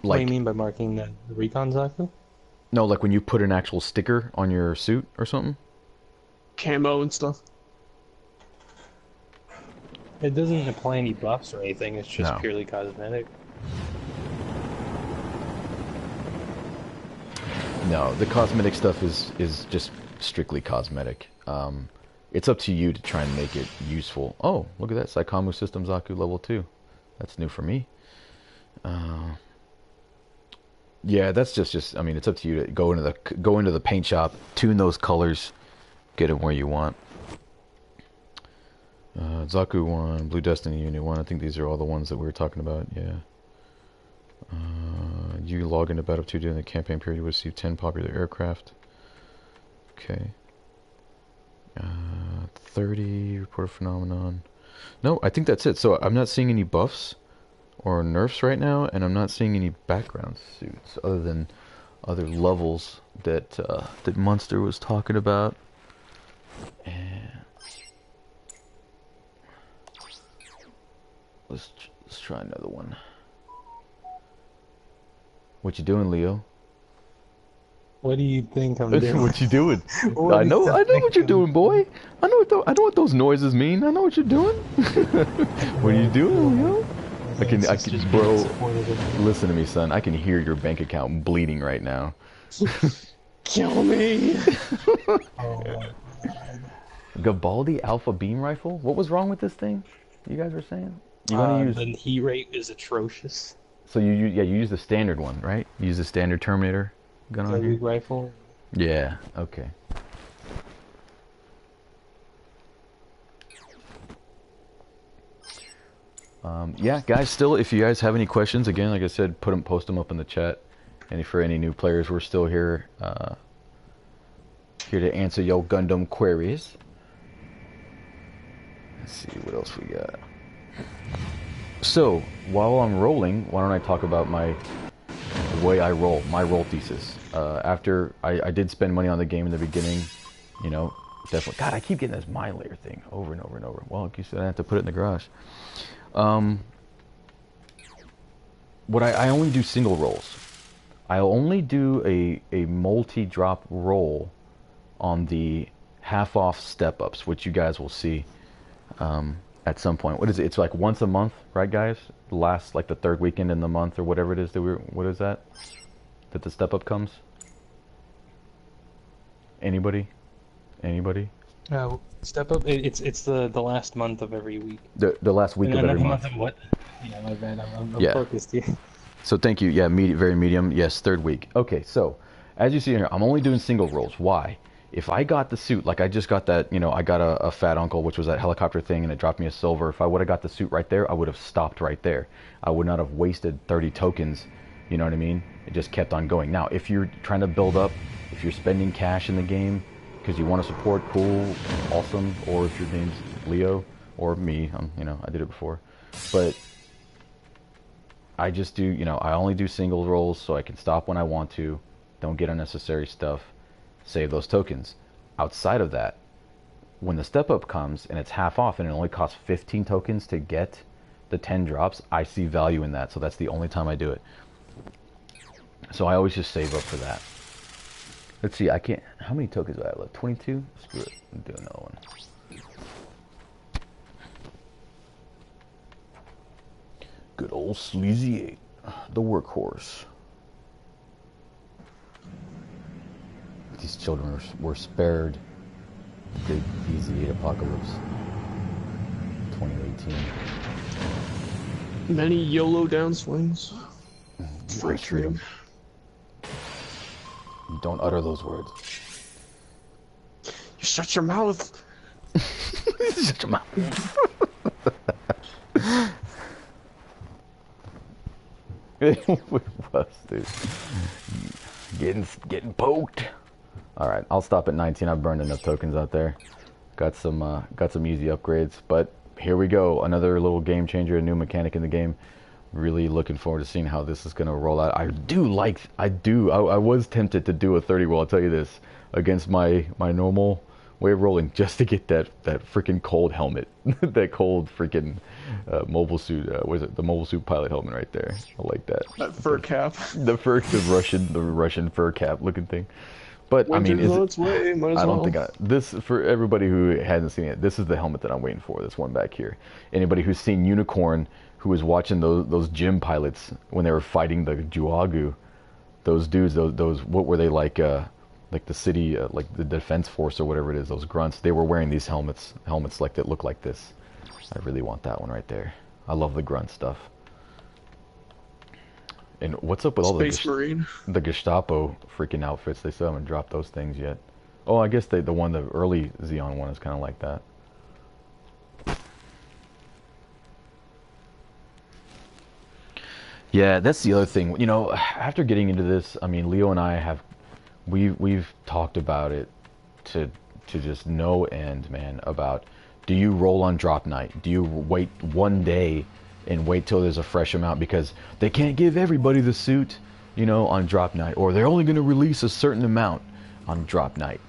What do you mean by marking the recon Zaku? No, like when you put an actual sticker on your suit or something? Camo and stuff. It doesn't apply any buffs or anything, it's just No. purely cosmetic. No, the cosmetic stuff is just strictly cosmetic. It's up to you to try and make it useful. Oh, look at that. Saikamu System Zaku level 2. That's new for me. Yeah, that's just I mean, it's up to you to go into the paint shop, tune those colors, get them where you want. Zaku 1, Blue Destiny Unit 1. I think these are all the ones that we were talking about. Yeah. You log into Battle 2 during the campaign period, you will receive 10 popular aircraft. Okay. 30 report phenomenon. No, I think that's it. So I'm not seeing any buffs or nerfs right now, and I'm not seeing any background suits other than other levels that that Munster was talking about. And let's try another one. What you doing, Leo? What do you think I'm doing? What you doing? I know what you're doing, boy. I know what those noises mean. I know what you're doing. What are you doing, Leo? I can, bro. Listen to me, son. I can hear your bank account bleeding right now. Kill me. Oh my God. Gabaldi Alpha Beam Rifle. What was wrong with this thing? You guys were saying you want to use. The heat rate is atrocious. So you use the standard one, right? You use the standard Terminator gun on here. Rifle. Yeah. Okay. Yeah, guys. Still, if you guys have any questions, again, like I said, post them up in the chat. And for any new players, we're still here, here to answer your Gundam queries. Let's see what else we got. So, while I'm rolling, why don't I talk about the way I roll, my roll thesis. After I did spend money on the game in the beginning, you know, definitely. God, I keep getting this mind layer thing over and over and over. Well, like you said, I have to put it in the garage. What I only do single rolls. I only do a multi-drop roll on the half-off step-ups, which you guys will see at some point. What is it? It's like once a month, right, guys? Last, like the third weekend in the month or whatever it is that what is that? That the step-up comes? Anybody? Step up. It's the last month of every week. The last week of every month. Of what? Yeah, my bad. I'm yeah. focused here. So thank you. Yeah, very medium. Yes, third week. Okay, so as you see here, I'm only doing single rolls. Why? If I got the suit, like I just got that, you know, I got a Fat Uncle, which was that helicopter thing, and it dropped me a silver. If I would have got the suit right there, I would have stopped right there. I would not have wasted 30 tokens. You know what I mean? It just kept on going. Now, if you're trying to build up, if you're spending cash in the game because you want to support, cool, awesome, or if your name's Leo or me, you know, I did it before, but I just do, you know, I only do single rolls so I can stop when I want to, don't get unnecessary stuff, save those tokens. Outside of that, when the step up comes and it's half off and it only costs 15 tokens to get the 10 drops, I see value in that, so that's the only time I do it. So I always just save up for that. Let's see, I can't, how many tokens do I have left? 22? Screw it, I'll do another one. Good old Sleazy 8, the workhorse. These children were spared the big easy 8 apocalypse 2018. Many YOLO downswings. Great freedom. You don't utter those words. You shut your mouth. Shut your mouth. It was, dude. Getting poked. All right, I'll stop at 19. I've burned enough tokens out there. Got some easy upgrades, but here we go. Another little game changer, a new mechanic in the game. Really looking forward to seeing how this is going to roll out. I was tempted to do a 30 roll, I'll tell you this, against my normal way of rolling just to get that freaking cold helmet, that cold freaking mobile suit. What is it? The mobile suit pilot helmet right there. I like that. That fur cap. The Russian fur cap looking thing. But Winter's I mean, on its way. Might as I don't well. think this, for everybody who hasn't seen it, this is the helmet that I'm waiting for. This one back here. Anybody who's seen Unicorn, who was watching those gym pilots when they were fighting the Juagu, those dudes, those what were they like the city, like the defense force or whatever it is, those grunts, they were wearing these helmets like that look like this. I really want that one right there. I love the grunt stuff. And what's up with all the Gestapo freaking outfits? They still haven't dropped those things yet. Oh, I guess the early Xeon one is kind of like that. Yeah, that's the other thing. You know, after getting into this, I mean, Leo and I we've talked about it to just no end, man, about, do you roll on drop night? Do you wait one day and wait till there's a fresh amount, because they can't give everybody the suit, you know, on drop night, or they're only going to release a certain amount on drop night.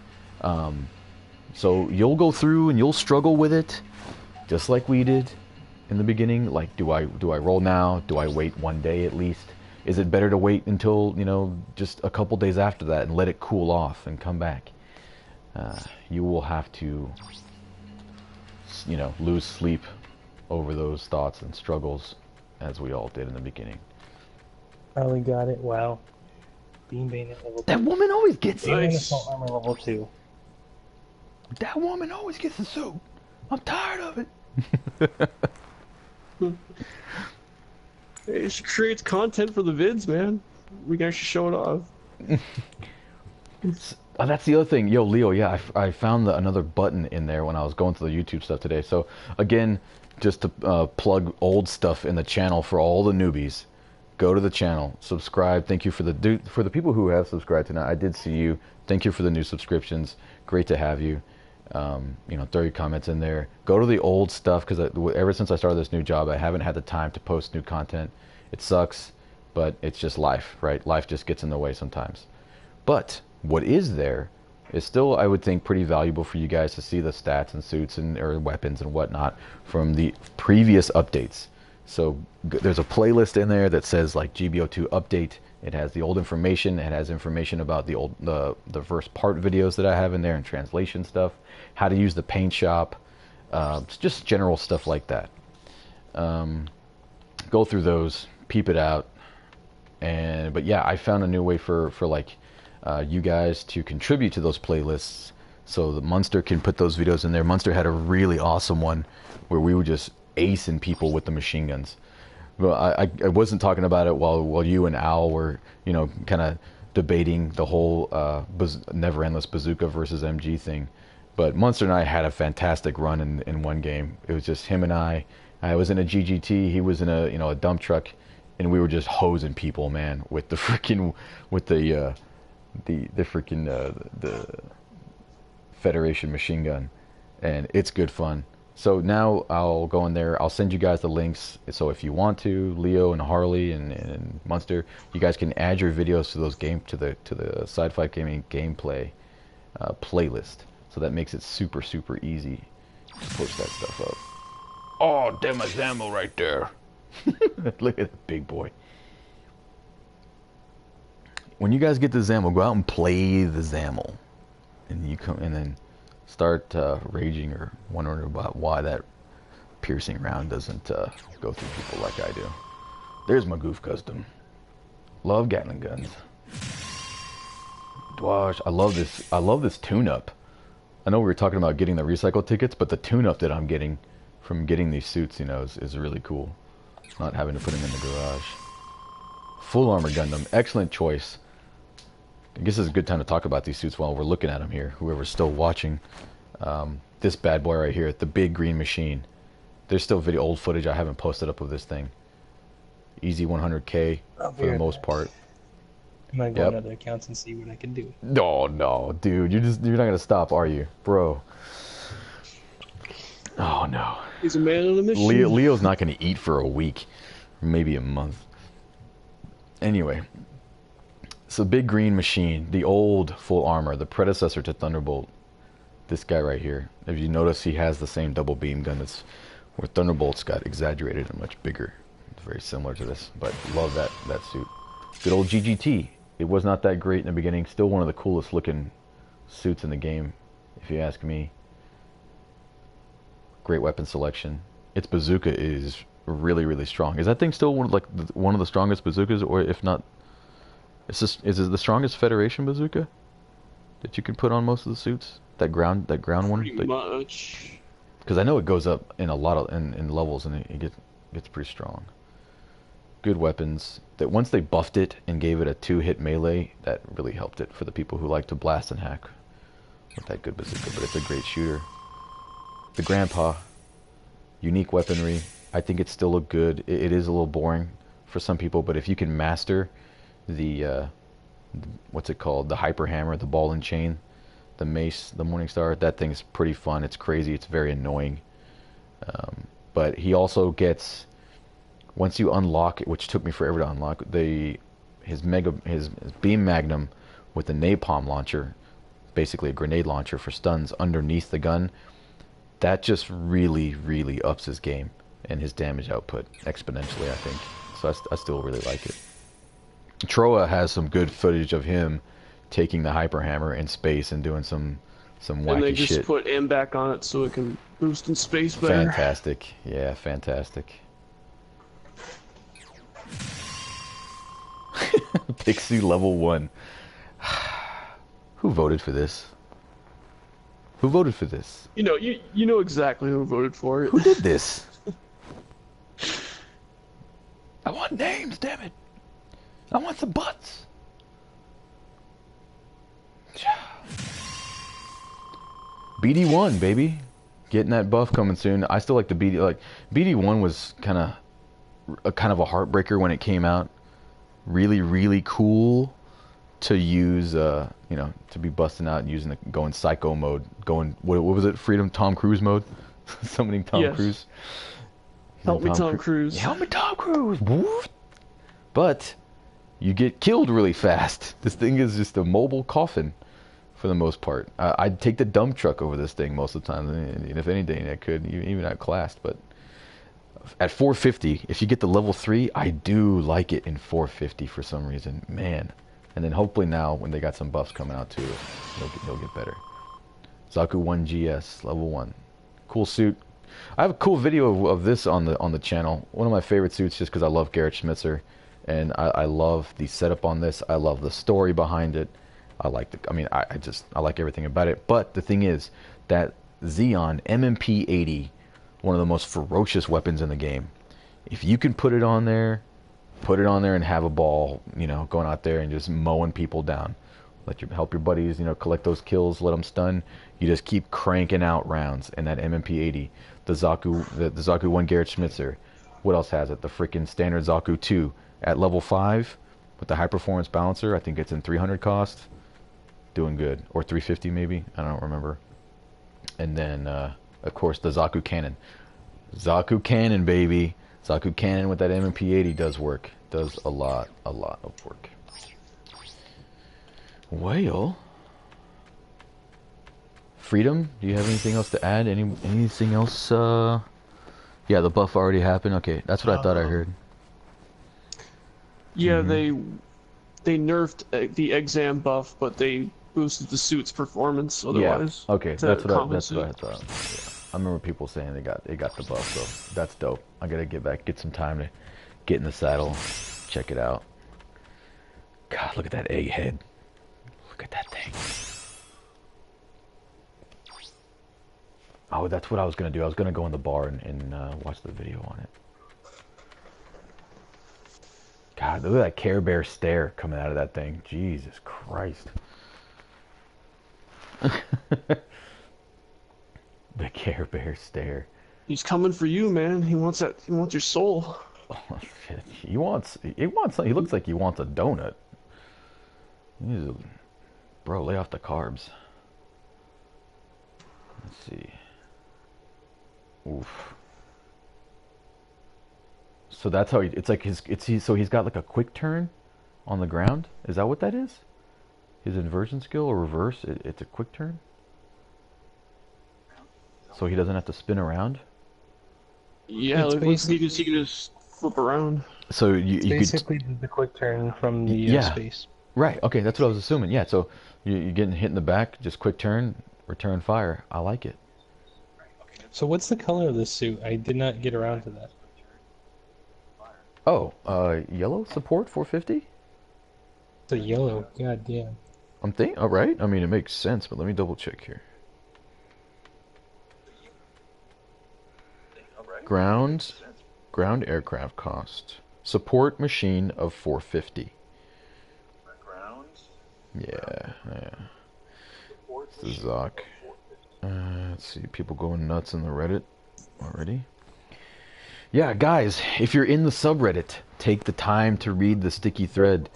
So you'll go through and you'll struggle with it, just like we did in the beginning. Like, do I roll now? Do I wait one day at least? Is it better to wait until, you know, just a couple days after that and let it cool off and come back? You will have to, you know, lose sleep over those thoughts and struggles, as we all did in the beginning. Finally got it. Wow. Beanbane at level 2. That woman always gets it. Nice. Assault armor level 2. That woman always gets the suit. I'm tired of it. It creates content for the vids, man. We can actually show it off. That's the other thing. Yo, Leo, yeah, I found another button in there when I was going through the YouTube stuff today. So, again, just to plug old stuff in the channel for all the newbies. Go to the channel, subscribe. Thank you for the people who have subscribed tonight. I did see you. Thank you for the new subscriptions. Great to have you. You know, throw your comments in there. Go to the old stuff, because ever since I started this new job, I haven't had the time to post new content. It sucks, but it's just life, right? Life just gets in the way sometimes. But what is there is still, I would think, pretty valuable for you guys to see the stats and suits and or weapons and whatnot from the previous updates. So there's a playlist in there that says like GBO2 update. It has the old information. It has information about the first part videos that I have in there and translation stuff, how to use the paint shop, just general stuff like that. Go through those, peep it out, but yeah, I found a new way for like you guys to contribute to those playlists, so the Munster can put those videos in there. Munster had a really awesome one where we were just acing people with the machine guns. Well, I wasn't talking about it while you and Al were, you know, kind of debating the whole Never Endless Bazooka versus MG thing. But Munster and I had a fantastic run in one game. It was just him and I. I was in a GGT, he was in a dump truck, and we were just hosing people, man, with the freaking the Federation machine gun, and it's good fun. So now I'll go in there. I'll send you guys the links. So if you want to, Leo and Harley and Munster, you guys can add your videos to those to the Sci-Fi Gaming gameplay playlist. So that makes it super easy to push that stuff up. Oh, damn, my Zammo right there. Look at the big boy. When you guys get the Zammo, go out and play the Zammo, and you come and then start raging or wondering about why that piercing round doesn't go through people like I do. There's my Goof Custom. Love Gatling guns. Dwash, I love this tune-up. I know we were talking about getting the recycle tickets, but the tune-up that I'm getting from getting these suits, you know, is really cool. Not having to put them in the garage. Full Armor Gundam, excellent choice. I guess it's a good time to talk about these suits while we're looking at them here. Whoever's still watching, this bad boy right here, the big green machine. There's still old footage I haven't posted up of this thing. Easy 100K for the most part. I'm gonna go on other accounts and see what I can do. No, dude, you're not gonna stop, are you, bro? Oh no. He's a man on a mission. Leo's not gonna eat for a week, maybe a month. Anyway. So big green machine, the old full armor, the predecessor to Thunderbolt. This guy right here. If you notice, he has the same double beam gun that's where Thunderbolts got exaggerated and much bigger. It's very similar to this, but love that suit. Good old GGT. It was not that great in the beginning. Still one of the coolest looking suits in the game, if you ask me. Great weapon selection. Its bazooka is really, really strong. Is that thing still one of the strongest bazookas, or if not, is it the strongest Federation bazooka that you can put on most of the suits? That ground one. Pretty much. Because I know it goes up in a lot of in levels, and it gets pretty strong. Good weapons. That once they buffed it and gave it a 2-hit melee, that really helped it for the people who like to blast and hack with that good bazooka. But it's a great shooter. The Grandpa, unique weaponry. I think it still look good. It is a little boring for some people, but if you can master the what's it called, the hyper hammer, the ball and chain, the mace, the Morningstar, that thing's pretty fun. It's crazy. It's very annoying. But he also gets, once you unlock it, which took me forever to unlock, his beam magnum with the napalm launcher, basically a grenade launcher for stuns underneath the gun. That just really, really ups his game and his damage output exponentially, I think. So I still really like it. Troa has some good footage of him taking the hyper hammer in space and doing some wacky shit. And they just put M back on it so it can boost in space better. Fantastic. Yeah, fantastic. Pixie level 1. Who voted for this? Who voted for this? You know exactly who voted for it. Who did this? I want names, damn it. I want some butts. BD1, baby. Getting that buff coming soon. I still like the BD. Like BD1 was kind of a heartbreaker when it came out. Really, really cool to use. To be busting out and using going psycho mode. Going what was it? Freedom Tom Cruise mode. Summoning Tom Cruise. Help me, Tom Cruise. Help me, Tom Cruise. But you get killed really fast. This thing is just a mobile coffin for the most part. I'd take the dump truck over this thing most of the time, and if anything I could, even outclassed. But at 450, if you get the level 3, I do like it in 450 for some reason, man. And then hopefully now, when they got some buffs coming out too, they'll get better. Zaku 1GS, level 1. Cool suit. I have a cool video of this on the channel. One of my favorite suits just because I love Garrett Schmitzer. And I love the setup on this. I love the story behind it. I like I like everything about it. But the thing is that Xeon MMP-80, one of the most ferocious weapons in the game. If you can put it on there and have a ball, going out there and just mowing people down. Help your buddies, collect those kills, let them stun. You just keep cranking out rounds. And that MMP-80, the Zaku 1 Garrett Schmitzer. What else has it? The freaking standard Zaku 2 at level 5 with the high performance balancer. I think it's in 300 cost. Doing good. Or 350 maybe. I don't remember. And then, of course, the Zaku Cannon. Zaku Cannon, baby. Zaku Cannon with that MMP-80 does work. Does a lot of work. Well, Freedom, do you have anything else to add? Anything else? Yeah, the buff already happened. Okay, that's what I thought I heard. Yeah, they nerfed the exam buff, but they boosted the suit's performance otherwise. Yeah. Okay, that's what I thought. Yeah. I remember people saying they got the buff, so that's dope. I gotta get some time to get in the saddle, check it out. God, look at that egghead. Look at that thing. Oh, that's what I was gonna do. I was gonna go in the bar and watch the video on it. God, look at that Care Bear stare coming out of that thing. Jesus Christ. The Care Bear stare. He's coming for you, man. He wants your soul. Oh, shit. He looks like he wants a donut. Bro, lay off the carbs. Let's see. Oof. So that's how so he's got like a quick turn on the ground. Is that what that is? His inversion skill or reverse? It's a quick turn. so he doesn't have to spin around. Yeah, It's like he can just flip around. So you could basically the quick turn from the yeah, space. right. Okay, that's what I was assuming. Yeah, so you're getting hit in the back, just quick turn, return fire. I like it. So what's the color of this suit? I did not get around to that. Oh, yellow support 450. It's a yellow. God damn. I'm thinking. All right. I mean, it makes sense, but let me double check here. Ground aircraft cost. Support machine of 450. Yeah. It's the Zoc. Let's see, people going nuts in the Reddit already. Yeah, guys, if you're in the subreddit, take the time to read the sticky thread.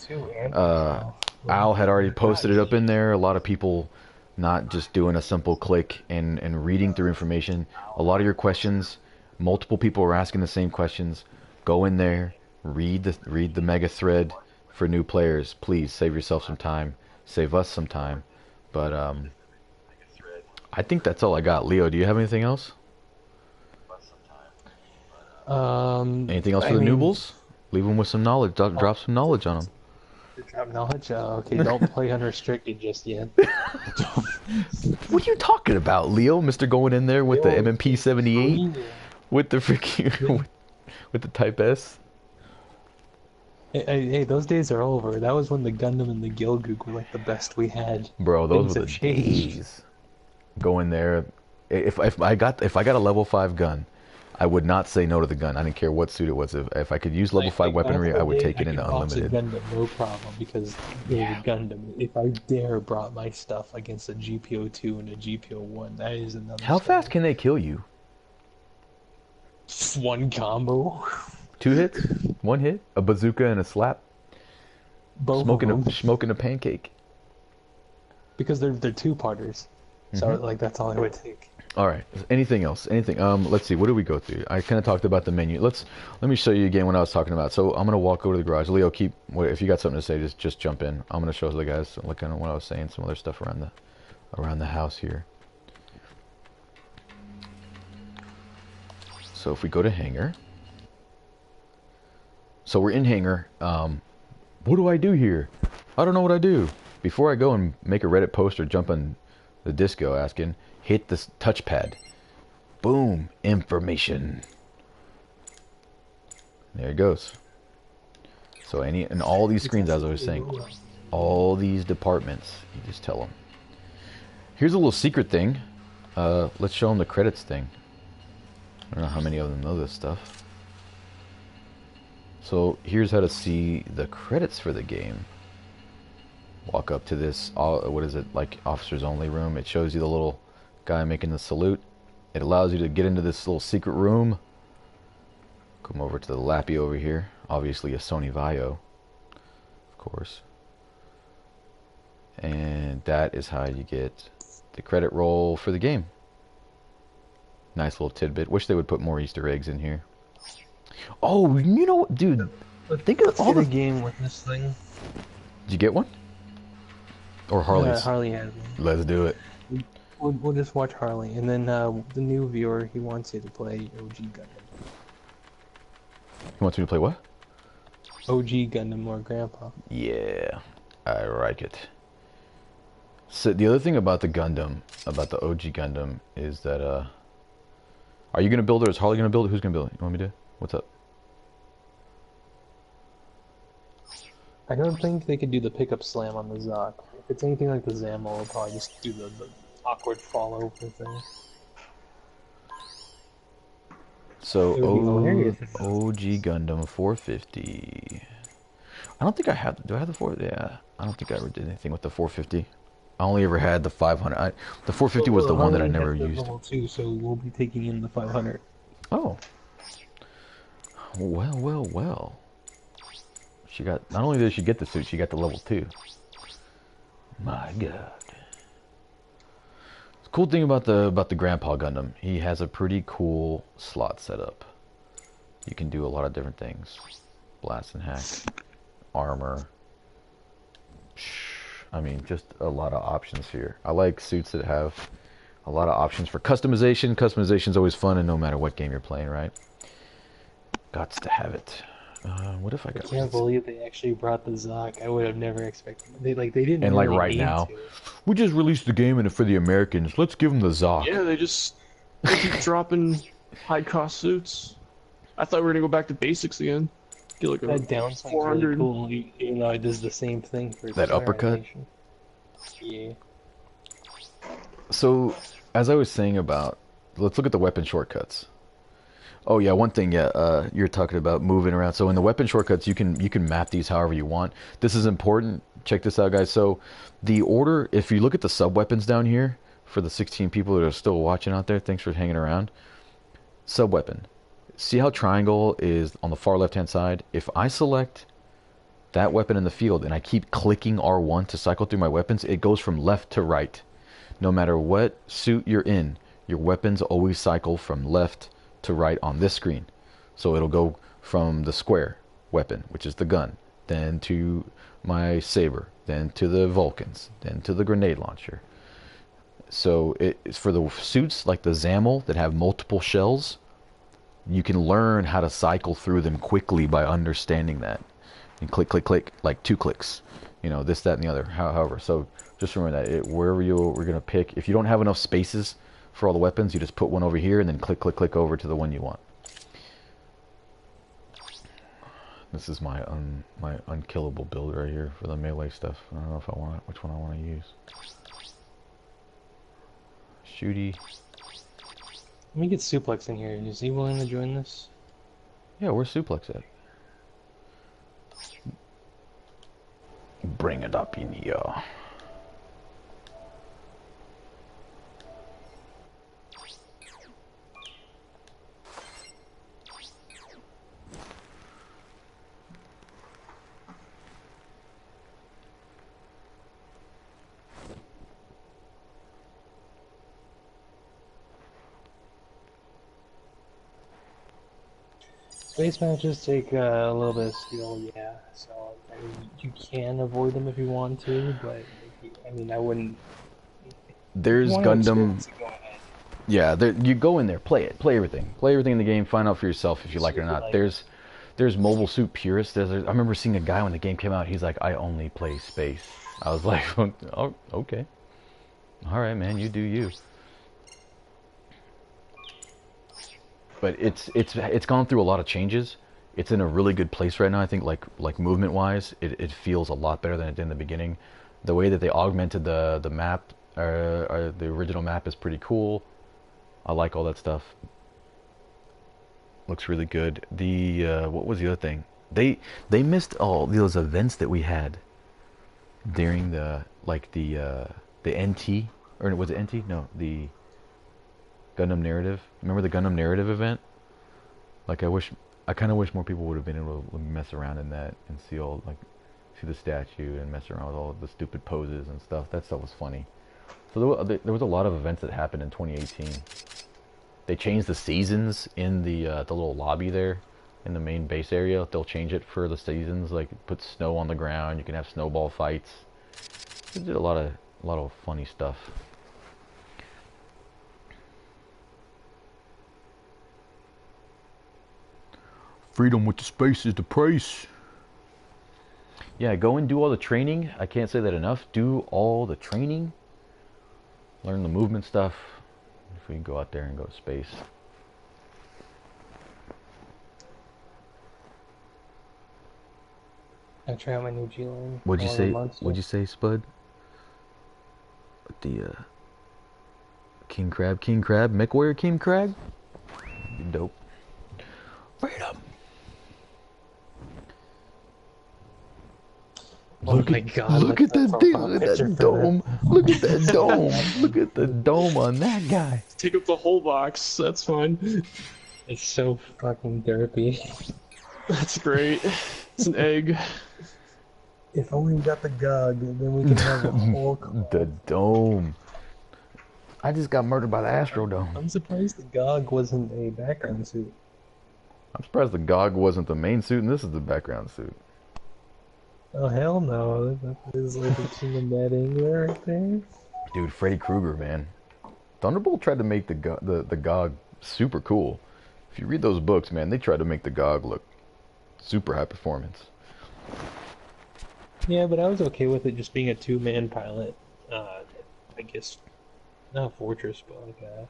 Al had already posted it up in there. A lot of people not just doing a simple click and reading through information. A lot of your questions, multiple people are asking the same questions. Go in there, read the mega thread for new players. Please save yourself some time, save us some time. But I think that's all I got. Leo, do you have anything else? Anything else for the noobles? Leave them with some knowledge. Drop some knowledge on them. Drop knowledge? Okay, don't play unrestricted just yet. What are you talking about, Leo? Mr. going in there with the MMP 78? With the freaking... with the Type S? Hey, those days are over. That was when the Gundam and the Gilgoog were like the best we had. Bro, those were the days. Go in there. If I got a level 5 gun, I would not say no to the gun. I didn't care what suit it was. If I could use level 5 weaponry, I would take it into unlimited. Gundam, no problem, because it was a Gundam. If I dare brought my stuff against a GPO2 and a GPO1, that is another How story. fast can they kill you? One combo. 2 hits? 1 hit? A bazooka and a slap? Both Smoking a pancake. Because they're two-parters. So like that's all it would take. All right. Anything else? Anything? Let's see. What did we go through? I kind of talked about the menu. Let me show you again what I was talking about. So I'm gonna walk over to the garage. Leo, if you got something to say, just jump in. I'm gonna show the guys looking at what I was saying, some other stuff around the house here. So if we go to hangar. So we're in hangar. What do I do here? I don't know what I do. Before I go and make a Reddit post or jump on the disco asking, hit this touchpad. Boom, information. There it goes. So and all these screens, as I was saying, all these departments, you just tell them. Here's a little secret thing. Let's show them the credits thing. I don't know how many of them know this stuff. So here's how to see the credits for the game. Walk up to this, what is it, like officers only room. It shows you the little guy making the salute. It allows you to get into this little secret room. Come over to the Lappy over here. Obviously a Sony Vaio, of course. And that is how you get the credit roll for the game. Nice little tidbit. Wish they would put more Easter eggs in here. Oh, you know what, dude? Think of all the game with this thing. Did you get one? Or Harley's? Yeah, Harley has one. Let's do it. We'll just watch Harley, and then the new viewer, he wants you to play OG Gundam. He wants me to play what? OG Gundam or Grandpa. Yeah, I like it. So the other thing about the Gundam, about the OG Gundam, is that are you gonna build it or is Harley gonna build it? Who's gonna build it? You want me to? What's up? I don't think they could do the pickup slam on the Zoc. If it's anything like the Zamo, we'll probably just do the awkward fall over thing. So OG Gundam 450. I don't think I have. Do I have the 4? Yeah, I don't think I ever did anything with the 450. I only ever had the 500. The 450 was the one that I never used. Level 2, so we'll be taking in the 500. Oh. Well. She got, not only did she get the suit, she got the level 2. My God. The cool thing about the Grandpa Gundam, he has a pretty cool slot setup. You can do a lot of different things. Blast and hack, armor. I mean, just a lot of options here. I like suits that have A lot of options for customization. Customization's always fun, and no matter what game you're playing, right? Gots to have it. What if I got? I can't believe they actually brought the Zoc. I would have never expected. They didn't. And really like right need now, to. we just released the game and for the Americans. Let's give them the Zoc. Yeah, they keep dropping high cost suits. I thought we were gonna go back to basics again. Get like a That downsight's 400. really cool. Even though it does the same thing for That star uppercut? animation. Yeah. So, as I was saying about, let's look at the weapon shortcuts. Oh yeah, one thing, yeah, you're talking about moving around. So in the weapon shortcuts, you can map these however you want. This is important. Check this out, guys. So the order, if you look at the sub weapons down here, for the 16 people that are still watching out there, thanks for hanging around. Sub weapon. See how triangle is on the far left hand side? If I select that weapon in the field and I keep clicking R1 to cycle through my weapons, it goes from left to right. No matter what suit you're in, your weapons always cycle from left to right on this screen. So it'll go from the square weapon, which is the gun, then to my saber, then to the Vulcans, then to the grenade launcher. So it's for the suits like the Zamel that have multiple shells, you can learn how to cycle through them quickly by understanding that. And click, click, click, like 2 clicks. You know, this, that, and the other. However, so just remember that wherever we're going to pick, if you don't have enough spaces for all the weapons, you just put one over here and then click, click, click over to the one you want. This is my unkillable build right here for the melee stuff. I don't know if I want which one I want to use. Shooty. Let me get Suplex in here. Is he willing to join this? Yeah, where's Suplex at? Bring it up in here. Space matches take a little bit of skill, yeah. So I mean, you can avoid them if you want to, but I mean, I wouldn't. There's Gundam. Yeah, you go in there, play everything in the game, find out for yourself if you like it or not. There's mobile suit purists. I remember seeing a guy when the game came out. He's like, I only play space. I was like, oh, okay, all right, man, you do you. But it's gone through a lot of changes. It's in a really good place right now. I think like movement wise, it feels a lot better than it did in the beginning. The way that they augmented the map, the original map is pretty cool. I like all that stuff. Looks really good. The what was the other thing? They missed all those events that we had during the NT, or was it NT? No, the Gundam Narrative. Remember the Gundam Narrative event? Like I kind of wish more people would have been able to mess around in that and see the statue and mess around with all the stupid poses and stuff. That stuff was funny. So there was a lot of events that happened in 2018. They changed the seasons in the little lobby there in the main base area. They'll change it for the seasons, like put snow on the ground. You can have snowball fights. They did a lot of funny stuff. Freedom with the space is the price. Yeah, go and do all the training. I can't say that enough. Do all the training. Learn the movement stuff. If we can go out there and go to space. I try out my new G-Line. What'd you say, Spud? The King Crab, MechWarrior King Crab? Dope. Freedom. Oh my god. Look at that dome. Look at that dome. Look at the dome on that guy. Take up the whole box. That's fine. It's so fucking derpy. That's great. It's an egg. If only we got the GOG, then we can have a whole The dome. I just got murdered by the Astrodome. I'm surprised the GOG wasn't a background suit. I'm surprised the GOG wasn't the main suit and this is the background suit. Oh hell no, that is like a Gundam Battle right there. Dude, Freddy Krueger, man. Thunderbolt tried to make the GOG super cool. If you read those books, man, they tried to make the GOG look super high performance. Yeah, but I was okay with it just being a two-man pilot. I guess not a fortress, but like a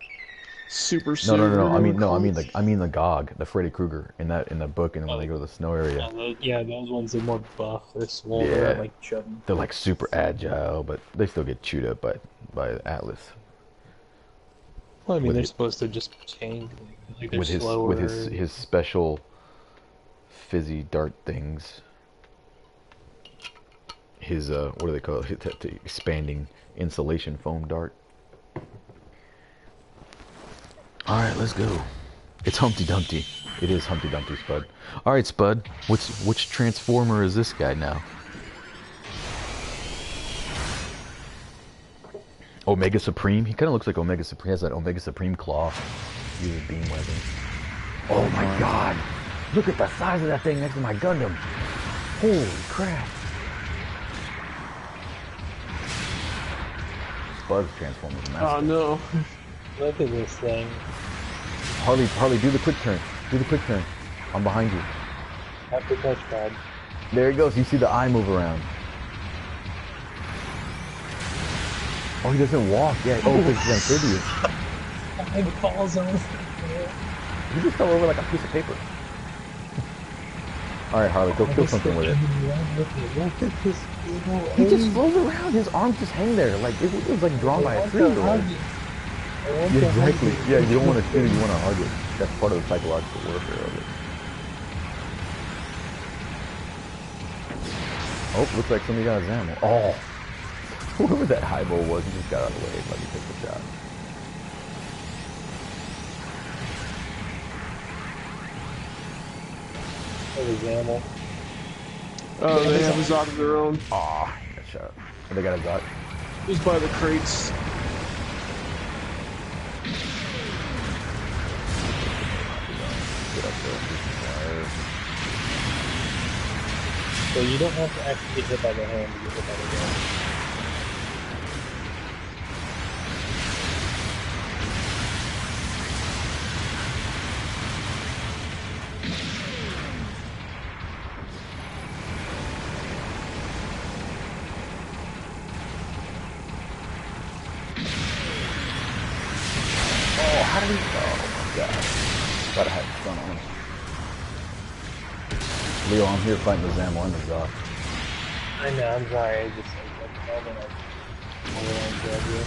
Super No. I mean, no. I mean the GOG, the Freddy Krueger in the book, and when they go to the snow area. Those ones are more buff. They're swole. Yeah. They're like chubby. They're like super agile, but they still get chewed up by Atlas. Well, I mean, they're supposed to just tank. Like they're slower. With his special fizzy dart things. His what do they call it? The expanding insulation foam dart. All right, let's go. It's Humpty Dumpty. It is Humpty Dumpty, Spud. All right, Spud. Which transformer is this guy now? Omega Supreme. He kind of looks like Omega Supreme. He has that Omega Supreme claw. Uses beam weapons. Oh my God! Look at the size of that thing next to my Gundam. Holy crap! Spud's transformers massive. Oh no! Look at this thing. Harley, do the quick turn. Do the quick turn. I'm behind you. Have the touchpad. There he goes. You see the eye move around. Oh, he doesn't walk. Yeah. Oh, because he's amphibious. It falls on. He just fell over like a piece of paper. All right, Harley, go kill something with it. Look at this. He just flows around. His arms just hang there. Like it was like drawn by a 3-year-old. Yeah, exactly. Yeah, you don't want to shoot it. You want to hug it. That's part of the psychological warfare of it. Oh, looks like somebody got a Zamel. Oh, whoever that highball was, he just got out of the way and let me take the shot. There's a Zamel. Oh, they have a Zod of their own. Aw, he got shot. Oh, they got a Zod. He's by the crates. Get up there. So you don't have to actually get hit by the hand to get hit by the gun. Oh, how did he? Oh my God! Gotta have fun on him. Leo, I'm here fighting the Zamel and the Zod. I know, I'm sorry, I just like that grab you.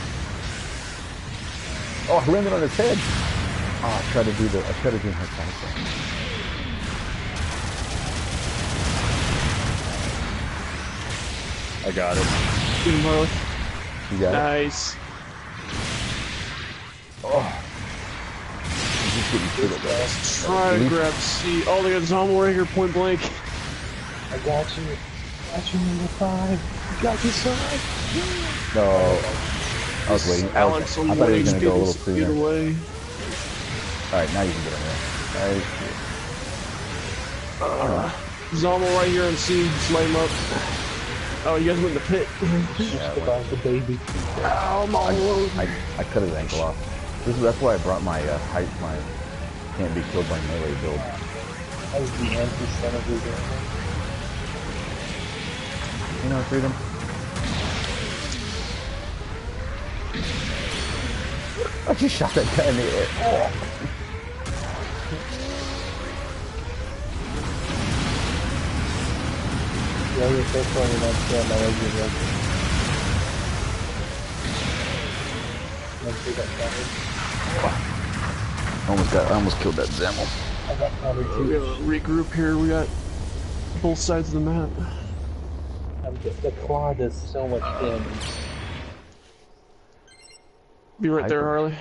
Oh, I landed on his head. Oh, I tried to do her thing. I got it. Good mode. You got it? Nice. Oh. He's just getting shit at that. Try to grab C. Oh, they got Zombie right here, point blank. I got you. Got you, number 5. Got you, son. No. I was waiting. I thought he was going to go a little sooner. Away. Alright, now you can get on there. Zombie right here on C. Just light him up. Oh, you guys went in the pit. Yeah, About the baby. Ow, I'm all alone. I cut his ankle off. That's why I brought my my can't be killed by melee build. That was the anti-son of his animal. You know, freedom. I just shot that guy in the air. Oh. Yeah, you're so funny, that's my legs are broken. I almost killed that Zamel. I got countered We too. gotta regroup here. We got both sides of the map. The claw does so much damage. Be right there, Harley.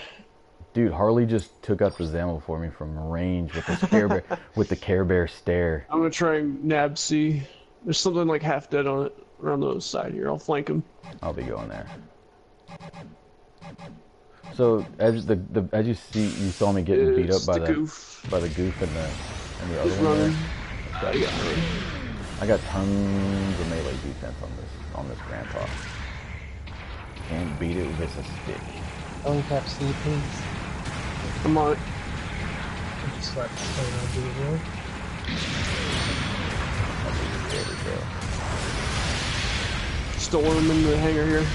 Dude, Harley just took out the Zamel for me from range with the Care Bear, with the Care Bear stare. I'm gonna try and nab C. There's something like half dead on it around the side here. I'll flank him. I'll be going there. So as as you saw me getting beat up by the goof and the other one running. there. I got tons of melee defense on this grandpa. Can't beat it with a stick. Spelling tap C, please. I'm on it. Just let do the room. There we go. Stolen them in the hangar here.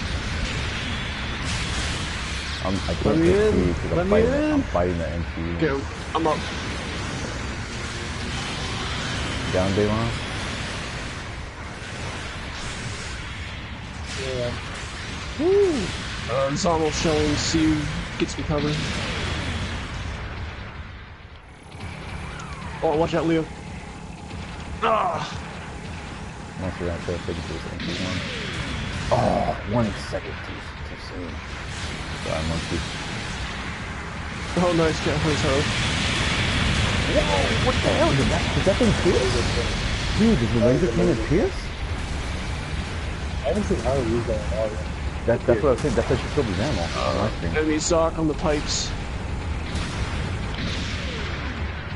I can't Let me take in. C because I'm fighting the NC. Okay, I'm up. Down, Daylon? Yeah. Woo! It's almost showing C gets me covered. Oh, watch out, Leo. Ah! Once we're outside, taking to this NC1. Oh, 1 second too soon. Sorry, monkey. Oh, nice cat. Nice Harley. Whoa, what the hell? Does that thing pierce? Dude, does the laser cannon pierce? I haven't seen Harley use that at all yet. That's what I was saying. That's what she killed his ammo on my screen. Enemy sock on the pipes.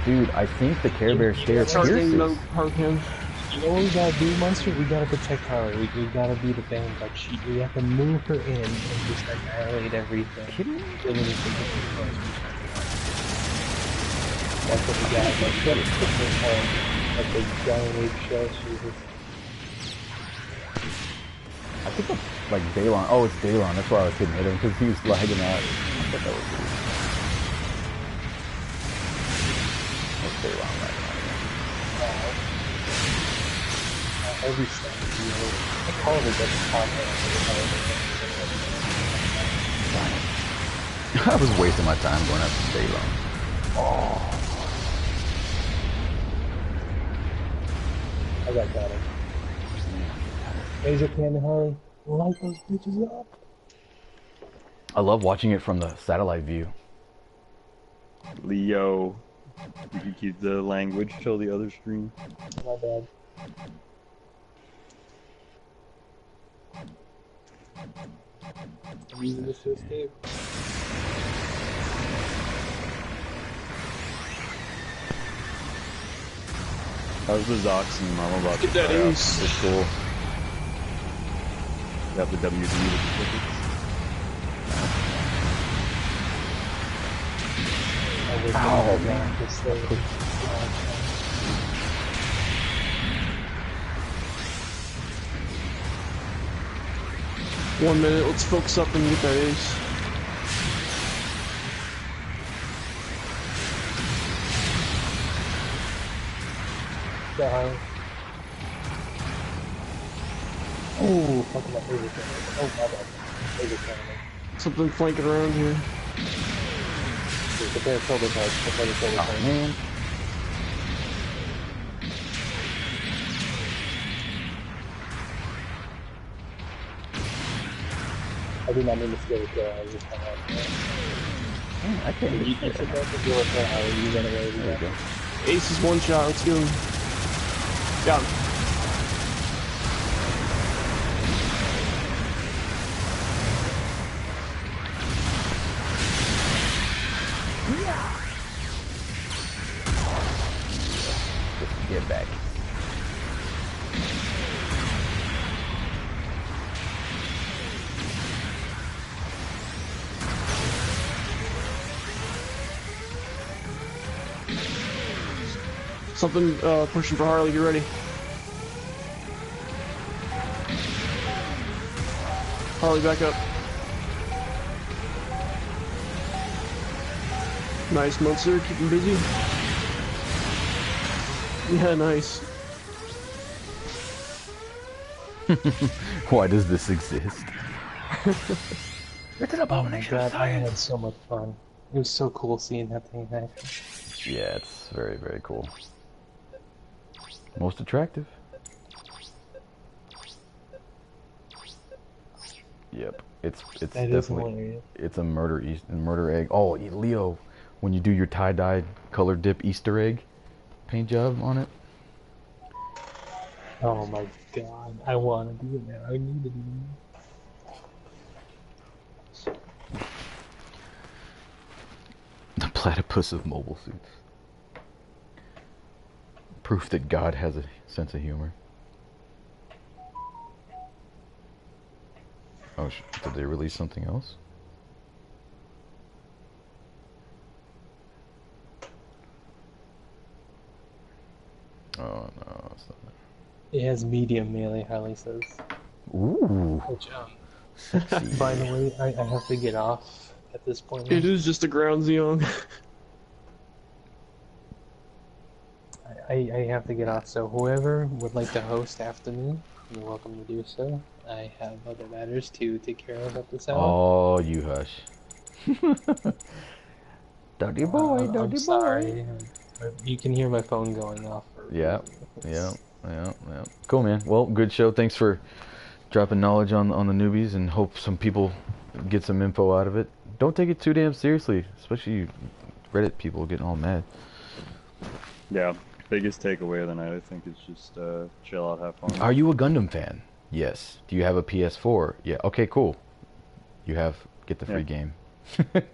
Dude, I think the Care Bear stare Charging no pierces. hurricane. You know what we gotta do, Monster? We gotta protect Harley. We gotta be the band like we have to move her in and just annihilate everything. Kidding me? Then when we take it too close, we try to fight. That's what we got. Like, put her home. Like the giant ape shell shooters. I think that's like Daylon. Oh, it's Daylon. That's why I was hitting him because he was lagging out. I thought that was weird. That's Daylon lagging out again. Every step, you know, I call it a top. I was wasting my time going after Daylon. Oh. I got it. Laser cannon, Harley. Light those bitches up. I love watching it from the satellite view. Leo, you can keep the language till the other stream. My bad. I'm using this to escape. How's the Zox and I'm about to Get that try out. ace. It's cool. Got the WD with the tickets. Oh, man. This 1 minute, let's focus up and get that ace. Oh, fucking that laser cannon. Oh, my bad. Laser cannon. Something flanking around here. Prepare shoulder pads. Prepare the shoulder Oh, pads. man. I did not mean to scare the kill. I was just kind of Man, I can't you even can see sit that. there and deal with how you run away. There we go. Ace is 1 shot, let's go. Got him. Just get back. Something pushing for Harley, you ready? Harley, back up. Nice, Monster, keep him busy. Yeah, nice. Why does this exist? It's an Oh my abomination of god, I science. had so much fun. It was so cool seeing that thing in action. Yeah, it's very, very cool. Most attractive. Yep, it's That is definitely hilarious. it's a murder egg. Oh, Leo, when you do your tie-dye color dip Easter egg paint job on it. Oh my god, I want to do it now. I need to do it. The platypus of mobile suits. Proof that God has a sense of humor. Oh, did they release something else? no, it's not. It has medium melee, Harley says. Ooh, Which, sexy. by the way, I have to get off at this point. It is just a ground Zeong. I have to get off, so whoever would like to host after me, you're welcome to do so. I have other matters to take care of at this hour. Oh, you hush. Dirty boy, dirty I'm boy. sorry, but you can hear my phone going off. Yeah. Cool, man. Well, good show. Thanks for dropping knowledge on the newbies, and hope some people get some info out of it. Don't take it too damn seriously, especially you Reddit people getting all mad. Yeah, biggest takeaway of the night, I think, is just chill out, have fun. Are you a Gundam fan? Yes. Do you have a PS4? Yeah. Okay, cool. Get the free game.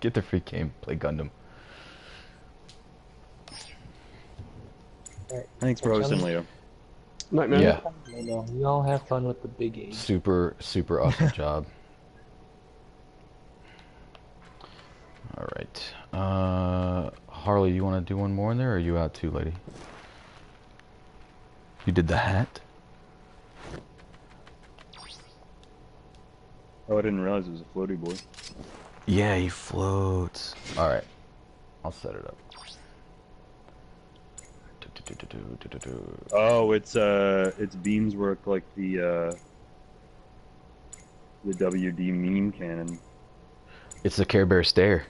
Get the free game. Play Gundam. Right. Thanks for hosting, Leo. Night, man. Yeah. No, you all have fun with the big age. Super awesome job. All right. Harley, you want to do one more in there, or are you out too, lady? You did the hat? Oh, I didn't realize it was a floaty boy. Yeah, he floats. All right. I'll set it up. Oh, its beams work like the WD meme cannon. It's the Care Bear stare.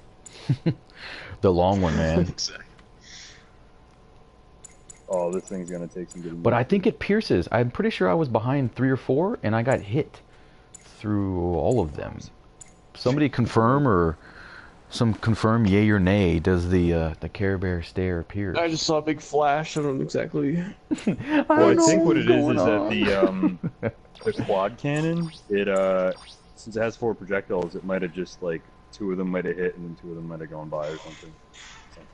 The long one, man. Exactly. Oh, this thing's gonna take some good. But I think it pierces. I'm pretty sure I was behind 3 or 4, and I got hit through all of them. Somebody confirm yay or nay. Does the Care Bear stare pierce? I just saw a big flash. I don't exactly. Well, I think what it is that the quad cannon, since it has 4 projectiles, it might have just like 2 of them might have hit and then 2 of them might have gone by or something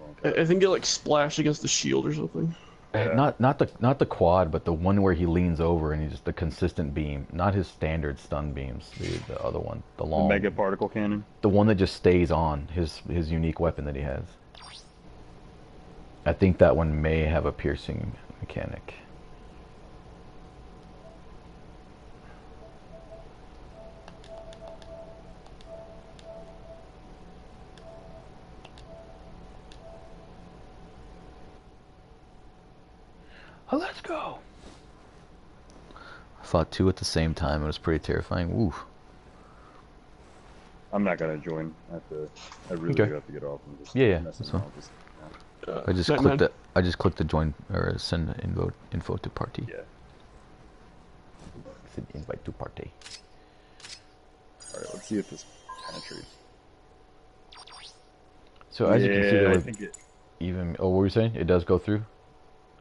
like that. I think it like splashed against the shield or something. Yeah. Not the quad, but the one where he leans over and he's just the consistent beam, not his standard stun beams. The other one, the long, The mega particle cannon. the one that just stays on, his unique weapon that he has. I think that one may have a piercing mechanic. Oh, let's go. I fought 2 at the same time. It was pretty terrifying. Ooh. I'm not gonna join. I really Okay. do have to get off. And just Yeah, messing that's fine. around with this. I just Night, clicked man. the I just clicked the join or send info to party. Yeah. Send invite to party. All right. Let's see if this penetrates. So as you can see, there I were think it. even. Oh, what were you saying? It does go through.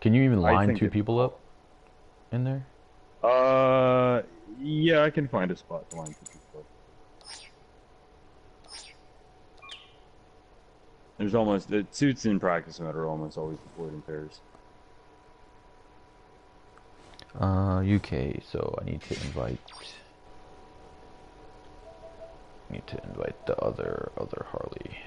Can you even I line think 2 it- people up in there? Yeah, I can find a spot to line 2 people. There's almost the suits in practice mode are almost always deployed in pairs. UK. So I need to invite. The other Harley.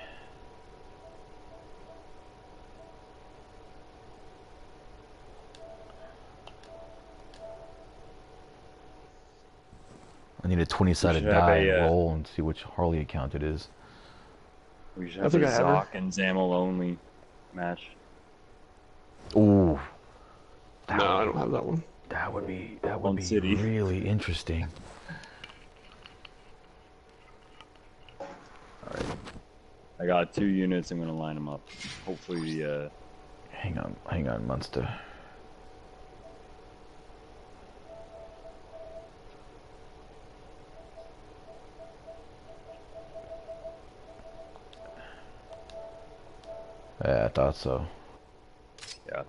I need a 20-sided should have die a, and roll and see which Harley account it is. We should I have think a I have her. Zoc and Zamel only match. Ooh, No, I don't have that one. that would be On City. really interesting. Alright, I got 2 units. I'm gonna line them up. Hopefully, hang on, Munster. Yeah, I thought so. yeah.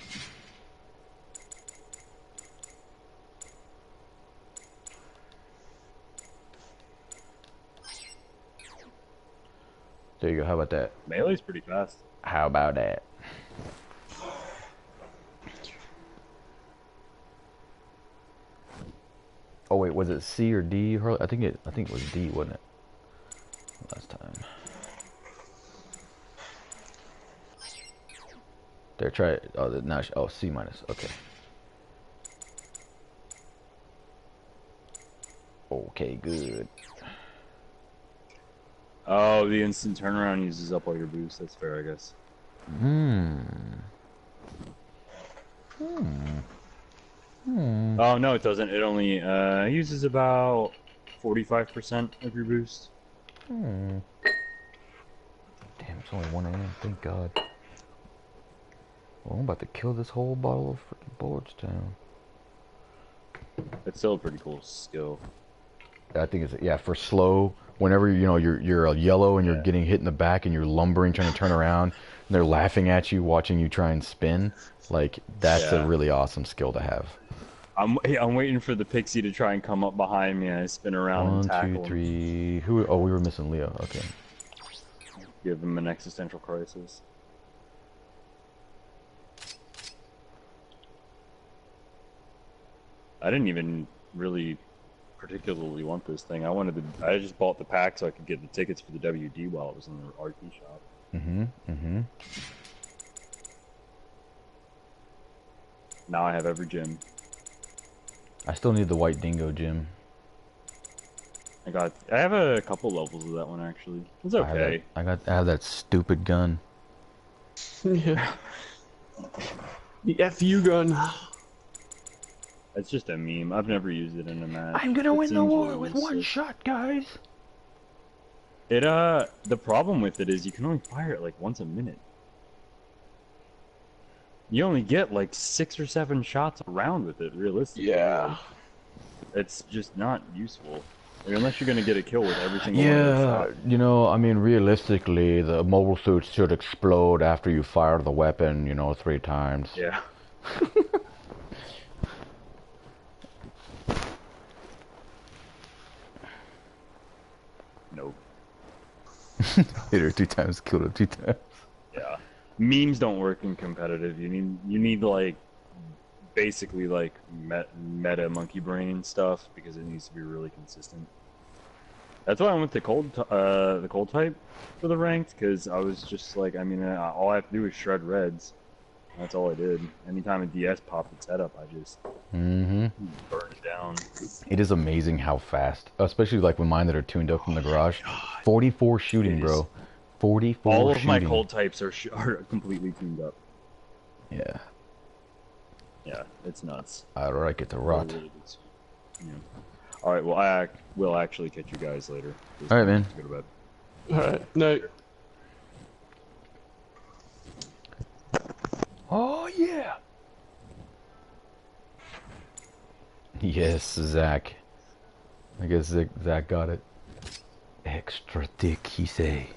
There you go. How about that? Melee's pretty fast. How about that? Oh wait, was it C or D, Harley? I think it was D, wasn't it? Last time. There, try it. Oh, now. Oh, C minus. Okay. Okay, good. Oh, the instant turnaround uses up all your boosts. That's fair, I guess. Oh, no, it doesn't. It only uses about 45% of your boost. Damn, it's only 1 a.m. Thank God. Well, I'm about to kill this whole bottle of freaking bullets down. It's still a pretty cool skill. I think it's, yeah, for slow, whenever, you know, you're a yellow and you're getting hit in the back and you're lumbering, trying to turn around, and they're laughing at you, watching you try and spin, like, that's a really awesome skill to have. I'm waiting for the pixie to try and come up behind me and I spin around and tackle 1, 2, 3, who, oh, we were missing Leo, okay. Give him an existential crisis. I didn't even really particularly want this thing. I just bought the pack so I could get the tickets for the WD while it was in the RP shop. Now I have every gym. I still need the white dingo gym. I have a couple levels of that one actually. It's okay. I have that stupid gun. Yeah. The FU gun. It's just a meme. I've never used it in a match. I'm gonna win the war with one shot, guys. The problem with it is you can only fire it like once a minute. You only get like 6 or 7 shots around with it, realistically. Yeah. It's just not useful. Like, unless you're gonna get a kill with every single Yeah, you know, I mean, realistically, the mobile suits should explode after you fire the weapon, you know, 3 times. Yeah. Nope. Hit her 2 times, killed her 2 times. Yeah. Memes don't work in competitive. You need like basically like meta monkey brain stuff because it needs to be really consistent. That's why I went the cold type for the ranked, because I was just like, I mean, all I have to do is shred reds. That's all I did. Anytime a DS popped its head up, I just burned it down. It is amazing how fast, especially like with mine that are tuned up from the garage. 44 shooting, bro. 44 all of shooting. my cold types are completely tuned up. Yeah. Yeah, it's nuts. I like it to rot. Really yeah. All right, well, I will actually catch you guys later. All right, man. Go to bed. All right. Night. Oh yeah. Yes, Zach. I guess Zach got it. Extra thick, he say.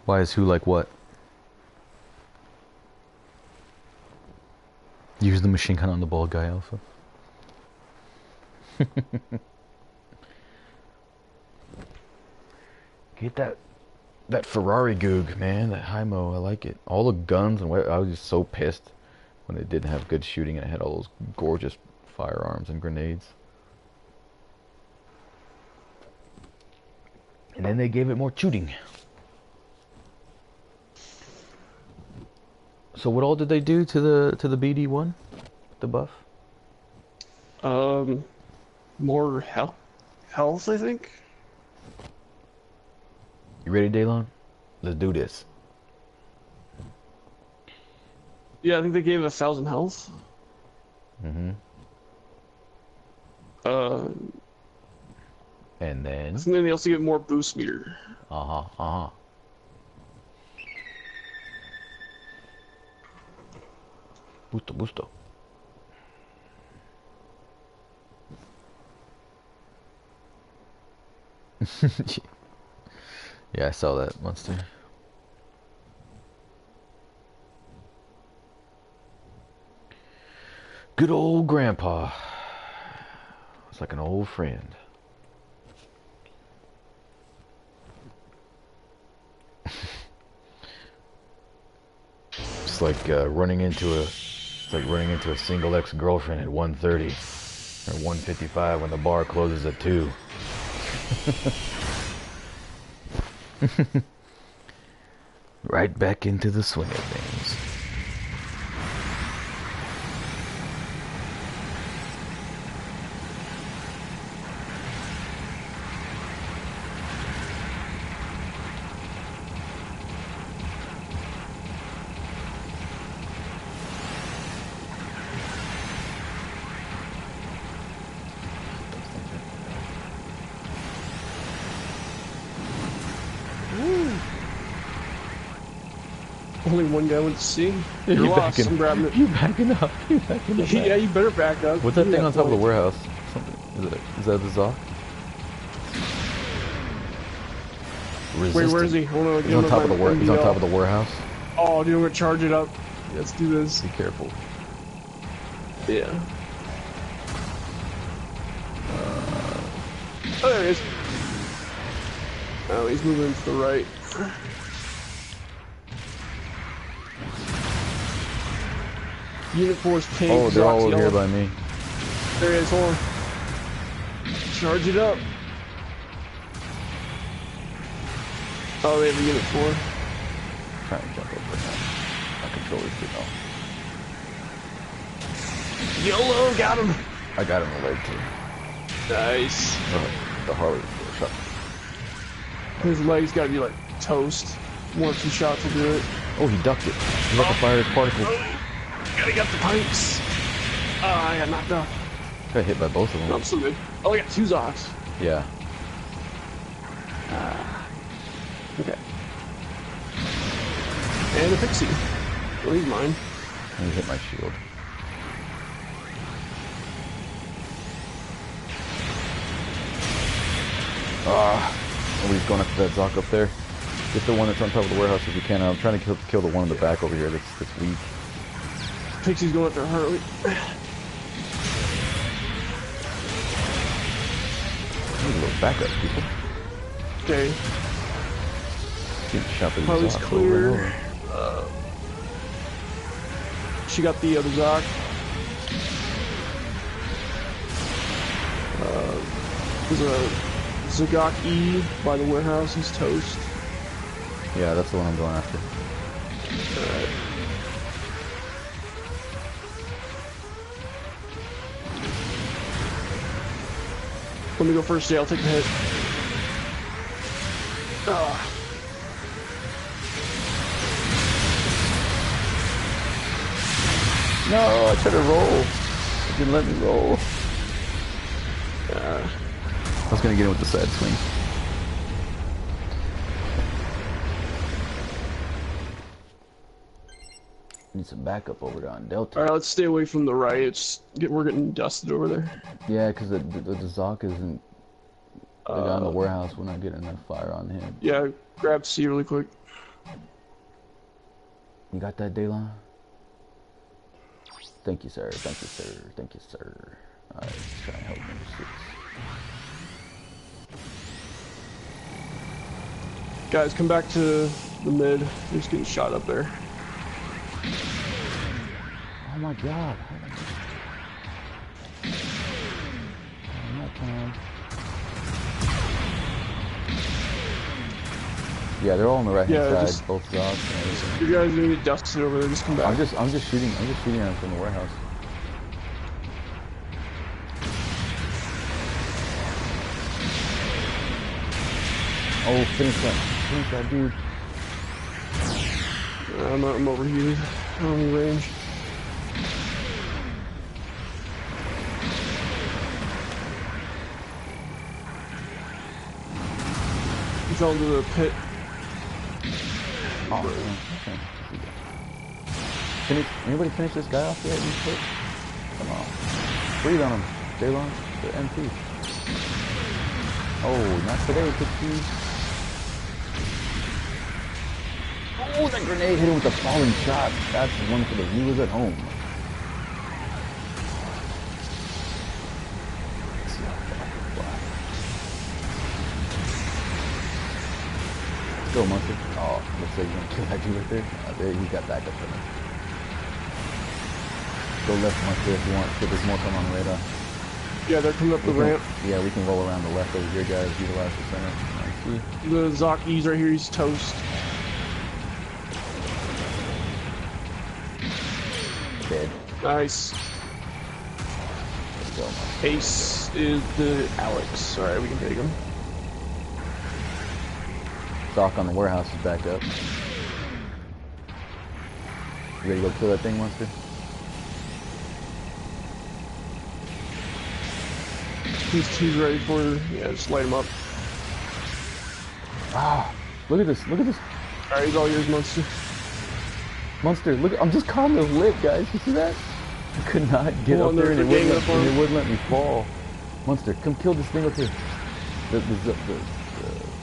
Why is who like what? Use the machine gun on the bald guy, Alpha. Get that Ferrari goog, man. That Hymo, I like it. All the guns and I was just so pissed when it didn't have good shooting and it had all those gorgeous firearms and grenades. And then they gave it more shooting. So what all did they do to the BD1? The buff? More health, I think. You ready, Daylon? Let's do this. Yeah, I think they gave 1,000 health. And then? And then they also get more boost meter. Busto, busto. Yeah, I saw that monster. Good old grandpa. It's like an old friend. It's like running into a single ex-girlfriend at 1:30 or 1:55 when the bar closes at 2. Right back into the swing of things. Only one guy went to sea. Yeah, You're you lost. backing- I'm grabbing it. You backing up. You backing up. Yeah, you better back up. What's that Give me thing on top of the point. warehouse? Something, is that the Zoc? Wait, where is he? Hold on, He's on top of the He's on top of the warehouse. Oh, dude, I'm gonna charge it up. Let's do this. Be careful. Yeah. Oh, there he is. Oh, he's moving to the right. Unit force ping. Oh, they're all Zoc's over here yelling. by me. There he is, hold on. Charge it up. Oh, they have a unit 4. Trying to jump over now. My controller's getting off. YOLO, got him. I got him in the leg too. Nice. The Harley shot. His legs gotta be like toast. 1 or 2 shots will do it. Oh, he ducked it. He got the fire particle. Gotta get the pipes. Oh, I got knocked off. Got hit by both of them. I'm still good. Oh, I got 2 Zocs. Yeah. Okay. And a pixie. Well, he's mine. And he hit my shield. Oh, he's going after that Zoc up there. Get the one that's on top of the warehouse if you can. I'm trying to kill the one in the back over here that's weak. Pixie's going after Harley. Need a little backup, people. Okay. Getting shot by these Harley's Zocs clear. over and over. She got the other Zoc. There's a Zagok E by the warehouse. He's toast. Yeah, that's the one I'm going after. Alright. Let me go first, Jay. I'll take the hit. Ah. No, I tried to roll. It didn't let me roll. I was gonna get him with the side swing. Need some backup over there on Delta. Alright, let's stay away from the right. We're getting dusted over there. Yeah, because the Zoc isn't. The guy in the warehouse, we're not getting enough fire on him. Yeah, grab C really quick. You got that, Daylon? Thank you, sir. Thank you, sir. Thank you, sir. Alright, let's try and help number 6. Guys, come back to the mid. They're just getting shot up there. Oh my god. Oh, not time. Yeah, they're all on the right hand side, just- both Zocs and everything. You guys are gonna get dusted over there. Just come back. I'm just shooting at him from the warehouse. Oh, finish that dude. I'm overheated. I don't have any range. He fell into the pit. Oh, okay. Anybody finish this guy off yet? Come on. Breathe on him. J-Long, the MP. Oh, not today, Pixie. Oh, that grenade hit him with a falling shot. That's one for the viewers at home. Let's go, Monster. Oh, looks like he's gonna kill that dude right there. There, he's got backup for him. Go left, Monster, if you want. Get this more come on the radar. Yeah, they're coming up the ramp. Yeah, we can roll around the left over here, guys. Utilize the center. Nice. The Zaki's right here. He's toast. Dead. Nice. Let's go, Monster. Ace is the Alex. Alright, we can take him. Stock on the warehouse is back up. You ready to go kill that thing, Monster? He's ready for it. Yeah, just light him up. Ah, look at this, look at this. Alright, he's all yours, Monster. Monster, look, I'm just calling the lip, guys. You see that? I could not get up there and it wouldn't let me fall. Monster, come kill this thing up here. The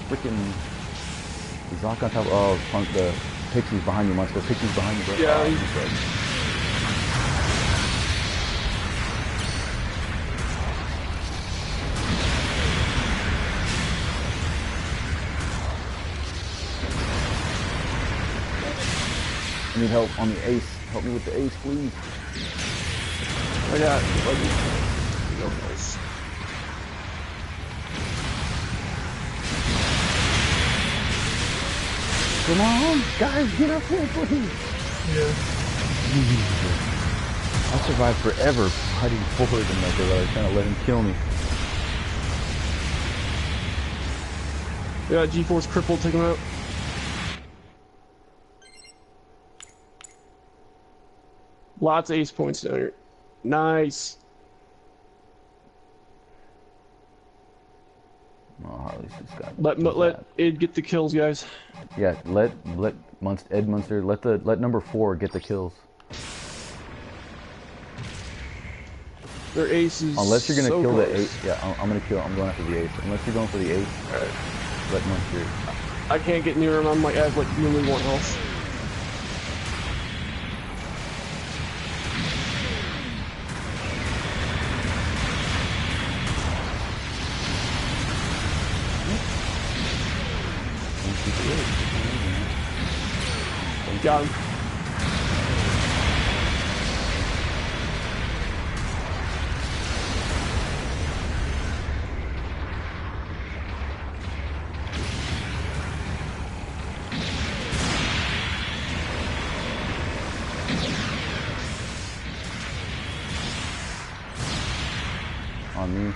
freaking Zoc on top. Oh, the Pixie's behind you, Monster. Pixie's behind you, bro. Yeah, oh, he's dead. I need help on the ace. Help me with the ace, please. I got it. Go, boys. Come on, guys, get up here, please. Yeah. I survived forever fighting forward in that guy, trying to let him kill me. Yeah, G-Force crippled, take him out. Lots of ace points down here. Nice. Oh, at least it's got. Let Id get the kills, guys. Yeah, let Ed Munster let number 4 get the kills. Their ace is Unless you're gonna so kill close. the ace, yeah, I'm going after the ace. Unless you're going for the ace, Alright. let Munster. I can't get near him. I'm like, I have like nearly 1 health. Got him. On me.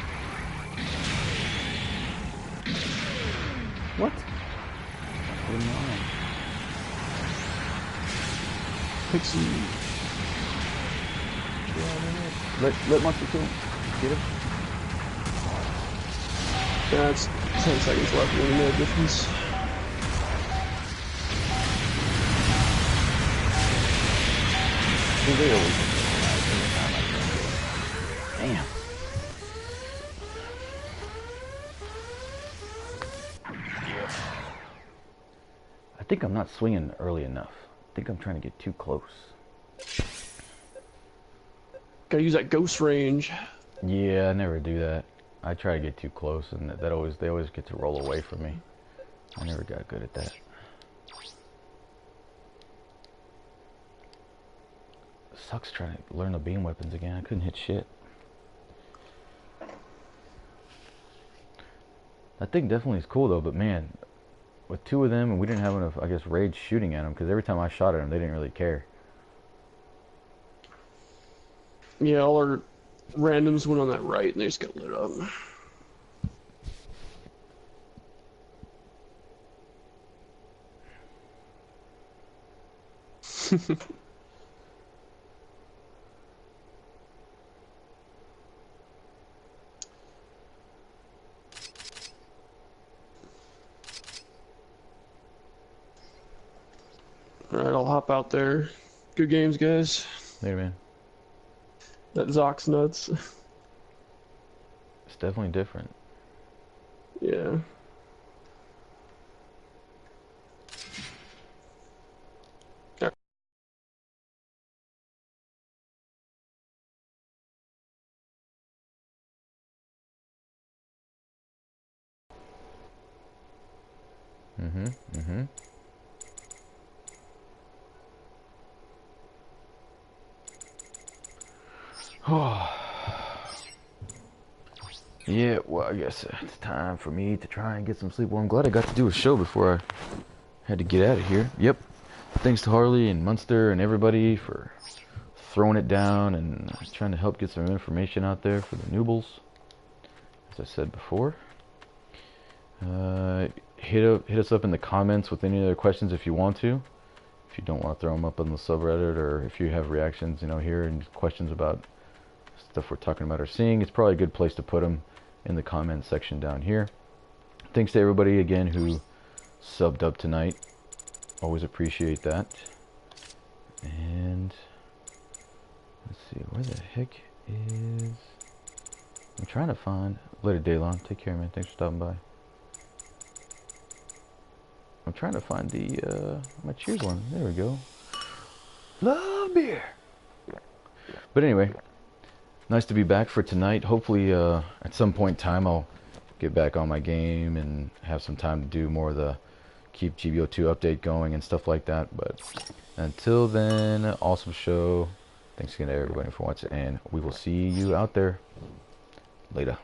What? What am I? Pixie. Let Monster kill him. Get him. Yeah, it's 10 seconds left. Really no difference. Damn. I think I'm not swinging early enough. I think I'm trying to get too close. Gotta use that ghost range. Yeah, I never do that. I try to get too close, and they always get to roll away from me. I never got good at that. Sucks trying to learn the beam weapons again. I couldn't hit shit. That thing definitely is cool though, but man, with 2 of them, and we didn't have enough, I guess, rage shooting at them, because every time I shot at them, they didn't really care. Yeah, all our randoms went on that right, and they just got lit up. Alright, I'll hop out there. Good games, guys. Later, man. That Zox nuts. It's definitely different. Yeah. Yeah, well, I guess it's time for me to try and get some sleep. Well, I'm glad I got to do a show before I had to get out of here. Yep. Thanks to Harley and Munster and everybody for throwing it down and trying to help get some information out there for the noobles. As I said before. Hit us up in the comments with any other questions if you want to. If you don't want to throw them up on the subreddit, or if you have reactions, here and questions about stuff we're talking about or seeing, it's probably a good place to put them in the comment section down here. Thanks to everybody again who subbed up tonight. Always appreciate that. And let's see, where the heck is... I'm trying to find... Later, Daylon. Take care, man. Thanks for stopping by. I'm trying to find the, my Cheers one. There we go. Love beer! But anyway, nice to be back for tonight. Hopefully, at some point in time, I'll get back on my game and have some time to do more of the keep GBO2 update going and stuff like that. But until then, awesome show. Thanks again to everybody for watching, and we will see you out there. Later.